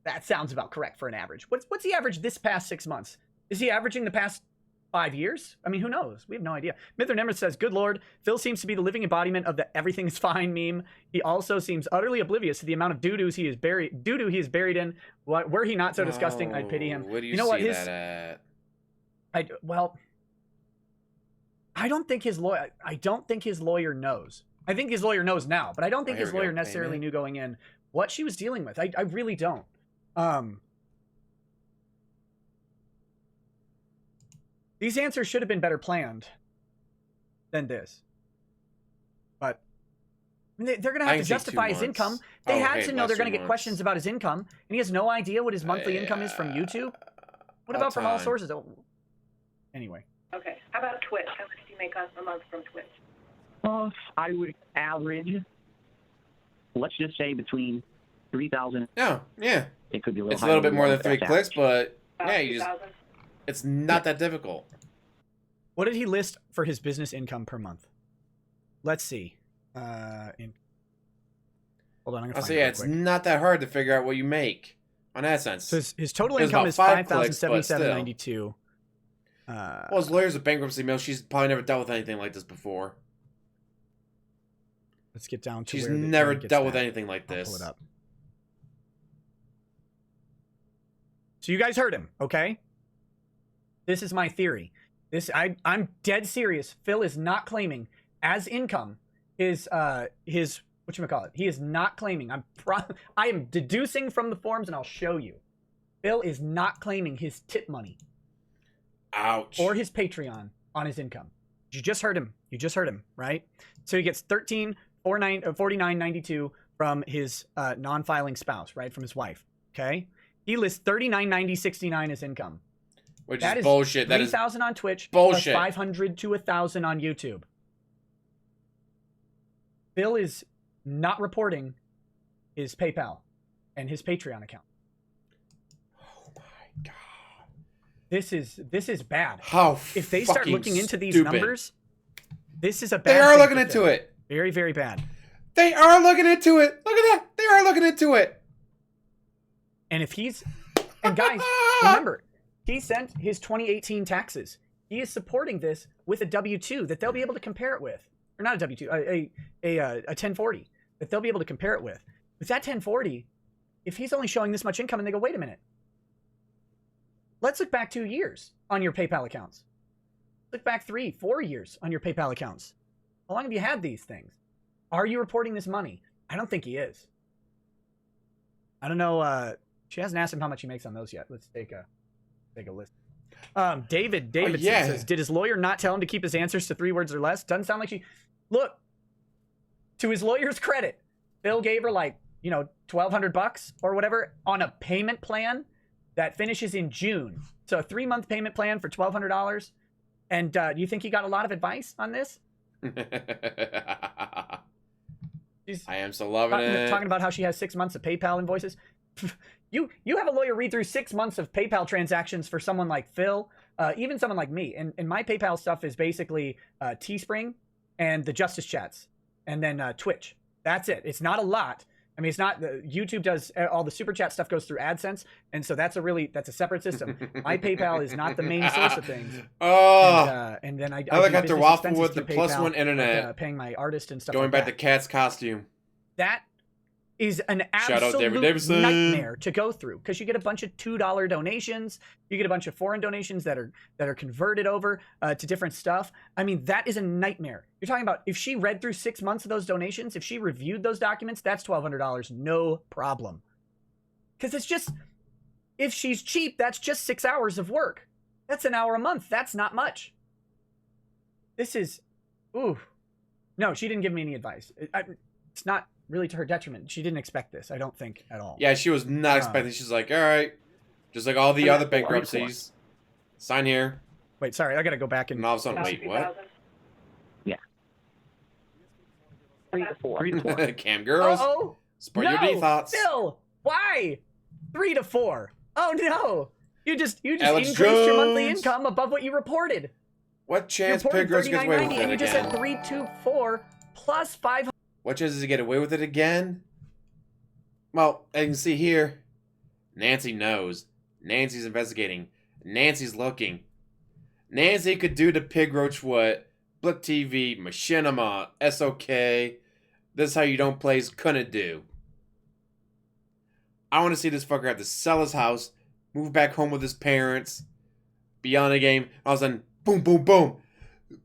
B: That sounds about correct for an average. What's the average this past 6 months? Is he averaging the past 5 years? I mean, who knows? We have no idea. Mither Nemeth says, good Lord, Phil seems to be the living embodiment of the everything is fine meme. He also seems utterly oblivious to the amount of doo-doo he is buried in. Were he not so disgusting, I'd pity him.
A: Where do you
B: know
A: see
B: what?
A: that at?
B: I don't think his lawyer knows. I think his lawyer knows now, but I don't think his lawyer necessarily knew going in what she was dealing with. I really don't. These answers should have been better planned than this. But I mean, they're going to have to justify his income. They had to know they're going to get questions about his income, and he has no idea what his monthly income is from YouTube. What about from all sources? Oh, anyway.
C: Okay. How about Twitch? How much do you make a month from Twitch?
D: I would average, let's just say between 3,000.
A: Oh, yeah.
D: It could be a little
A: It's a little bit more than 3 clicks, but
C: About
A: yeah, it's not that difficult.
B: What did he list for his business income per month? Let's see. Hold on, I'm gonna find it real
A: It's
B: quick.
A: not that hard to figure out what you make on AdSense.
B: So his total
A: There's
B: income
A: about
B: is
A: 5 clicks, but
B: $5,077.92.
A: Well, his lawyer's a bankruptcy mill. She's probably never dealt with anything like this before.
B: Let's get down to
A: She's
B: where
A: never
B: it gets
A: dealt with
B: that.
A: anything like
B: I'll
A: this.
B: pull it up. So you guys heard him, okay? This is my theory. I'm dead serious. Phil is not claiming as income his whatchamacallit. He is not claiming. I am deducing from the forms, and I'll show you. Phil is not claiming his tip money.
A: Ouch.
B: Or his Patreon on his income. You just heard him. You just heard him, right? So he gets $49.92 from his non-filing spouse, right? From his wife. Okay. He lists $39.90.69 as income.
A: Which
B: That
A: is bullshit. That is
B: 3,000 on Twitch.
A: bullshit.
B: Plus 500 to 1,000 on YouTube. Phil is not reporting his PayPal and his Patreon account.
A: Oh my god.
B: This is bad.
A: How
B: If they start looking into these
A: stupid.
B: numbers, this is a bad.
A: They are
B: thing
A: looking
B: for
A: into
B: Phil.
A: it.
B: Very, very bad.
A: They are looking into it. Look at that. They are looking into it.
B: And if he's, and guys, remember, he sent his 2018 taxes. He is supporting this with a W-2 that they'll be able to compare it with, or not a W-2, a 1040 that they'll be able to compare it with. With that 1040, if he's only showing this much income, and they go, wait a minute, let's look back 2 years on your PayPal accounts. Look back 3-4 years on your PayPal accounts. How long have you had these things? Are you reporting this money? I don't think he is. I don't know. She hasn't asked him how much he makes on those yet. Let's take a list. David says, did his lawyer not tell him to keep his answers to 3 words or less? Doesn't sound like she. Look, to his lawyer's credit, Phil gave her like, $1,200 or whatever on a payment plan that finishes in June. So a 3-month payment plan for $1,200. And do you think he got a lot of advice on this?
A: I am so loving it.
B: Talking about how she has 6 months of PayPal invoices. You have a lawyer read through 6 months of PayPal transactions for someone like Phil, even someone like me. And my PayPal stuff is basically Teespring and the Justice Chats, and then Twitch. That's it. It's not a lot. I mean, it's not. YouTube does all the super chat stuff goes through AdSense, and so that's a separate system. My PayPal is not the main source of things.
A: Oh,
B: and then I
A: like
B: do
A: after
B: business
A: waffle
B: expenses
A: with the
B: through
A: plus
B: PayPal,
A: one internet,
B: like, paying my artist and stuff.
A: going
B: like
A: back
B: that.
A: to Cat's costume.
B: That is an
A: Shout out David
B: absolute
A: Davidson.
B: nightmare to go through, because you get a bunch of $2 donations, you get a bunch of foreign donations that are converted over to different stuff. I mean, that is a nightmare. You're talking about if she read through 6 months of those donations, if she reviewed those documents, that's $1,200, no problem. Because If she's cheap, that's just 6 hours of work. That's an hour a month. That's not much. This is, ooh. No, she didn't give me any advice. It's not really to her detriment. She didn't expect this, I don't think, at all.
A: Yeah, she was not expecting. She's like, all right, just like all the other bankruptcies. Sign here.
B: Wait, sorry, I gotta go back
A: And all of a sudden, wait, what?
D: Yeah. 3 to 4.
A: Cam girls.
B: Uh-oh.
A: Support your D thoughts.
B: Phil, why? 3 to 4. Oh no. You just
A: Alex
B: increased your monthly
A: Jones.
B: income above what you reported.
A: What chance
B: You reported
A: Pig Girls gets away with
B: $39.90
A: it
B: and you just
A: again?
B: said 3 to 4 plus 500.
A: What chance does he get away with it again? Well, as you can see here, Nancy knows. Nancy's investigating. Nancy's looking. Nancy could do to Pig Roach what Blick TV, Machinima, SOK, This Is How You Don't Play's couldn't do. I want to see this fucker have to sell his house, move back home with his parents, be on a game, all of a sudden, boom, boom, boom.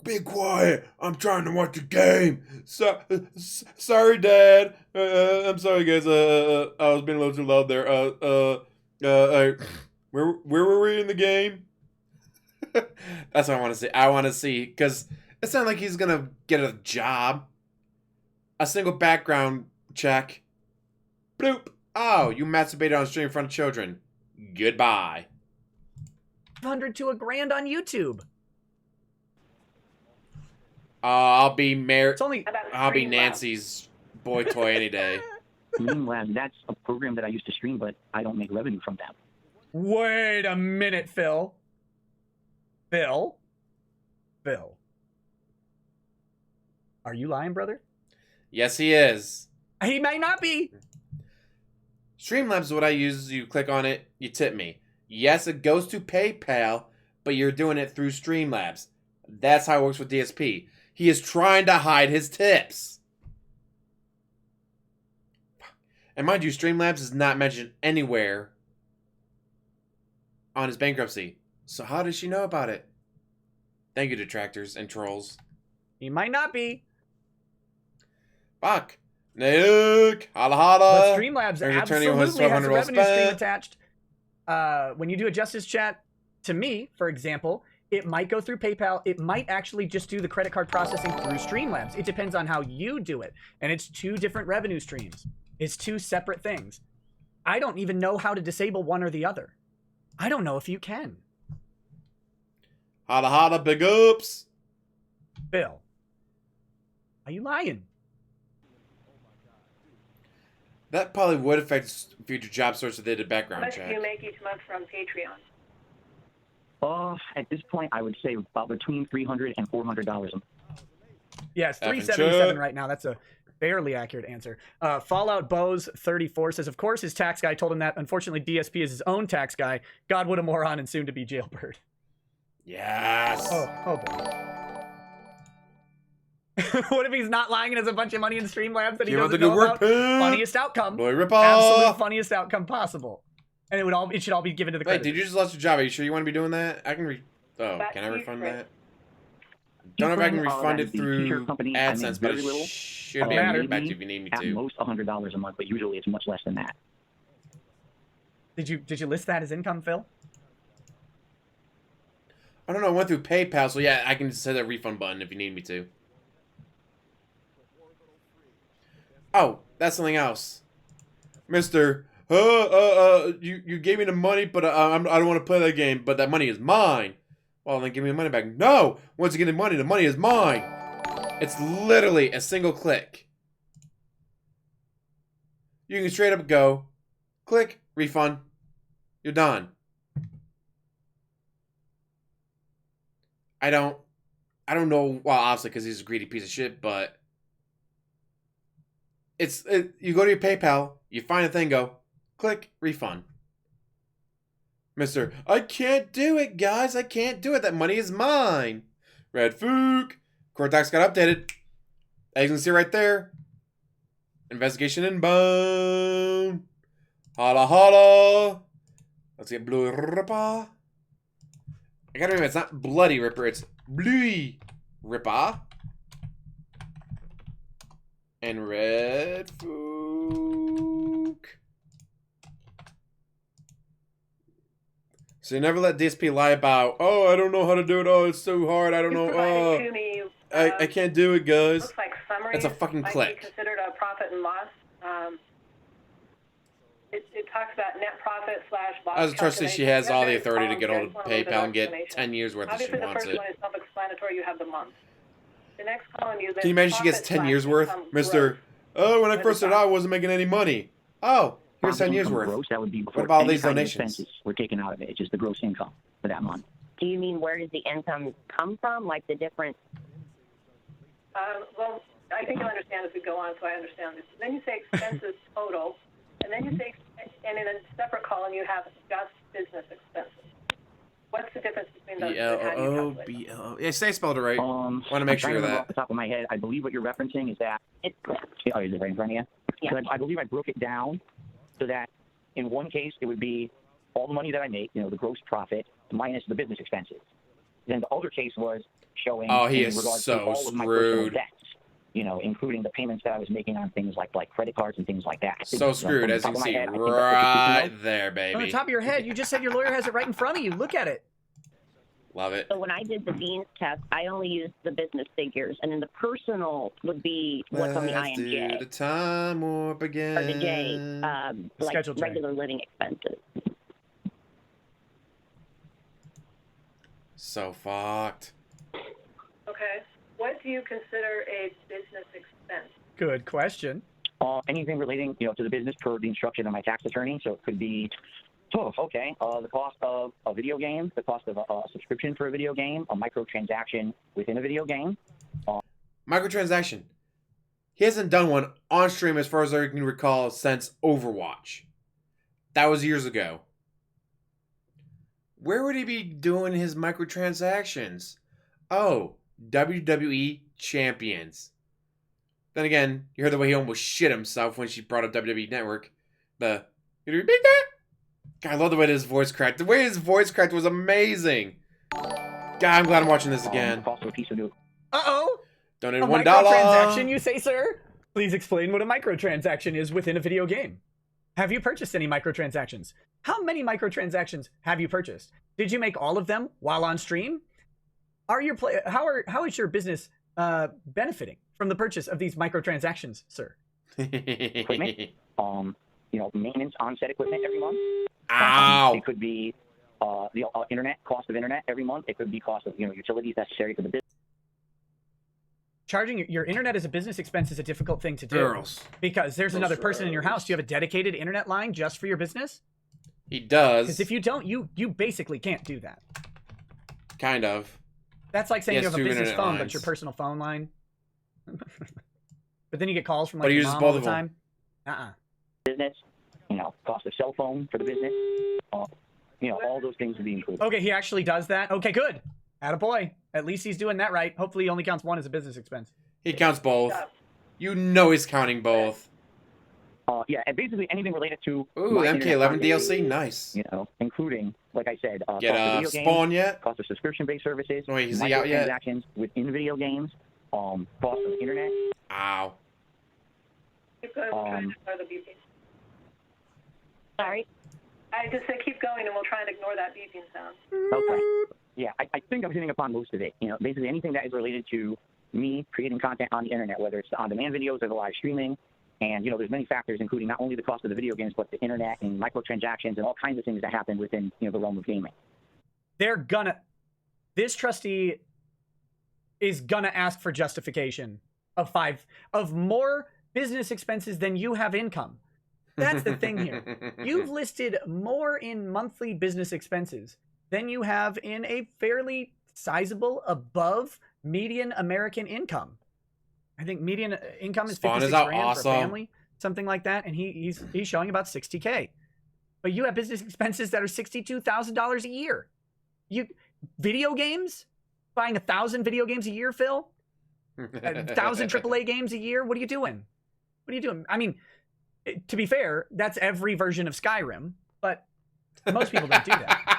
A: Be quiet. I'm trying to watch the game. Sorry, Dad. I'm sorry, guys. I was being a little too loud there. Where were we in the game? That's what I want to see. I want to see, because it's not like he's gonna get a job. A single background check. Bloop. Oh, you masturbated on stream in front of children. Goodbye.
B: 500 to $1,000 on YouTube.
A: I'll be married.
B: It's only
A: I'll be Nancy's boy toy any day.
D: Streamlabs, that's a program that I used to stream, but I don't make revenue from that.
B: Wait a minute, Phil. Phil. Are you lying, brother?
A: Yes, he is.
B: He may not be.
A: Streamlabs is what I use. You click on it, you tip me. Yes, it goes to PayPal, but you're doing it through Streamlabs. That's how it works with DSP. He is trying to hide his tips. And mind you, Streamlabs is not mentioned anywhere on his bankruptcy. So how does she know about it? Thank you, detractors and trolls.
B: He might not be.
A: Fuck. Nuke. Holla holla.
B: But Streamlabs
A: There's attorney who has
B: absolutely has a
A: $1,200
B: revenue stream
A: spent.
B: attached. When you do a justice chat to me, for example, it might go through PayPal. It might actually just do the credit card processing through Streamlabs. It depends on how you do it. And it's 2 different revenue streams. It's 2 separate things. I don't even know how to disable one or the other. I don't know if you can.
A: Holla holla, big ups.
B: Bill, are you lying?
A: That probably would affect future job search if they did a
C: How
A: background
C: much do
A: check.
C: you make each month from Patreon?
D: At this point, I would say about between $300 and $400 a month.
B: Yeah, it's
A: Effing
B: 377
A: shit.
B: right now. That's a fairly accurate answer. Fallout Bose 34 says, of course his tax guy told him that. Unfortunately, DSP is his own tax guy. God, what a moron and soon to be jailbird.
A: Yes.
B: Oh boy. What if he's not lying and has a bunch of money in Streamlabs that he
A: Keep up the
B: doesn't
A: good
B: know
A: work,
B: about?
A: pimp.
B: Funniest outcome.
A: Boy, rip
B: Absolute
A: off.
B: funniest outcome possible. And it should all be given to the
A: Wait,
B: creditors.
A: did you just lost your job? Are you sure you want to be doing that? I can
C: Back
A: can I
C: to you,
A: refund
C: Chris.
A: that? Don't know if I can
D: Equally,
A: refund
D: that
A: it
D: the
A: through
D: t-shirt company, I make
A: AdSense, but
D: very little.
A: it should be able to give it back to you if you need me
D: At
A: to.
D: most $100 a month, but usually it's much less than that.
B: Did you list that as income, Phil?
A: I don't know. I went through PayPal, so yeah, I can just hit that refund button if you need me to. Oh, that's something else, Mister. You gave me the money, but I don't want to play that game. But that money is mine. Well, then give me the money back. No, once you get the money is mine. It's literally a single click. You can straight up go, click, refund. You're done. I don't know. Well, obviously, because he's a greedy piece of shit, but you go to your PayPal, you find a thing, go, click, refund. Mister, I can't do it, guys. I can't do it. That money is mine. Red Fook. Court docs got updated. As you can see right there. Investigation inbound. Holla holla. Let's get Blue Ripper. I gotta remember, it's not Bloody Ripper, it's Bluey Ripper. And Red Fook. So you never let DSP lie about, oh, I don't know how to do it. Oh, it's so hard. I don't know. Oh,
C: to me,
A: I can't do it, guys.
C: looks like summaries
A: That's a fucking
C: might
A: click.
C: be considered a profit and loss. It talks about net profit / loss.
A: As a trustee, she has all the authority to get hold of
C: There's one with
A: PayPal and get
C: explanation.
A: 10 years worth if she
C: Obviously, the
A: wants
C: first
A: it.
C: one is self-explanatory. You have the month. The next column, you list
A: Can you imagine she gets
C: profit
A: 10 years
C: /
A: worth?
C: income
A: Mr.
C: growth.
A: Oh, when I
C: What
A: first
C: is
A: started
C: that?
A: out, I wasn't making any money. Oh, here's 10 years worth.
D: Gross, that would be before
A: What about all
D: any
A: these
D: kind of
A: donations?
D: expenses were taken out of it. It's just the gross income for that month.
E: Do you mean where does the income come from? Like the different.
C: Well, I think you'll understand as we go on, so I understand this. Then you say expenses total, and then you say, and in a separate column you have just business expenses. What's the difference between those two? and how do you
A: B-L-O-O,
C: calculate them?
A: B-L-O. Yeah, say I spelled it right. Want to
D: I'm
A: make
D: trying
A: sure of
D: remember
A: that.
D: off the top of my head, I believe what you're referencing is that.
E: It's
D: Oh, is it right in front of you?
E: Yeah.
D: So I believe I broke it down so that in one case it would be all the money that I make, the gross profit minus the business expenses. Then the other case was showing
A: Oh, he
D: in
A: is
D: regards
A: so
D: to all of my personal
A: screwed.
D: debts, including the payments that I was making on things like credit cards and things like that.
A: So screwed,
D: from the
A: as you
D: top
A: can
D: of my
A: see,
D: head, I think that's what you're
A: right
D: speaking of.
A: there,
B: On the
A: baby.
B: top of your head, you just said your lawyer has it right in front of you. Look at it.
A: Love it.
E: So when I did the Beans test, I only used the business figures, and then the personal would be what's on the
A: Let's do
E: IMJ
A: the time warp again.
E: or the J, like
B: Schedule J.
E: regular living expenses.
A: So fucked.
C: Okay. What do you consider a business expense?
B: Good question.
D: Anything relating, to the business per the instruction of my tax attorney. So it could be, the cost of a video game, the cost of a subscription for a video game, a microtransaction within a video game.
A: Microtransaction. He hasn't done one on stream as far as I can recall since Overwatch. That was years ago. Where would he be doing his microtransactions? Oh, WWE Champions. Then again, you heard the way he almost shit himself when she brought up WWE Network. Can you repeat that? God, I love the way his voice cracked. The way his voice cracked was amazing. God, I'm glad I'm watching this again.
D: Cost of a piece of new.
B: Uh-oh.
A: Donate
B: A
A: $1.
B: microtransaction, you say, sir? Please explain what a microtransaction is within a video game. Have you purchased any microtransactions? How many microtransactions have you purchased? Did you make all of them while on stream? How is your business benefiting from the purchase of these microtransactions, sir?
D: Equipment, maintenance on set equipment every month.
A: Ow!
D: It could be the internet, cost of internet every month. It could be cost of utilities necessary for the business.
B: Charging your internet as a business expense is a difficult thing to do.
A: Girls.
B: Because there's another person in your house. Do you have a dedicated internet line just for your business?
A: He does.
B: Because if you don't, you basically can't do that.
A: Kind of.
B: That's like saying
A: He
B: you
A: has
B: have a
A: 2
B: business
A: internet
B: phone,
A: lines.
B: but your personal phone line. But then you get calls from
A: But
B: like
A: he
B: your
A: uses
B: mom
A: both
B: all the
A: of them.
B: time. Uh-uh.
D: Business, cost of cell phone for the business. All those things would be included.
B: Okay, he actually does that. Okay, good. Attaboy. At least he's doing that right. Hopefully he only counts one as a business expense.
A: He counts both. You know he's counting both.
D: Yeah, and basically anything related to
A: Ooh,
D: my
A: MK11
D: internet
A: DLC, nice.
D: including, like I said,
A: Get
D: cost of video games,
A: Spawn yet?
D: cost of subscription-based services,
A: No, wait, is he out yet?
D: microtransactions within video games, cost of internet.
A: Ow.
C: Keep going. We'll try and ignore the beeping.
E: Sorry.
C: I just said keep going, and we'll try and ignore that beeping sound.
D: Okay. Yeah, I think I'm hitting upon most of it. Basically anything that is related to me creating content on the internet, whether it's the on-demand videos or the live streaming. And, there's many factors, including not only the cost of the video games, but the internet and microtransactions and all kinds of things that happen within, the realm of gaming.
B: This trustee is gonna ask for justification of more business expenses than you have income. That's the thing here. You've listed more in monthly business expenses than you have in a fairly sizable above median American income. I think median income is
A: Spawn is
B: 56
A: out
B: grand for
A: awesome.
B: a family, something like that, and he's showing about 60K. But you have business expenses that are $62,000 a year. Video games? Buying 1,000 video games a year, Phil? 1,000 AAA games a year? What are you doing? What are you doing? I mean, to be fair, that's every version of Skyrim, but most people don't do that.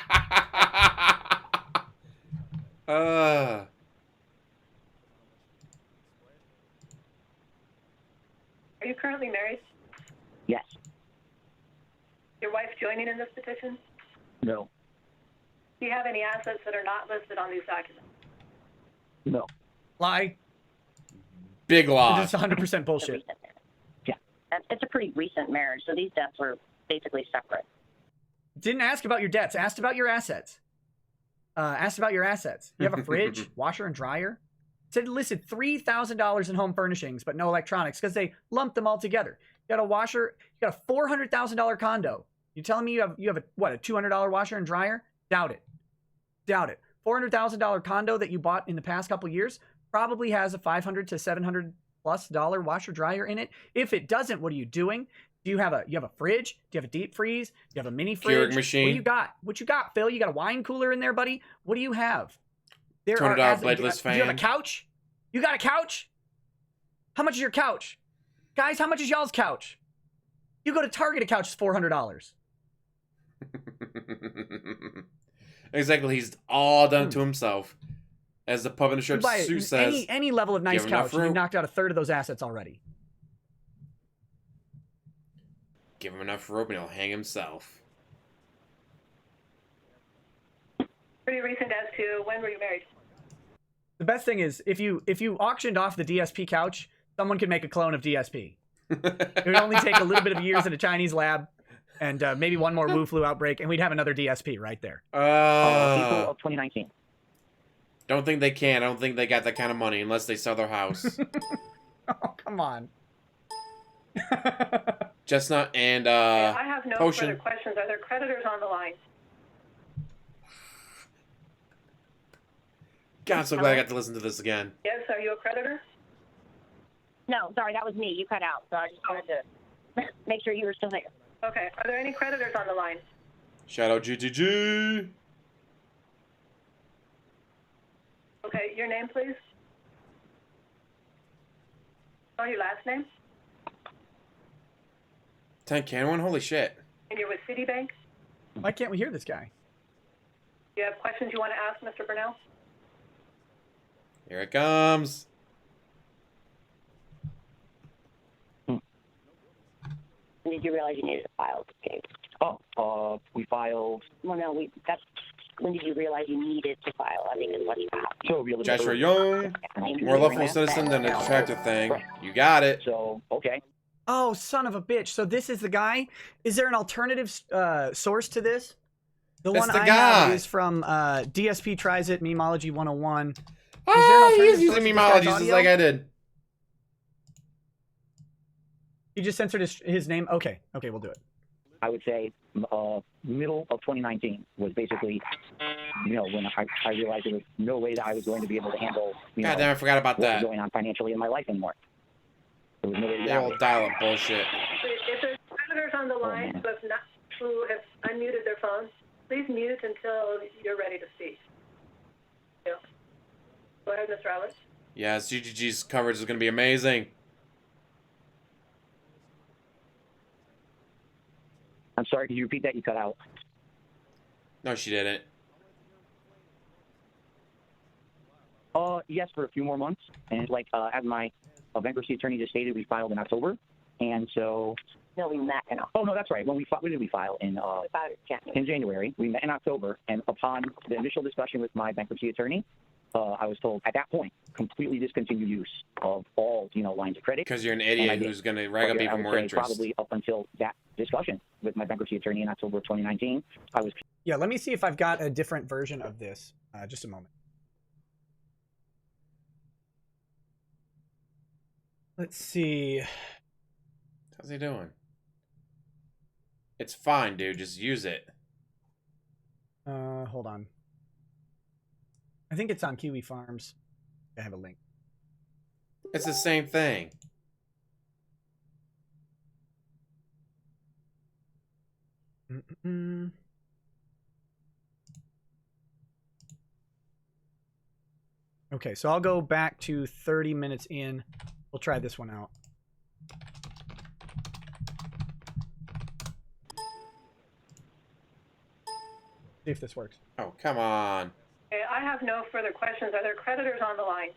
C: Are you currently married?
D: Yes.
C: Your wife joining in this petition?
D: No.
C: Do you have any assets that are not listed on these documents?
D: No.
B: Lie.
A: Big lie.
B: It's 100% bullshit.
E: Yeah. It's a pretty recent marriage, so these debts were basically separate.
B: Didn't ask about your debts. Asked about your assets. Asked about your assets. You have a fridge, washer, and dryer. Said it listed $3,000 in home furnishings, but no electronics because they lumped them all together. You got a washer. You got a $400,000 condo. You telling me you have a $200 washer and dryer? Doubt it. Doubt it. $400,000 condo that you bought in the past couple years probably has a $500 to $700+ washer dryer in it. If it doesn't, what are you doing? Do you have a fridge? Do you have a deep freeze? Do you have a mini fridge?
A: Keurig machine.
B: What do you got? What you got, Phil? You got a wine cooler in there, buddy? What do you have? There
A: $200 bladeless
B: Do
A: fan.
B: you have a couch? You got a couch? How much is your couch? Guys, how much is y'all's couch? You go to Target, a couch is $400.
A: Exactly. He's all done to himself. As the pub in the shirt suit says.
B: Any level of nice couch, and you've knocked out a third of those assets already.
A: Give him enough rope and he'll hang himself.
C: Pretty recent as to when were you married?
B: The best thing is, if you auctioned off the DSP couch, someone could make a clone of DSP. It would only take a little bit of years in a Chinese lab, and maybe one more Wu flu outbreak, and we'd have another DSP right there.
D: April of 2019.
A: Don't think they can. I don't think they got that kind of money unless they sell their house.
B: Oh, come on.
A: Chestnut and
C: I have no
A: potion.
C: further questions. Are there creditors on the line?
A: God, I'm so glad I got to listen to this again.
C: Yes, are you a creditor?
E: No, sorry, that was me. You cut out, so I just wanted to make sure you were still there.
C: Okay. Are there any creditors on the line?
A: Shout out GGG.
C: Okay, your name, please. Oh, your last name?
A: 10 can one? Holy shit.
C: And you're with Citibank?
B: Why can't we hear this guy?
C: Do you have questions you want to ask Mr. Burnell?
A: Here it comes.
E: Did you realize you needed to file the case?
D: Oh, we filed.
E: Well, no, that's when did you realize you needed to file? I mean, what's happened?
D: So it'll be a little
A: Joshua
D: bit
A: Young, more lawful citizen than a attractive thing. You got it.
D: So, okay.
B: Oh, son of a bitch. So this is the guy? Is there an alternative source to this? The
A: That's
B: one
A: the
B: I
A: guy.
B: have is from DSP Tries It, Memology 101.
A: Ah, he's
B: alternative
A: using
B: source to this
A: memologies
B: guy's
A: just
B: audio?
A: like I did.
B: He just censored his name? Okay, we'll do it.
D: I would say middle of 2019 was basically, when I realized there was no way that I was going to be able to handle,
A: God damn, I forgot about
D: what was
A: that.
D: going on financially in my life anymore. There was no way to get
A: The
D: out
A: old
D: of it.
A: dial-up bullshit.
C: If there's creditors on the line who have unmuted their phones, please mute until you're ready to speak. Yeah. Go ahead, Mr. Alex.
A: Yes, GGG's coverage is going to be amazing.
D: I'm sorry, could you repeat that? You cut out.
A: No, she didn't.
D: Yes, for a few more months. And as my bankruptcy attorney just stated, we filed in October. And so...
E: No, we met in October.
D: Oh, no, that's right. When did we file? In January. We met in October. And upon the initial discussion with my bankruptcy attorney, I was told at that point, completely discontinue use of all, lines of credit.
A: Because you're an idiot who's going to rag up
D: I
A: even
D: would
A: more
D: say
A: interest.
D: Probably up until that discussion with my bankruptcy attorney in October of 2019, I was...
B: Yeah, let me see if I've got a different version of this. Just a moment. Let's see.
A: How's he doing? It's fine, dude. Just use it.
B: Hold on. I think it's on Kiwi Farms. I have a link.
A: It's the same thing.
B: Okay, so I'll go back to 30 minutes in. We'll try this one out. See if this works.
A: Oh, come on.
C: Okay, I have no further questions. Are there creditors on the line?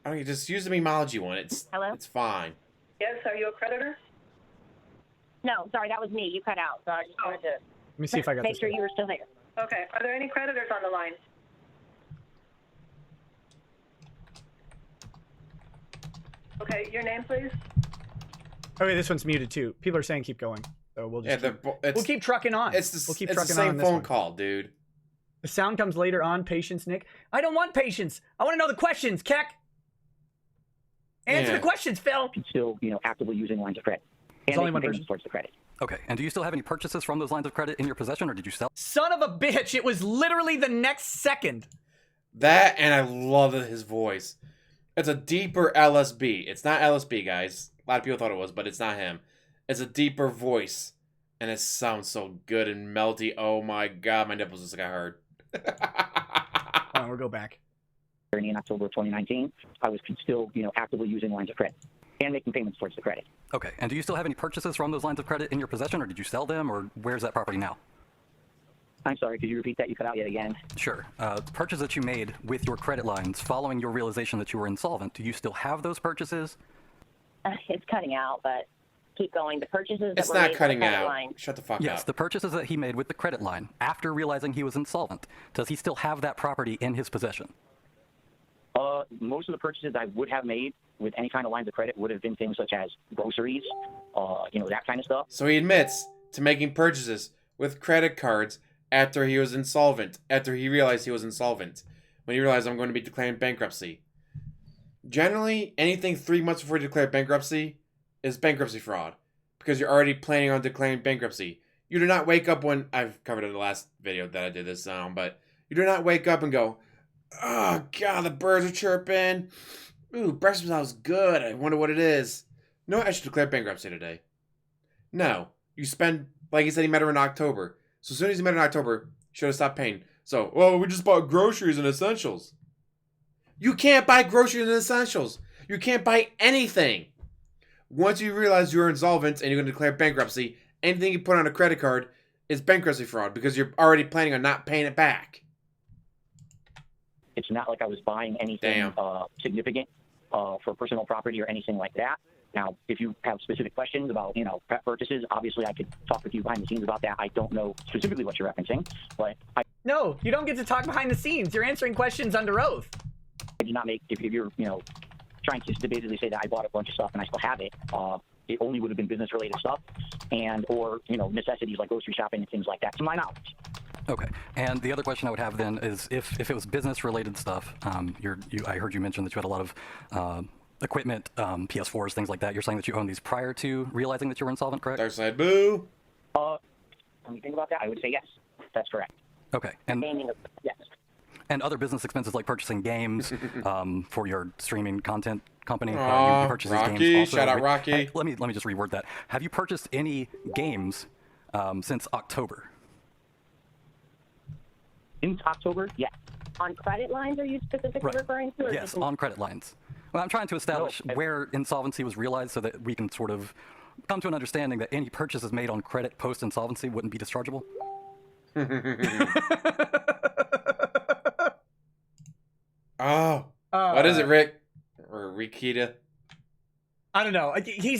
A: Oh, you just use the memology one.
E: Hello?
A: It's fine.
C: Yes, are you a creditor?
E: No, sorry, that was me. You cut out, so I just wanted to
B: Let me see if I got
E: Make
B: this.
E: sure you were still there.
C: Okay. Are there any creditors on the line? Okay. Your name, please.
B: Okay, this one's muted too. People are saying keep going, so we'll just we'll keep trucking on.
A: It's the,
B: we'll keep
A: it's
B: trucking
A: the same
B: on this
A: phone
B: one.
A: call, dude.
B: The sound comes later on. Patience, Nick. I don't want patience. I want to know the questions, Keck. Answer the questions, Phil.
D: Still, actively using lines of credit. And
B: There's only one
D: payments
B: person.
D: towards the credit.
G: Okay, and do you still have any purchases from those lines of credit in your possession, or did you sell?
B: Son of a bitch! It was literally the next second.
A: That, and I love his voice. It's a deeper LSB. It's not LSB, guys. A lot of people thought it was, but it's not him. It's a deeper voice. And it sounds so good and melty. Oh my god, my nipples just got hard.
B: Hold on, we'll go back.
D: In October of 2019, I was still, actively using lines of credit and making payments towards the credit.
G: Okay, and do you still have any purchases from those lines of credit in your possession, or did you sell them, or where's that property now?
D: I'm sorry, could you repeat that? You cut out yet again.
G: Sure. Purchases that you made with your credit lines following your realization that you were insolvent, do you still have those purchases?
E: It's cutting out, but keep going. The purchases that
A: It's
E: were
A: not
E: made
A: cutting
E: with the
A: out.
E: line.
A: Shut the fuck
G: Yes,
A: up.
G: the purchases that he made with the credit line after realizing he was insolvent. Does he still have that property in his possession?
D: Most of the purchases I would have made with any kind of lines of credit would have been things such as groceries, that kind of stuff.
A: So he admits to making purchases with credit cards after he was insolvent, after he realized he was insolvent, when he realized I'm going to be declaring bankruptcy. Generally, anything 3 months before you declare bankruptcy is bankruptcy fraud, because you're already planning on declaring bankruptcy. You do not wake up when, I've covered it in the last video that I did this on, but you do not wake up and go, oh god, the birds are chirping. Ooh, breakfast smells good. I wonder what it is. No, I should declare bankruptcy today. No, you spend, like he said, he met her in October. So as soon as he met her in October, he should have stopped paying. So, well, we just bought groceries and essentials. You can't buy groceries and essentials. You can't buy anything. Once you realize you're insolvent and you're going to declare bankruptcy, anything you put on a credit card is bankruptcy fraud because you're already planning on not paying it back.
D: It's not like I was buying anything significant for personal property or anything like that. Now, if you have specific questions about, prep purchases, obviously I could talk with you behind the scenes about that. I don't know specifically what you're referencing, but
B: No, you don't get to talk behind the scenes. You're answering questions under oath.
D: I did not make, if you're, trying to basically say that I bought a bunch of stuff and I still have it, it only would have been business-related stuff or, necessities like grocery shopping and things like that, to my knowledge.
G: Okay, and the other question I would have then is if it was business-related stuff, I heard you mention that you had a lot of equipment, PS4s, things like that. You're saying that you own these prior to realizing that you were insolvent, correct?
A: Dark side, boo.
D: When you think about that, I would say yes. That's correct.
G: Okay, and
D: Yes.
G: and other business expenses like purchasing games for your streaming content company.
A: Aw,
G: you purchase these
A: Rocky,
G: games also.
A: shout out Rocky.
G: Hey, let me just reword that. Have you purchased any games since October?
D: In October, yes.
E: On credit lines, are you specifically referring to? Or
G: Yes,
E: just
G: on credit lines. Well, I'm trying to establish where insolvency was realized so that we can sort of come to an understanding that any purchases made on credit post-insolvency wouldn't be dischargeable.
A: What is it, Rick? Or Rekieta?
B: I don't know.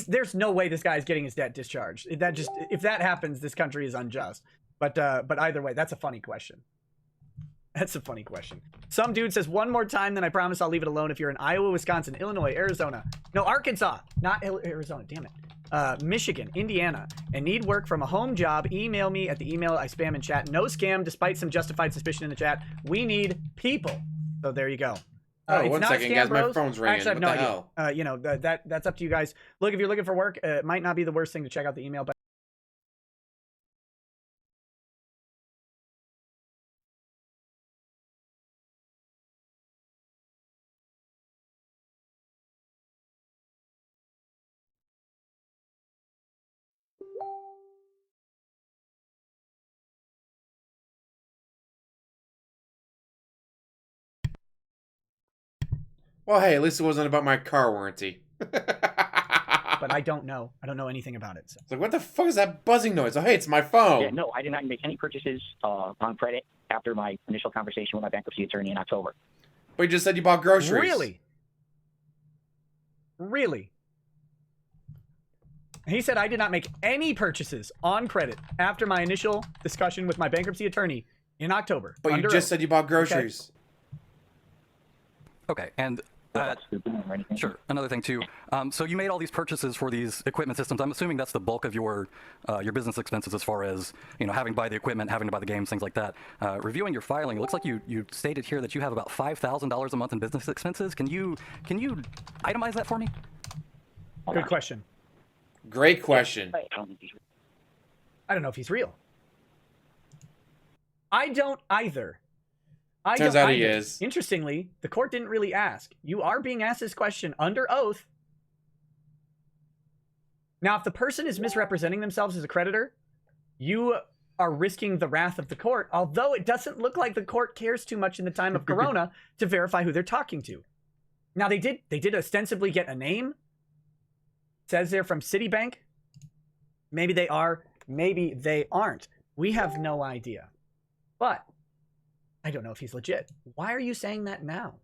B: There's no way this guy's getting his debt discharged. If that happens, this country is unjust. But either way, that's a funny question. That's a funny question. Some dude says one more time, then I promise I'll leave it alone. If you're in Iowa, Wisconsin, Illinois, Arizona, no, Arkansas, not Arizona, damn it. Michigan, Indiana, and need work from a home job, email me at the email I spam in chat. No scam, despite some justified suspicion in the chat. We need people. So there you go.
A: Oh,
B: one second,
A: guys. My phone's ringing.
B: Actually, I have
A: What
B: no
A: the
B: idea.
A: hell?
B: That's up to you guys. Look, if you're looking for work, it might not be the worst thing to check out the email, but
A: Well, hey, at least it wasn't about my car warranty.
B: but I don't know. I don't know anything about it. So.
A: It's like, what the fuck is that buzzing noise? Oh, hey, it's my phone.
D: Yeah, no, I did not make any purchases on credit after my initial conversation with my bankruptcy attorney in October.
A: But you just said you bought groceries.
B: Really? He said, I did not make any purchases on credit after my initial discussion with my bankruptcy attorney in October.
A: But you just said you bought groceries.
G: Okay, and sure. Another thing too. So you made all these purchases for these equipment systems. I'm assuming that's the bulk of your business expenses, as far as having to buy the equipment, having to buy the games, things like that. Reviewing your filing, it looks like you stated here that you have about $5,000 a month in business expenses. Can you itemize that for me?
B: Good question.
A: Great question.
B: I don't know if he's real. I don't either.
A: Turns out he is.
B: Interestingly, the court didn't really ask. You are being asked this question under oath. Now, if the person is misrepresenting themselves as a creditor, you are risking the wrath of the court, although it doesn't look like the court cares too much in the time of Corona to verify who they're talking to. Now, they did ostensibly get a name. It says they're from Citibank. Maybe they are, maybe they aren't. We have no idea. But I don't know if he's legit. Why are you saying that now?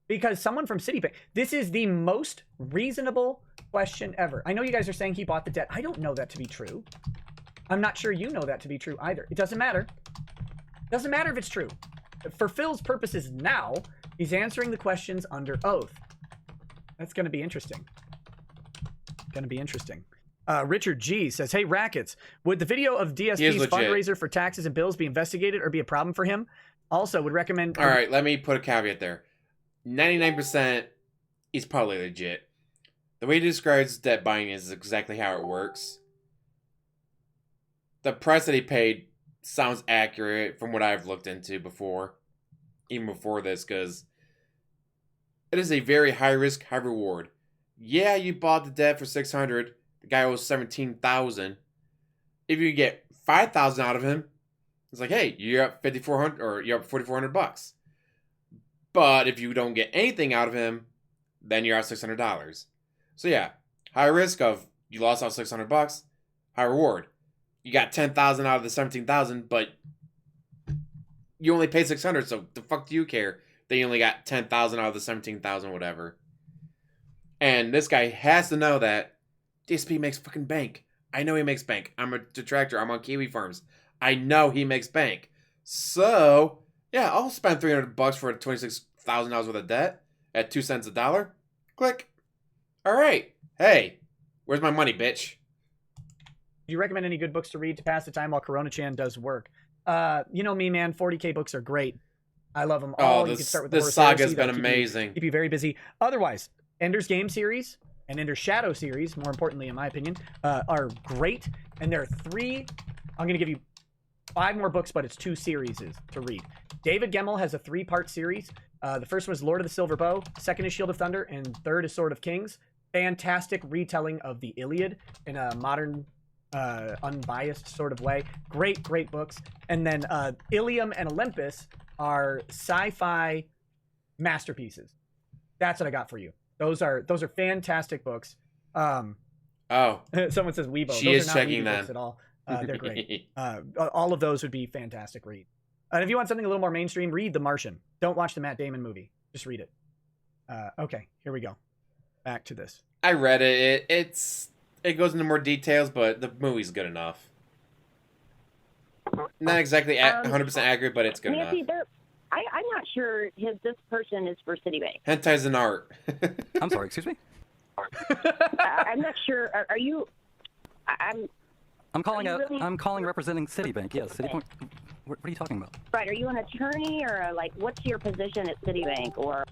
B: Because someone from Citibank, this is the most reasonable question ever. I know you guys are saying he bought the debt. I don't know that to be true. I'm not sure you know that to be true either. It doesn't matter. It doesn't matter if it's true. For Phil's purposes now, he's answering the questions under oath. That's going to be interesting. Going to be interesting. Richard G says, hey, Rackets, would the video of DSP's fundraiser for taxes and bills be investigated or be a problem for him? Also, would recommend...
A: All right, let me put a caveat there. 99%, he's probably legit. The way he describes debt buying is exactly how it works. The price that he paid sounds accurate from what I've looked into before. Even before this, because it is a very high risk, high reward. Yeah, you bought the debt for $600. The guy owes $17,000. If you get $5,000 out of him, it's like, hey, you're up $5,400 or you're up $4,400. But if you don't get anything out of him, then you're out $600. So yeah, high risk of you lost out $600. High reward, you got $10,000 out of the $17,000, but you only paid $600. So the fuck do you care that you only got $10,000 out of the $17,000, whatever? And this guy has to know that DSP makes fucking bank. I know he makes bank. I'm a detractor. I'm on Kiwi Farms. I know he makes bank. So, yeah, I'll spend $300 for $26,000 worth of debt at 2 cents a dollar. Click. All right. Hey, where's my money, bitch?
B: Do you recommend any good books to read to pass the time while Corona-chan does work? You know me, man. 40K books are great. I love them all.
A: Oh,
B: you can start with
A: this saga's been amazing.
B: Keep you very busy. Otherwise, Ender's Game series and Ender's Shadow series, more importantly, in my opinion, are great. And there are 3. I'm going to give you 5 more books, but it's 2 series to read. David Gemmell has a 3-part series. The first one is Lord of the Silver Bow. Second is Shield of Thunder. And third is Sword of Kings. Fantastic retelling of the Iliad in a modern, unbiased sort of way. Great, great books. And then Ilium and Olympus are sci-fi masterpieces. That's what I got for you. Those are fantastic books. Someone says Weibo.
A: She
B: those
A: is
B: are not
A: checking
B: Weibo
A: them
B: books at all. They're great. All of those would be fantastic read. And if you want something a little more mainstream, read The Martian. Don't watch the Matt Damon movie. Just read it. Okay, here we go. Back to this.
A: I read it. It goes into more details, but the movie's good enough. Not exactly 100% accurate, but it's good enough.
E: I'm not sure this person is for Citibank.
A: Hentai's an art.
G: I'm sorry, excuse me?
E: I'm not sure. Are you...
G: I'm calling representing Citibank. Yes, Citibank. What are you talking about?
E: Right. Are you an attorney or what's your position at Citibank? Or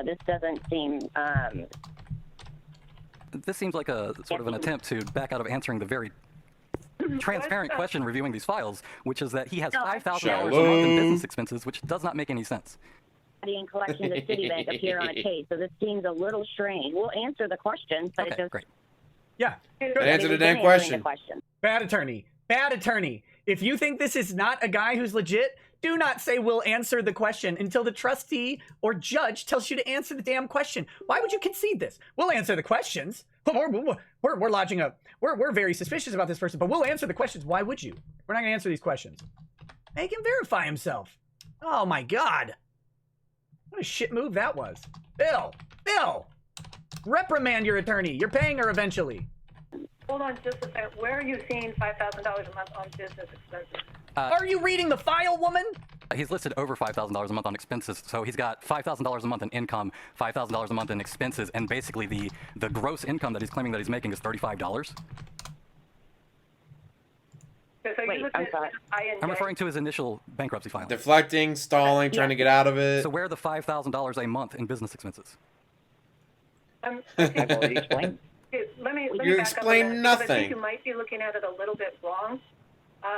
E: this doesn't seem.
G: This seems like a sort of an attempt to back out of answering the very transparent question reviewing these files, which is that he has $5,000 a month in business expenses, which does not make any sense.
E: And collections at Citibank appear on a case, so this seems a little strange. We'll answer the question, but
G: okay, great.
B: Yeah.
A: Answer the damn question.
B: Bad attorney. Bad attorney. If you think this is not a guy who's legit, do not say we'll answer the question until the trustee or judge tells you to answer the damn question. Why would you concede this? We'll answer the questions. We're lodging up. We're very suspicious about this person, but we'll answer the questions. Why would you? We're not going to answer these questions. Make him verify himself. Oh my God. What a shit move that was. Bill. Reprimand your attorney. You're paying her eventually.
C: Hold on just a second. Where are you seeing $5,000 a month on business expenses?
B: Are you reading the file, woman?
G: He's listed over $5,000 a month on expenses, so he's got $5,000 a month in income, $5,000 a month in expenses, and basically the gross income that he's claiming that he's making is $35.
C: So
E: Wait, I'm sorry.
G: I'm referring to his initial bankruptcy filing.
A: Deflecting, stalling, trying to get out of it.
G: So where are the $5,000 a month in business expenses?
C: Okay.
D: I've already explained.
C: Let me
A: You
C: back
A: explain
C: up a minute, because I
A: nothing.
C: think you might be looking at it a little bit wrong.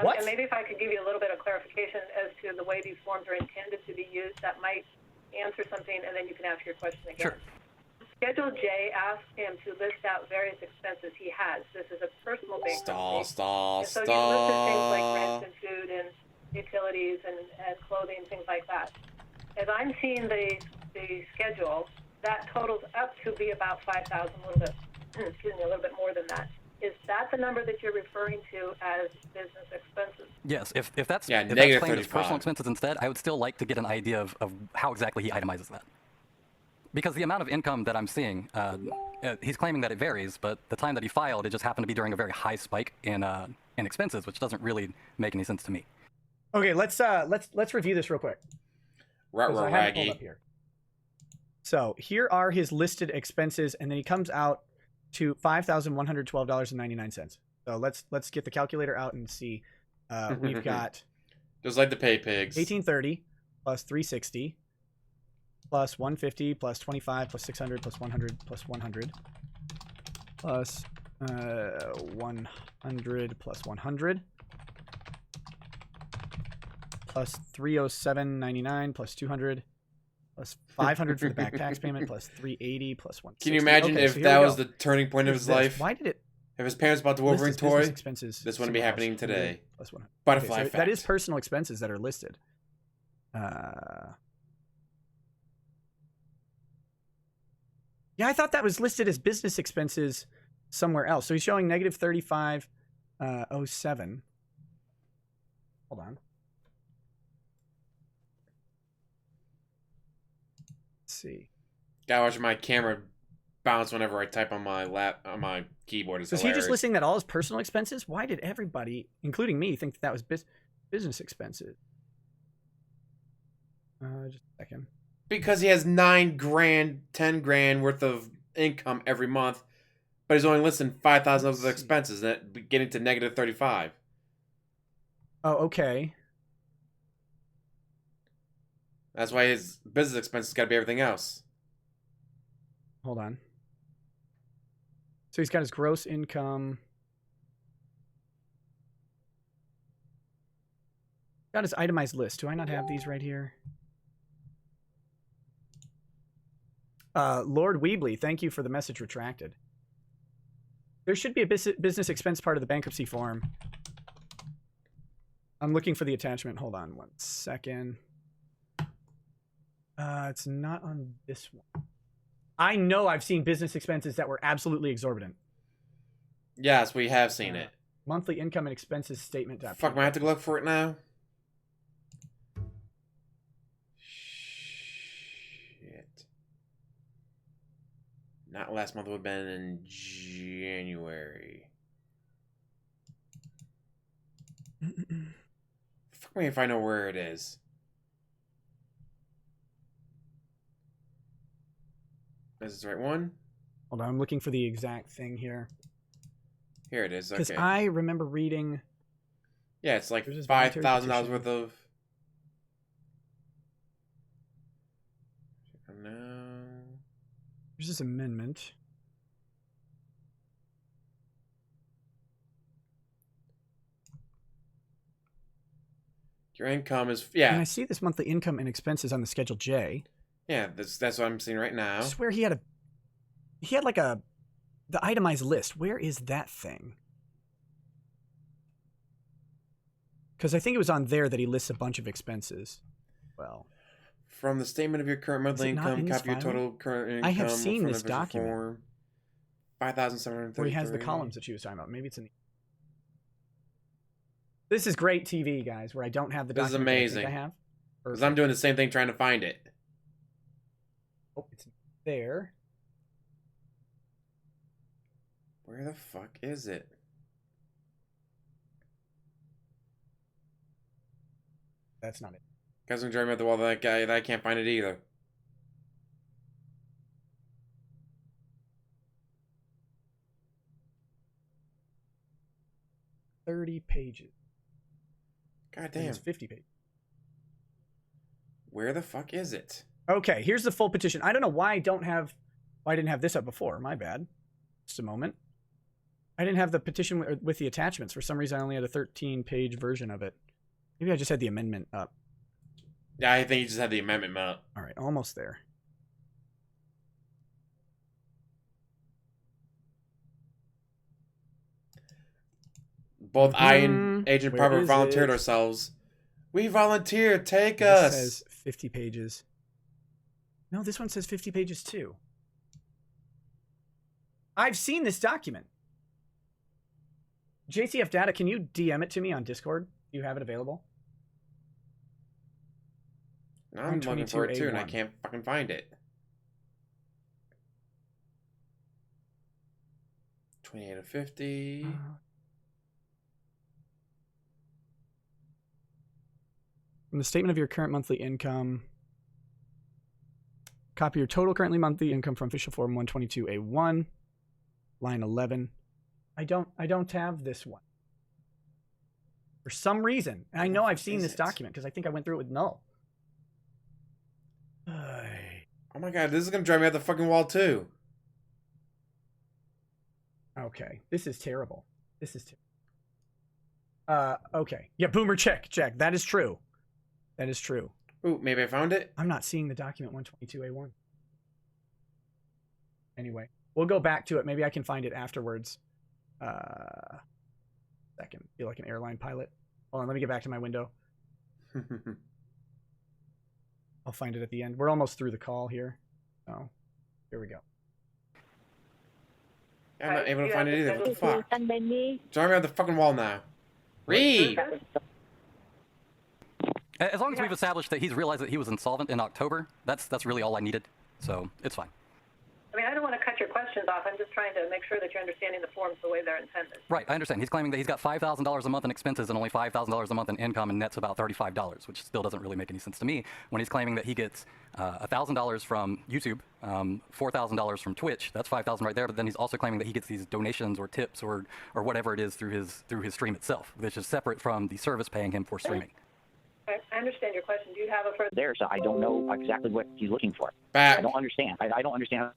B: What?
C: And maybe if I could give you a little bit of clarification as to the way these forms are intended to be used, that might answer something, and then you can ask your question again.
G: Sure.
C: Schedule J asks him to list out various expenses he has. This is a personal bankruptcy.
A: Stall.
C: And so you listed things like rent and food and utilities and clothing, things like that. As I'm seeing the schedule, that totals up to be about 5,000, a little bit, excuse me, a little bit more than that. Is that the number that you're referring to as business expenses?
G: Yes, if that's
A: Yeah,
G: if that's
A: negative
G: claimed as
A: 35.
G: personal expenses instead, I would still like to get an idea of how exactly he itemizes that. Because the amount of income that I'm seeing, he's claiming that it varies, but the time that he filed, it just happened to be during a very high spike in expenses, which doesn't really make any sense to me.
B: Okay, let's review this real quick.
A: Right,
B: 'Cause I have it pulled
A: raggy.
B: up here. So here are his listed expenses, and then he comes out to $5,112.99. So let's get the calculator out and see. We've got
A: Just like the pay pigs.
B: 1830 plus 360 plus 150 plus 25 plus 600 plus 100 plus 100 plus 100 plus 100 plus 307.99 plus 200 plus 500 for the back tax payment plus 380 plus 160.
A: Can you imagine
B: Okay,
A: if
B: so here
A: that
B: we
A: was
B: go.
A: the turning point of
B: Here's
A: his
B: this.
A: life?
B: Why did it
A: If his parents bought the
B: list
A: Wolverine
B: his business
A: toy,
B: expenses
A: this wouldn't be
B: somewhere
A: happening
B: else?
A: today.
B: Plus 100.
A: Butterfly
B: Okay, so that is
A: effect.
B: personal expenses that are listed. Yeah, I thought that was listed as business expenses somewhere else. So he's showing negative 35.07. Hold on. Let's see.
A: Gotta watch my camera bounce whenever I type on my keyboard. It's
B: So is he just
A: hilarious.
B: listing that all as personal expenses? Why did everybody, including me, think that was business expenses? Just a second.
A: Because he has $9 grand, $10 grand worth of income every month, but he's only listing 5,000 of the expenses, getting to negative 35.
B: Oh, okay.
A: That's why his business expenses got to be everything else.
B: Hold on. So he's got his gross income. Got his itemized list. Do I not have these right here? Lord Weebly, thank you for the message retracted. There should be a business expense part of the bankruptcy form. I'm looking for the attachment. Hold on one second. It's not on this one. I know I've seen business expenses that were absolutely exorbitant.
A: Yes, we have seen it.
B: Monthly income and expenses statement.
A: Fuck, am I have to look for it now? Shit. Not last month, would have been in January. Fuck me if I know where it is. Is this the right one?
B: Hold on, I'm looking for the exact thing here.
A: Here it is.
B: Because
A: Okay.
B: I remember reading.
A: Yeah, it's like
B: There's his voluntary
A: $5,000
B: petition.
A: worth of. No.
B: There's this amendment.
A: Your income is
B: And I
A: yeah,
B: see this monthly income and expenses on the Schedule J.
A: yeah. That's what I'm seeing right now.
B: I swear he had like the itemized list. Where is that thing? Because I think it was on there that he lists a bunch of expenses. Well,
A: From the statement of your current monthly
B: it not
A: income,
B: in this
A: copy your
B: file?
A: total current income.
B: I have seen
A: from
B: this
A: the official
B: document.
A: form. 5,733.
B: where he has the columns that she was talking about. Maybe it's in the... This is great TV, guys, where I don't have the
A: This is
B: document that I
A: amazing.
B: think I have.
A: Because I'm doing the same thing trying to find it.
B: Oh, it's there.
A: Where the fuck is it?
B: That's not it.
A: Guys, I'm drawing at the wall. That guy. I can't find it either.
B: $30 pages.
A: God damn.
B: It's 50 pages.
A: Where the fuck is it?
B: Okay, here's the full petition. I don't know why I didn't have this up before. My bad. Just a moment. I didn't have the petition with the attachments. For some reason, I only had a 13-page version of it. Maybe I just had the amendment up.
A: Yeah, I think you just had the amendment up.
B: All right, almost there.
A: Both I and Agent Parker volunteered ourselves. We volunteer. Take us.
B: This says 50 pages. No, this one says 50 pages too. I've seen this document. JCF Data, can you DM it to me on Discord? Do you have it available?
A: No, I'm looking for it too, and I can't fucking find it. 28 of 50.
B: From the statement of your current monthly income, copy your total currently monthly income from official form 122A1, line 11. I don't have this one. For some reason. And I know I've seen this document because I think I went through it with Null.
A: Oh my god, this is gonna drive me out the fucking wall too.
B: Okay, this is terrible. This is terrible. Okay. Yeah, Boomer, check. That is true. That is true.
A: Ooh, maybe I found it.
B: I'm not seeing the document 122A1. Anyway, we'll go back to it. Maybe I can find it afterwards. Second. Feel like an airline pilot. Hold on, let me get back to my window. I'll find it at the end. We're almost through the call here. So, here we go.
A: I'm not able to find it either. What the fuck? Drive me out the fucking wall now. Read!
G: As long as we've established that he's realized that he was insolvent in October, that's really all I needed. So it's fine.
C: I mean, I don't want to cut your questions off. I'm just trying to make sure that you're understanding the forms the way they're intended.
G: Right, I understand. He's claiming that he's got $5,000 a month in expenses and only $5,000 a month in income, and net's about $35, which still doesn't really make any sense to me. When he's claiming that he gets $1,000 from YouTube, $4,000 from Twitch, that's $5,000 right there. But then he's also claiming that he gets these donations or tips or whatever it is through his stream itself, which is separate from the service paying him for streaming.
C: I understand your question. Do you have a further?
D: There, so I don't know exactly what he's looking for.
A: Back.
D: I don't understand. I don't understand.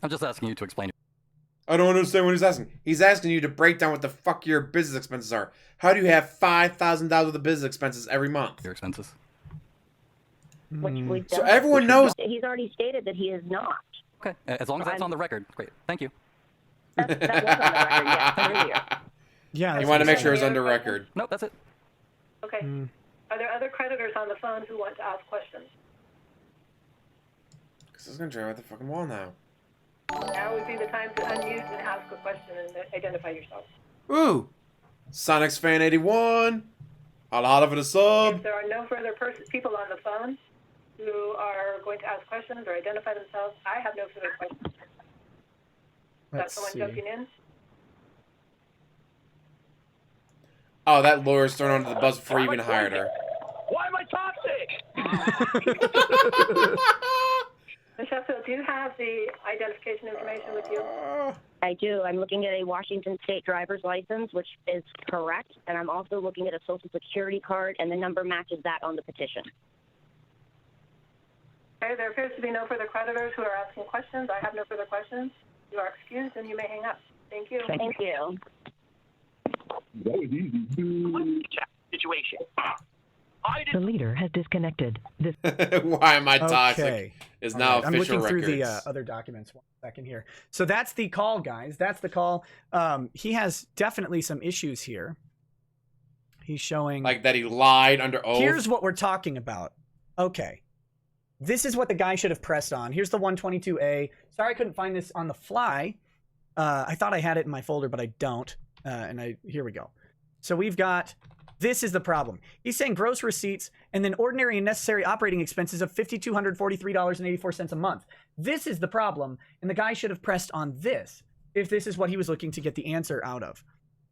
G: I'm just asking you to explain it.
A: I don't understand what he's asking. He's asking you to break down what the fuck your business expenses are. How do you have $5,000 worth of business expenses every month?
G: Your expenses.
A: So everyone knows.
E: He's already stated that he is not.
G: Okay, as long as that's on the record. Great, thank you.
E: That was on the record, yeah, earlier.
B: Yeah.
A: You want to make sure it's under record.
G: Nope, that's it.
C: Okay. Are there other creditors on the phone who want to ask questions?
A: Because it's going to drive out the fucking wall now.
C: Now would be the time to unmute and ask a question and identify yourself.
A: Ooh! Sonic's Fan 81. Holla for the sub.
C: If there are no further people on the phone who are going to ask questions or identify themselves, I have no further questions. Got someone jumping in?
A: Oh, that lawyer's thrown under the bus before you even hired her.
D: Why am I toxic?
C: Ms. Sheffield, do you have the identification information with you?
E: I do. I'm looking at a Washington State driver's license, which is correct, and I'm also looking at a Social Security card, and the number matches that on the petition.
C: Okay, there appears to be no further creditors who are asking questions. I have no further questions. You are excused, and you may hang up. Thank you.
E: Thank you.
D: That was easy. Situation.
H: The leader has disconnected. This
A: Why am I toxic?
B: Okay.
A: Is now
B: right.
A: official
B: I'm looking
A: records.
B: through the other documents. 1 second here. So that's the call, guys. That's the call. He has definitely some issues here. He's showing
A: like that he lied under oath.
B: Here's what we're talking about. Okay. This is what the guy should have pressed on. Here's the 122A. Sorry I couldn't find this on the fly. I thought I had it in my folder, but I don't. Here we go. So we've got, this is the problem. He's saying gross receipts and then ordinary and necessary operating expenses of $5,243.84 a month. This is the problem, and the guy should have pressed on this. if this is what he was looking to get the answer out of.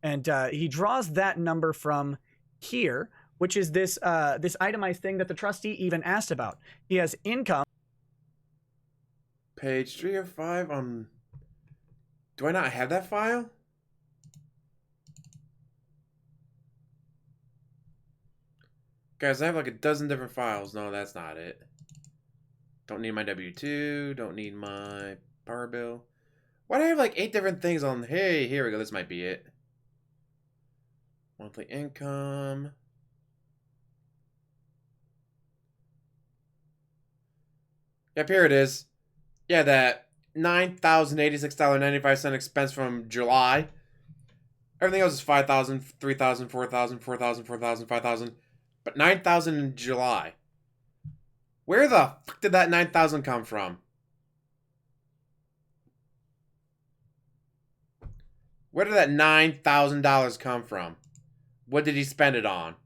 B: And he draws that number from here, which is this this itemized thing that the trustee even asked about. He has income.
A: Page 3 of 5 on... Do I not have that file? Guys, I have like a dozen different files. No, that's not it. Don't need my W-2. Don't need my power bill. Why do I have like 8 different things on... Hey, here we go. This might be it. Monthly income. Yep, here it is. Yeah, that $9,086.95 expense from July. Everything else is $5,000, $3,000, $4,000, $4,000, $4,000, $5,000. But $9,000 in July. Where the fuck did that $9,000 come from? Where did that $9,000 come from? What did he spend it on?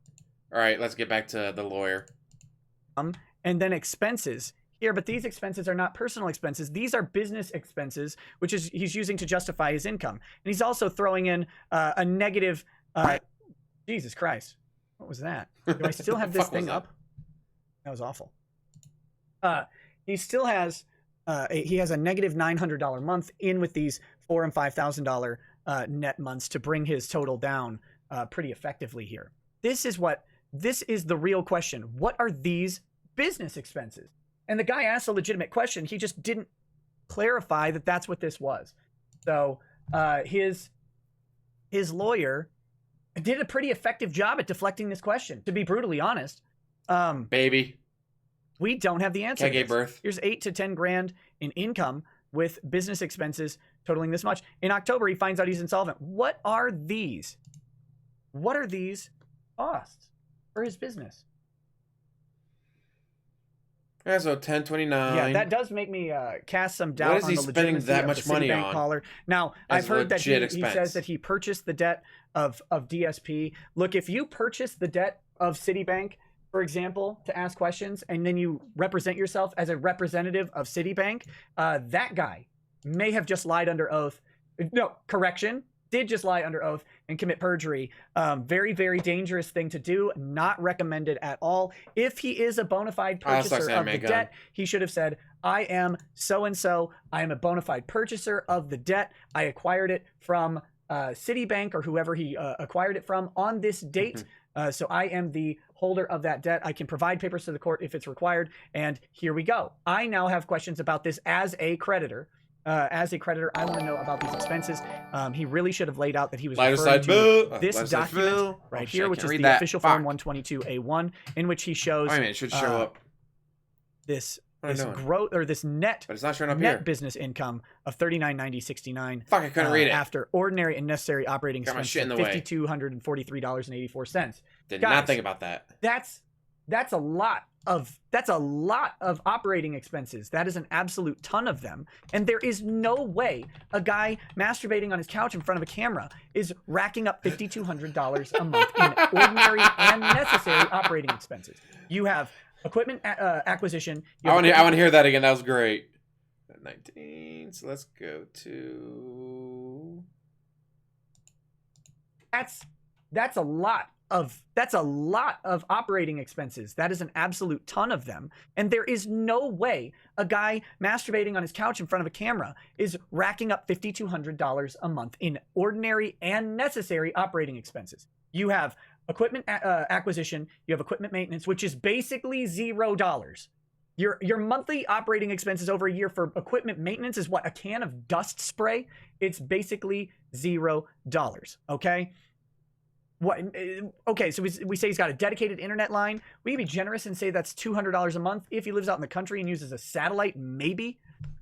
A: All right, let's get back to the lawyer.
B: And then expenses here, but these expenses are not personal expenses. These are business expenses, which is he's using to justify his income. And he's also throwing in a negative. Jesus Christ, what was that? Do I still have this thing up? That was awful. He still has he has a negative $900 month in with these $4,000 and $5,000 net months to bring his total down pretty effectively here. This is the real question. What are these business expenses? And the guy asked a legitimate question. He just didn't clarify that that's what this was. So his lawyer did a pretty effective job at deflecting this question, to be brutally honest.
A: Baby.
B: We don't have the answer.
A: I gave birth.
B: Here's 8 to 10 grand in income with business expenses totaling this much. In October, he finds out he's insolvent. What are these? What are these costs for his business?
A: Yeah, so 1029.
B: Yeah, that does make me cast some doubt on the legitimacy
A: that
B: of
A: much
B: the
A: money
B: Citibank
A: on
B: caller. Now, I've heard that he says that he purchased the debt of DSP. Look, if you purchase the debt of Citibank, for example, to ask questions, and then you represent yourself as a representative of Citibank, that guy may have just lied under oath. No, correction, did just lie under oath and commit perjury. Very, very dangerous thing to do. Not recommended at all. If he is a bona fide purchaser of the debt, he should have said, I am so-and-so. I am a bona fide purchaser of the debt. I acquired it from Citibank or whoever he acquired it from on this date. So I am the holder of that debt. I can provide papers to the court if it's required. And here we go. I now have questions about this as a creditor. I want to know about these expenses. He really should have laid out that he was referring to this document right here, which is the official form 122A1, in which he shows
A: it should show up
B: this growth or this net,
A: but it's not showing up
B: net
A: here.
B: Business income of $39,9069.
A: Fuck, I couldn't read it
B: after ordinary and necessary operating expenses of $5,243.84.
A: Did not think about that.
B: That's a lot of operating expenses. That is an absolute ton of them. And there is no way a guy masturbating on his couch in front of a camera is racking up $5,200 a month in ordinary and necessary operating expenses. You have equipment acquisition.
A: I want to hear that again. That was great. 19. So let's go to.
B: That's a lot of operating expenses. That is an absolute ton of them. And there is no way a guy masturbating on his couch in front of a camera is racking up $5,200 a month in ordinary and necessary operating expenses. You have equipment acquisition, you have equipment maintenance, which is basically $0. Your monthly operating expenses over a year for equipment maintenance is what? A can of dust spray? It's basically $0. Okay? Okay, so we say he's got a dedicated internet line. We can be generous and say that's $200 a month. If he lives out in the country and uses a satellite, maybe,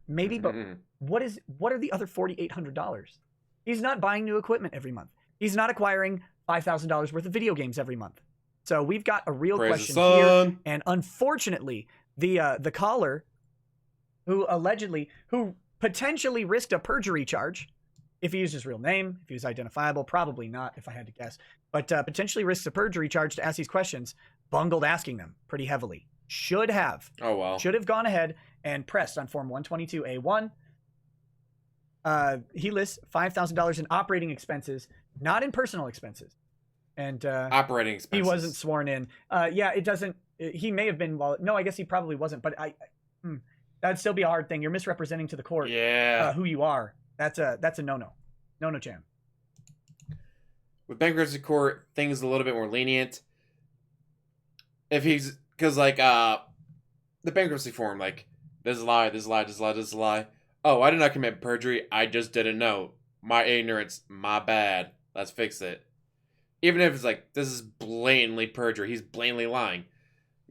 B: but what are the other $4,800? He's not buying new equipment every month. He's not acquiring $5,000 worth of video games every month. So we've got a real question here. And unfortunately, the caller who potentially risked a perjury charge, if he used his real name, if he was identifiable, probably not, if I had to guess, but potentially risks a perjury charge to ask these questions, bungled asking them pretty heavily. Should have.
A: Oh, well.
B: Should have gone ahead and pressed on Form 122A1. he lists $5,000 in operating expenses, not in personal expenses. And
A: operating expenses.
B: He wasn't sworn in. Yeah, it doesn't. He may have been. Well, no, I guess he probably wasn't. But that'd still be a hard thing. You're misrepresenting to the court.
A: Yeah.
B: Who you are. That's a no-no. No, Chan.
A: With bankruptcy court, things a little bit more lenient. If he's because like the bankruptcy form, like this is a lie, this is a lie, this is a lie, this is a lie. Oh, I did not commit perjury. I just didn't know. My ignorance. My bad. Let's fix it. Even if it's like, this is blatantly perjury. He's blatantly lying.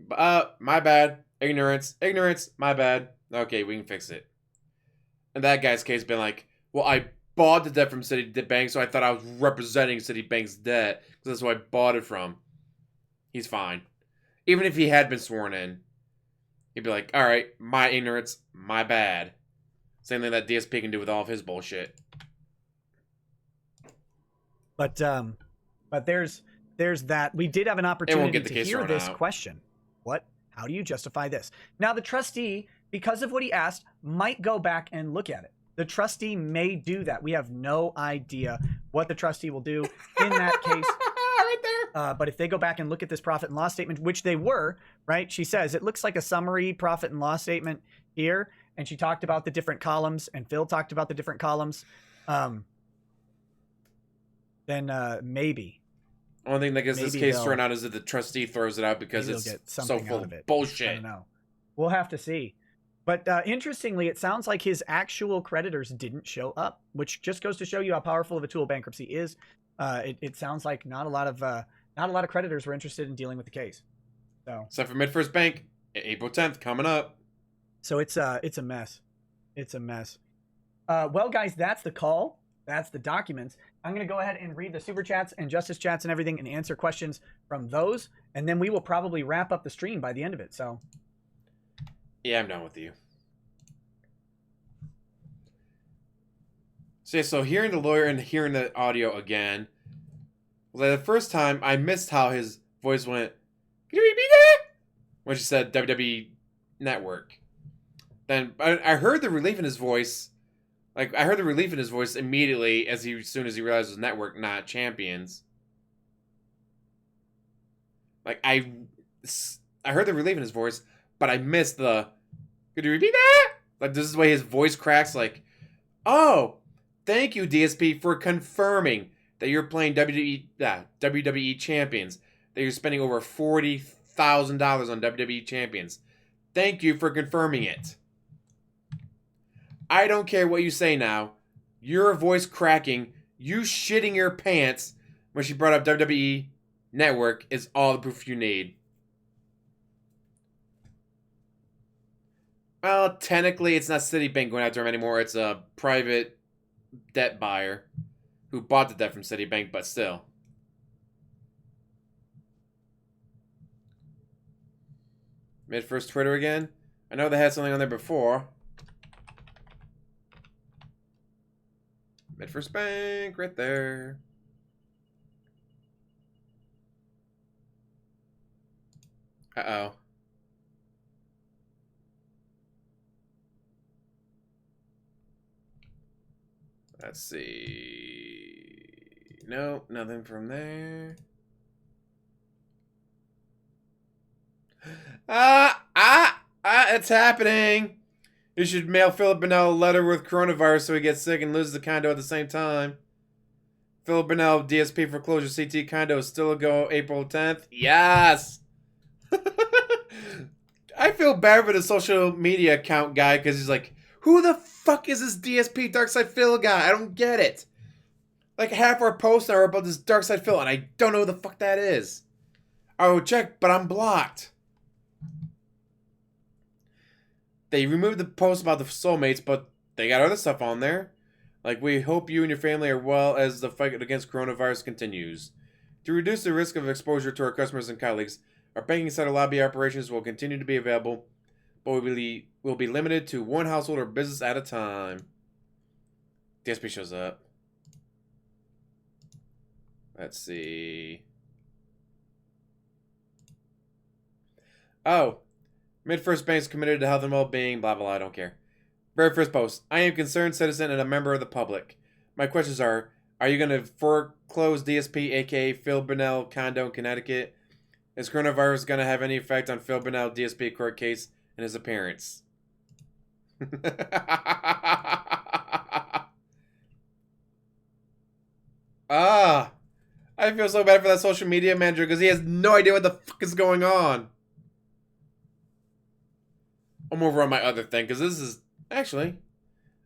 A: My bad. Ignorance. Ignorance. My bad. Okay, we can fix it. And that guy's case been like, well, I bought the debt from Citibank, so I thought I was representing Citibank's debt. Because that's who I bought it from. He's fine. Even if he had been sworn in, he'd be like, alright, my ignorance. My bad. Same thing that DSP can do with all of his bullshit.
B: But there's that. We did have an opportunity to hear this question. How do you justify this? Now, the trustee, because of what he asked, might go back and look at it. The trustee may do that. We have no idea what the trustee will do in that case. Right there. But if they go back and look at this profit and loss statement, which they were, right? She says, it looks like a summary profit and loss statement here. And she talked about the different columns, and Phil talked about the different columns. Then maybe.
A: Only thing that gets this case thrown out is that the trustee throws it out because it's so full of bullshit.
B: I don't know. We'll have to see. But interestingly, it sounds like his actual creditors didn't show up, which just goes to show you how powerful of a tool bankruptcy is. It sounds like not a lot of creditors were interested in dealing with the case. So
A: except for MidFirst Bank, April 10th coming up.
B: So it's a mess. It's a mess. Well, guys, that's the call. That's the documents. I'm going to go ahead and read the super chats and justice chats and everything and answer questions from those. And then we will probably wrap up the stream by the end of it. So,
A: yeah, I'm done with you. So, yeah, so hearing the lawyer and hearing the audio again, like the first time I missed how his voice went, can you repeat that? When she said WWE Network. Then I heard the relief in his voice. Like, I heard the relief in his voice immediately as soon as he realized it was Network, not Champions. Like, I heard the relief in his voice, but I missed the, could you repeat that? Like, this is the way his voice cracks, like, oh, thank you, DSP, for confirming that you're playing WWE Champions, that you're spending over $40,000 on WWE Champions. Thank you for confirming it. I don't care what you say now. Your voice cracking, you shitting your pants when she brought up WWE Network is all the proof you need. Well, technically, it's not Citibank going after him anymore. It's a private debt buyer who bought the debt from Citibank, but still. MidFirst Twitter again? I know they had something on there before. MidFirst Bank, right there. Uh-oh. Let's see. No, nothing from there. It's happening. You should mail Philip Burnell a letter with coronavirus so he gets sick and loses the condo at the same time. Philip Burnell, DSP foreclosure, CT condo is still a go April 10th. Yes! I feel bad for the social media account guy because he's like, who the fuck is this DSP DarkSydePhil guy? I don't get it. Like half our posts are about this DarkSydePhil and I don't know who the fuck that is. I will check, but I'm blocked. They removed the post about the soulmates, but they got other stuff on there. Like, we hope you and your family are well as the fight against coronavirus continues. To reduce the risk of exposure to our customers and colleagues, our banking center lobby operations will continue to be available, but will be limited to one household or business at a time. DSP shows up. Let's see. Oh. MidFirst Bank's committed to health and well-being, blah, blah, blah, I don't care. Very first post. I am a concerned citizen and a member of the public. My questions are you going to foreclose DSP, aka Phil Burnell condo in Connecticut? Is coronavirus going to have any effect on Phil Burnell DSP court case and his appearance? I feel so bad for that social media manager because he has no idea what the fuck is going on. I'm over on my other thing because this is actually,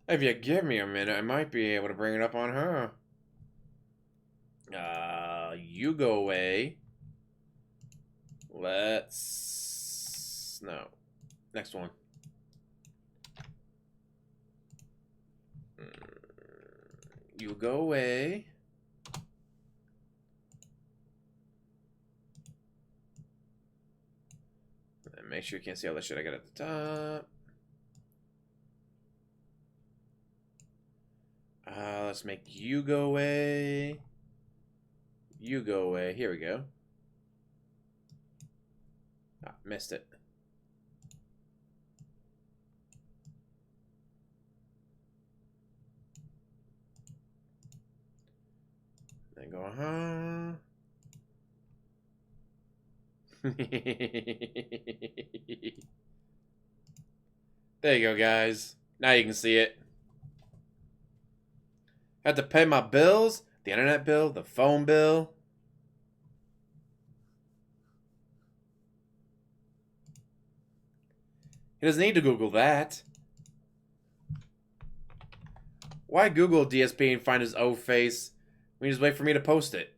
A: if you give me a minute, I might be able to bring it up on her. You go away. No. Next one. You go away. And make sure you can't see all that shit I got at the top. Let's make you go away. You go away. Here we go. Missed it. Then go, There you go, guys. Now you can see it. Had to pay my bills, the internet bill, the phone bill. He doesn't need to Google that. Why Google DSP and find his O face? We just wait for me to post it.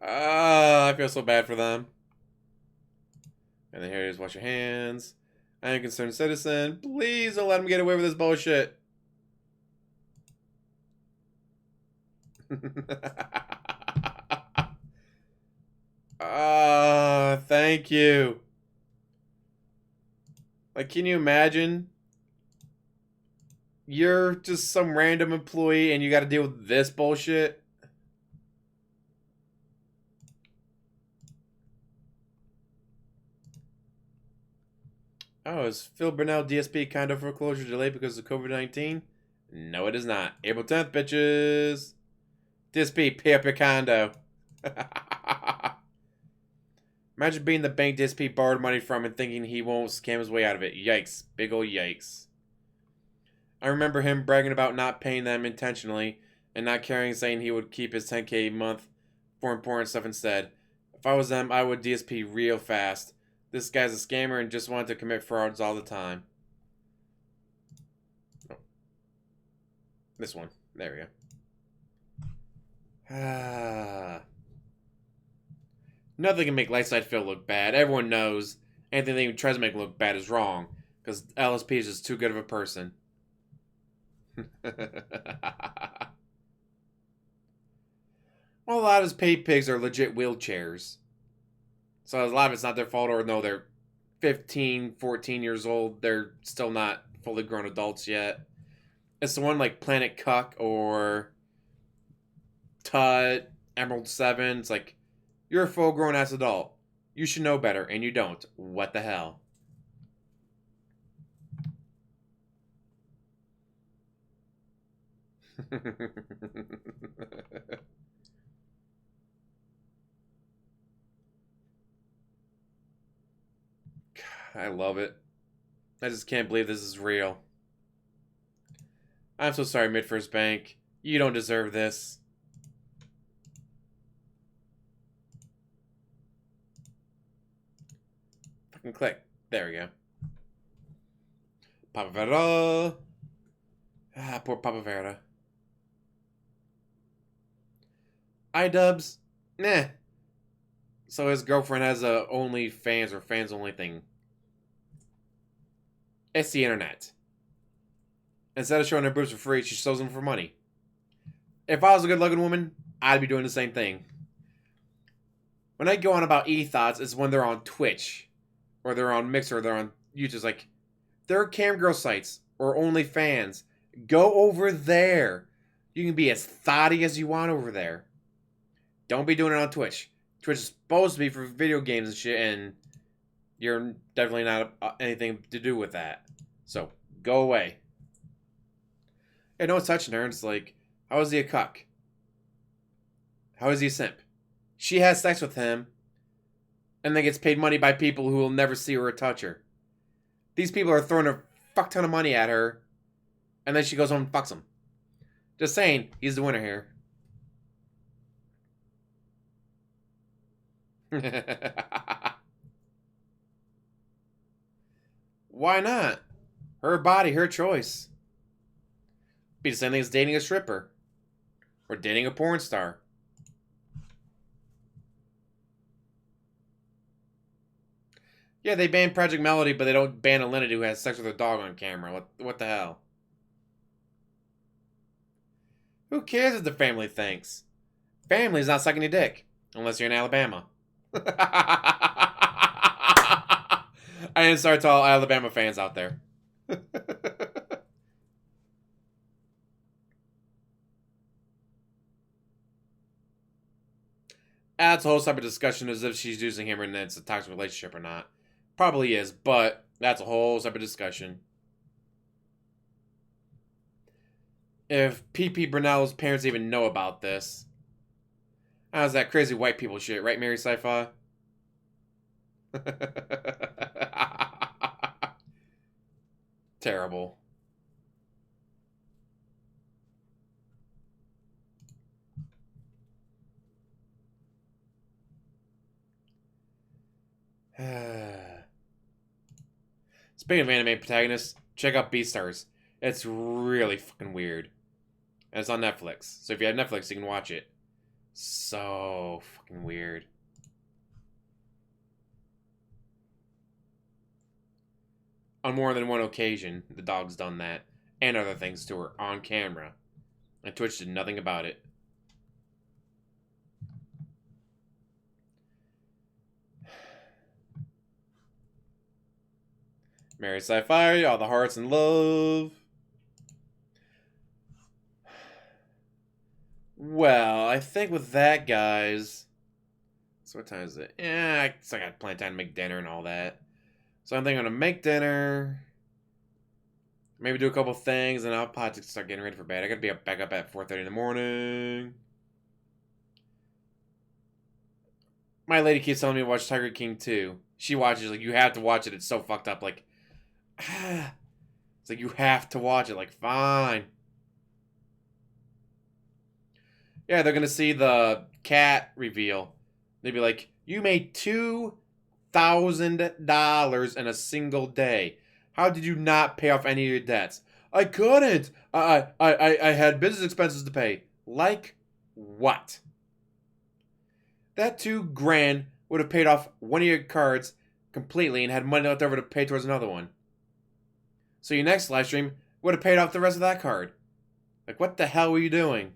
A: I feel so bad for them. And then here it is, wash your hands. I am a concerned citizen. Please don't let him get away with this bullshit. Thank you. Like, can you imagine? You're just some random employee and you got to deal with this bullshit? Oh, is Phil Burnell DSP condo foreclosure delayed because of COVID-19? No, it is not. April 10th, bitches. DSP, pay up your condo. Imagine being the bank DSP borrowed money from and thinking he won't scam his way out of it. Yikes. Big ol' yikes. I remember him bragging about not paying them intentionally and not caring, saying he would keep his $10K a month for important stuff instead. If I was them, I would DSP real fast. This guy's a scammer and just wanted to commit frauds all the time. Oh. This one. There we go. Nothing can make DarkSydePhil look bad. Everyone knows anything that even tries to make it look bad is wrong. Because LSP is just too good of a person. Well, a lot of his paid pigs are legit wheelchairs. So a lot of it's not their fault, or no, they're 15, 14 years old. They're still not fully grown adults yet. It's the one like Planet Cuck or Tut, Emerald 7. It's like, you're a full grown ass adult. You should know better, and you don't. What the hell? I love it. I just can't believe this is real. I'm so sorry, MidFirst Bank. You don't deserve this. Fucking click. There we go. Papa Vera. Poor Papa Vera. iDubbbz. Nah. So his girlfriend has a OnlyFans or fans only thing. It's the internet. Instead of showing her boobs for free, she shows them for money. If I was a good-looking woman, I'd be doing the same thing. When I go on about e-thoughts, it's when they're on Twitch, or they're on Mixer, or they're on YouTube. It's like, there are camgirl sites, or OnlyFans. Go over there. You can be as thotty as you want over there. Don't be doing it on Twitch. Twitch is supposed to be for video games and shit, and you're definitely not anything to do with that. So, go away. Yeah, no one's touching her, and it's like, how is he a cuck? How is he a simp? She has sex with him, and then gets paid money by people who will never see her or touch her. These people are throwing a fuck ton of money at her, and then she goes home and fucks them. Just saying, he's the winner here. Why not? Her body, her choice. Be the same thing as dating a stripper. Or dating a porn star. Yeah, they ban Project Melody, but they don't ban Alinity who has sex with her dog on camera. What the hell? Who cares what the family thinks? Family's not sucking your dick. Unless you're in Alabama. I am sorry to all Alabama fans out there. That's a whole separate discussion as if she's using him and it's a toxic relationship or not. Probably is, but that's a whole separate discussion. If P.P. Brunel's parents even know about this. How's that crazy white people shit, right, Mary Sci-Fi? Terrible. Speaking of anime protagonists, check out Beastars. It's really fucking weird. And it's on Netflix. So if you have Netflix, you can watch it. So fucking weird. On more than one occasion, the dog's done that. And other things to her on camera. And Twitch did nothing about it. Mary Sci-Fi, all the hearts and love. Well, I think with that, guys. So what time is it? Yeah, I got plenty of time to make dinner and all that. So I think I'm gonna make dinner. Maybe do a couple things, and I'll probably start getting ready for bed. I gotta be back up at 4:30 in the morning. My lady keeps telling me to watch Tiger King 2. She watches, like, you have to watch it. It's so fucked up. Like, it's like, you have to watch it. Like, fine. Yeah, they're gonna see the cat reveal. They'd be like, you made $2,000 in a single day. How did you not pay off any of your debts? I couldn't. I had business expenses to pay. Like what? That $2,000 would have paid off one of your cards completely and had money left over to pay towards another one. So your next live stream would have paid off the rest of that card. Like, what the hell were you doing?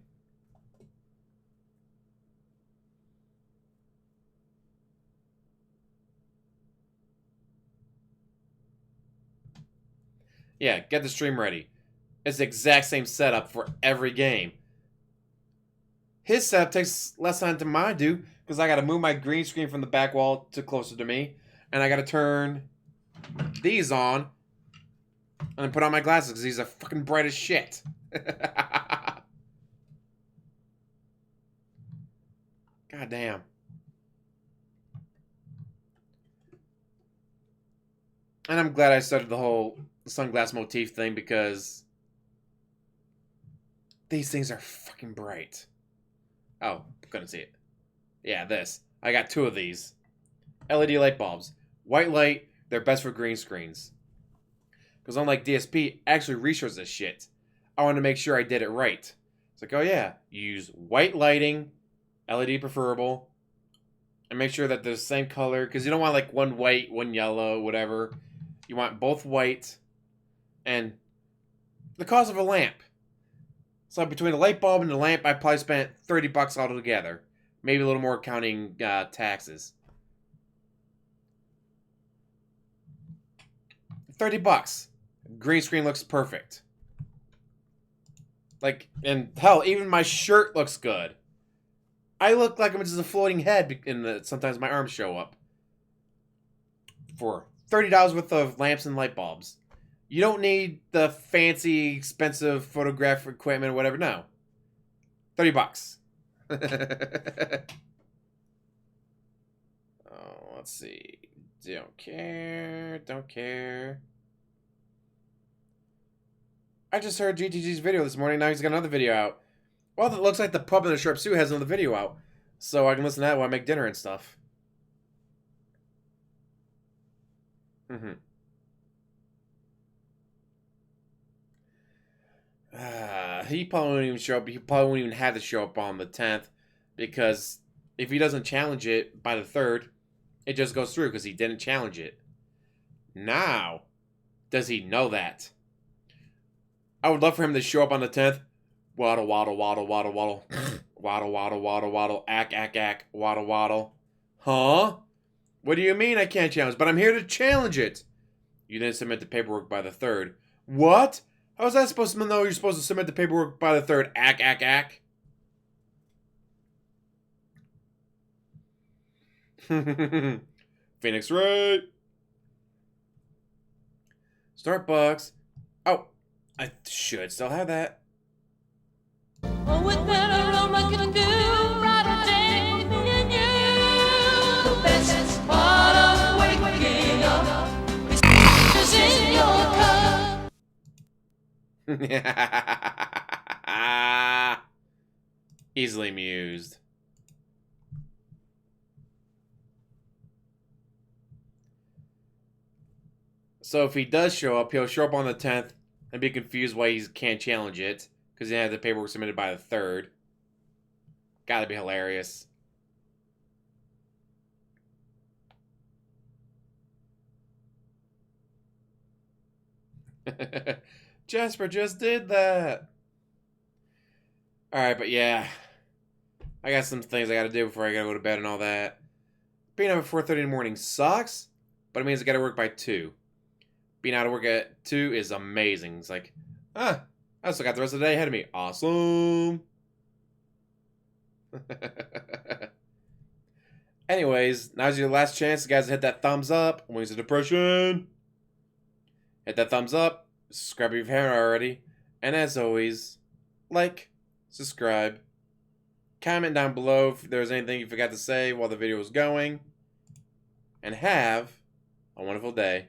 A: Yeah, get the stream ready. It's the exact same setup for every game. His setup takes less time than mine do, because I gotta move my green screen from the back wall to closer to me, and I gotta turn these on, and then put on my glasses, because these are fucking bright as shit. God damn. And I'm glad I started the whole sunglass motif thing, because these things are fucking bright. Oh, couldn't see it. Yeah, this. I got 2 of these. LED light bulbs. White light, they're best for green screens. Because unlike DSP, I actually researched this shit. I wanted to make sure I did it right. It's like, oh yeah, you use white lighting, LED preferable, and make sure that they're the same color, because you don't want like one white, one yellow, whatever. You want both white, and the cost of a lamp. So between the light bulb and the lamp, I probably spent $30 altogether. Maybe a little more counting taxes. $30. Green screen looks perfect. Like, and hell, even my shirt looks good. I look like I'm just a floating head, and sometimes my arms show up. For $30 worth of lamps and light bulbs. You don't need the fancy, expensive photographic equipment or whatever. No. $30. Oh, let's see. Don't care. Don't care. I just heard GTG's video this morning. Now he's got another video out. Well, it looks like the pub in the Sharp Suit has another video out. So I can listen to that while I make dinner and stuff. He probably won't even show up. He probably won't even have to show up on the 10th. Because if he doesn't challenge it by the 3rd, it just goes through because he didn't challenge it. Now, does he know that? I would love for him to show up on the 10th. Waddle, waddle, waddle, waddle, waddle. Waddle, waddle, waddle, waddle. Ack, ack, ack. Waddle, waddle. Huh? What do you mean I can't challenge? But I'm here to challenge it. You didn't submit the paperwork by the 3rd. What? How was I supposed to know you're supposed to submit the paperwork by the 3rd? Ack, ack, ack. Phoenix Ray. Starbucks. Oh, I should still have that.
I: Oh, with that aroma can do brighter day with me and you. The best part of waking up is in your cup.
A: Easily amused. So if he does show up, he'll show up on the 10th and be confused why he can't challenge it. Because he had the paperwork submitted by the 3rd. Gotta be hilarious. Jasper just did that. Alright, but yeah. I got some things I gotta do before I gotta go to bed and all that. Being up at 4:30 in the morning sucks, but it means I gotta work by 2. Being out of work at 2 is amazing. It's like, I still got the rest of the day ahead of me. Awesome. Anyways, now's your last chance, guys, to hit that thumbs up. Wings of Depression. Hit that thumbs up. Subscribe if you haven't already. And as always, like, subscribe. Comment down below if there's anything you forgot to say while the video was going. And have a wonderful day.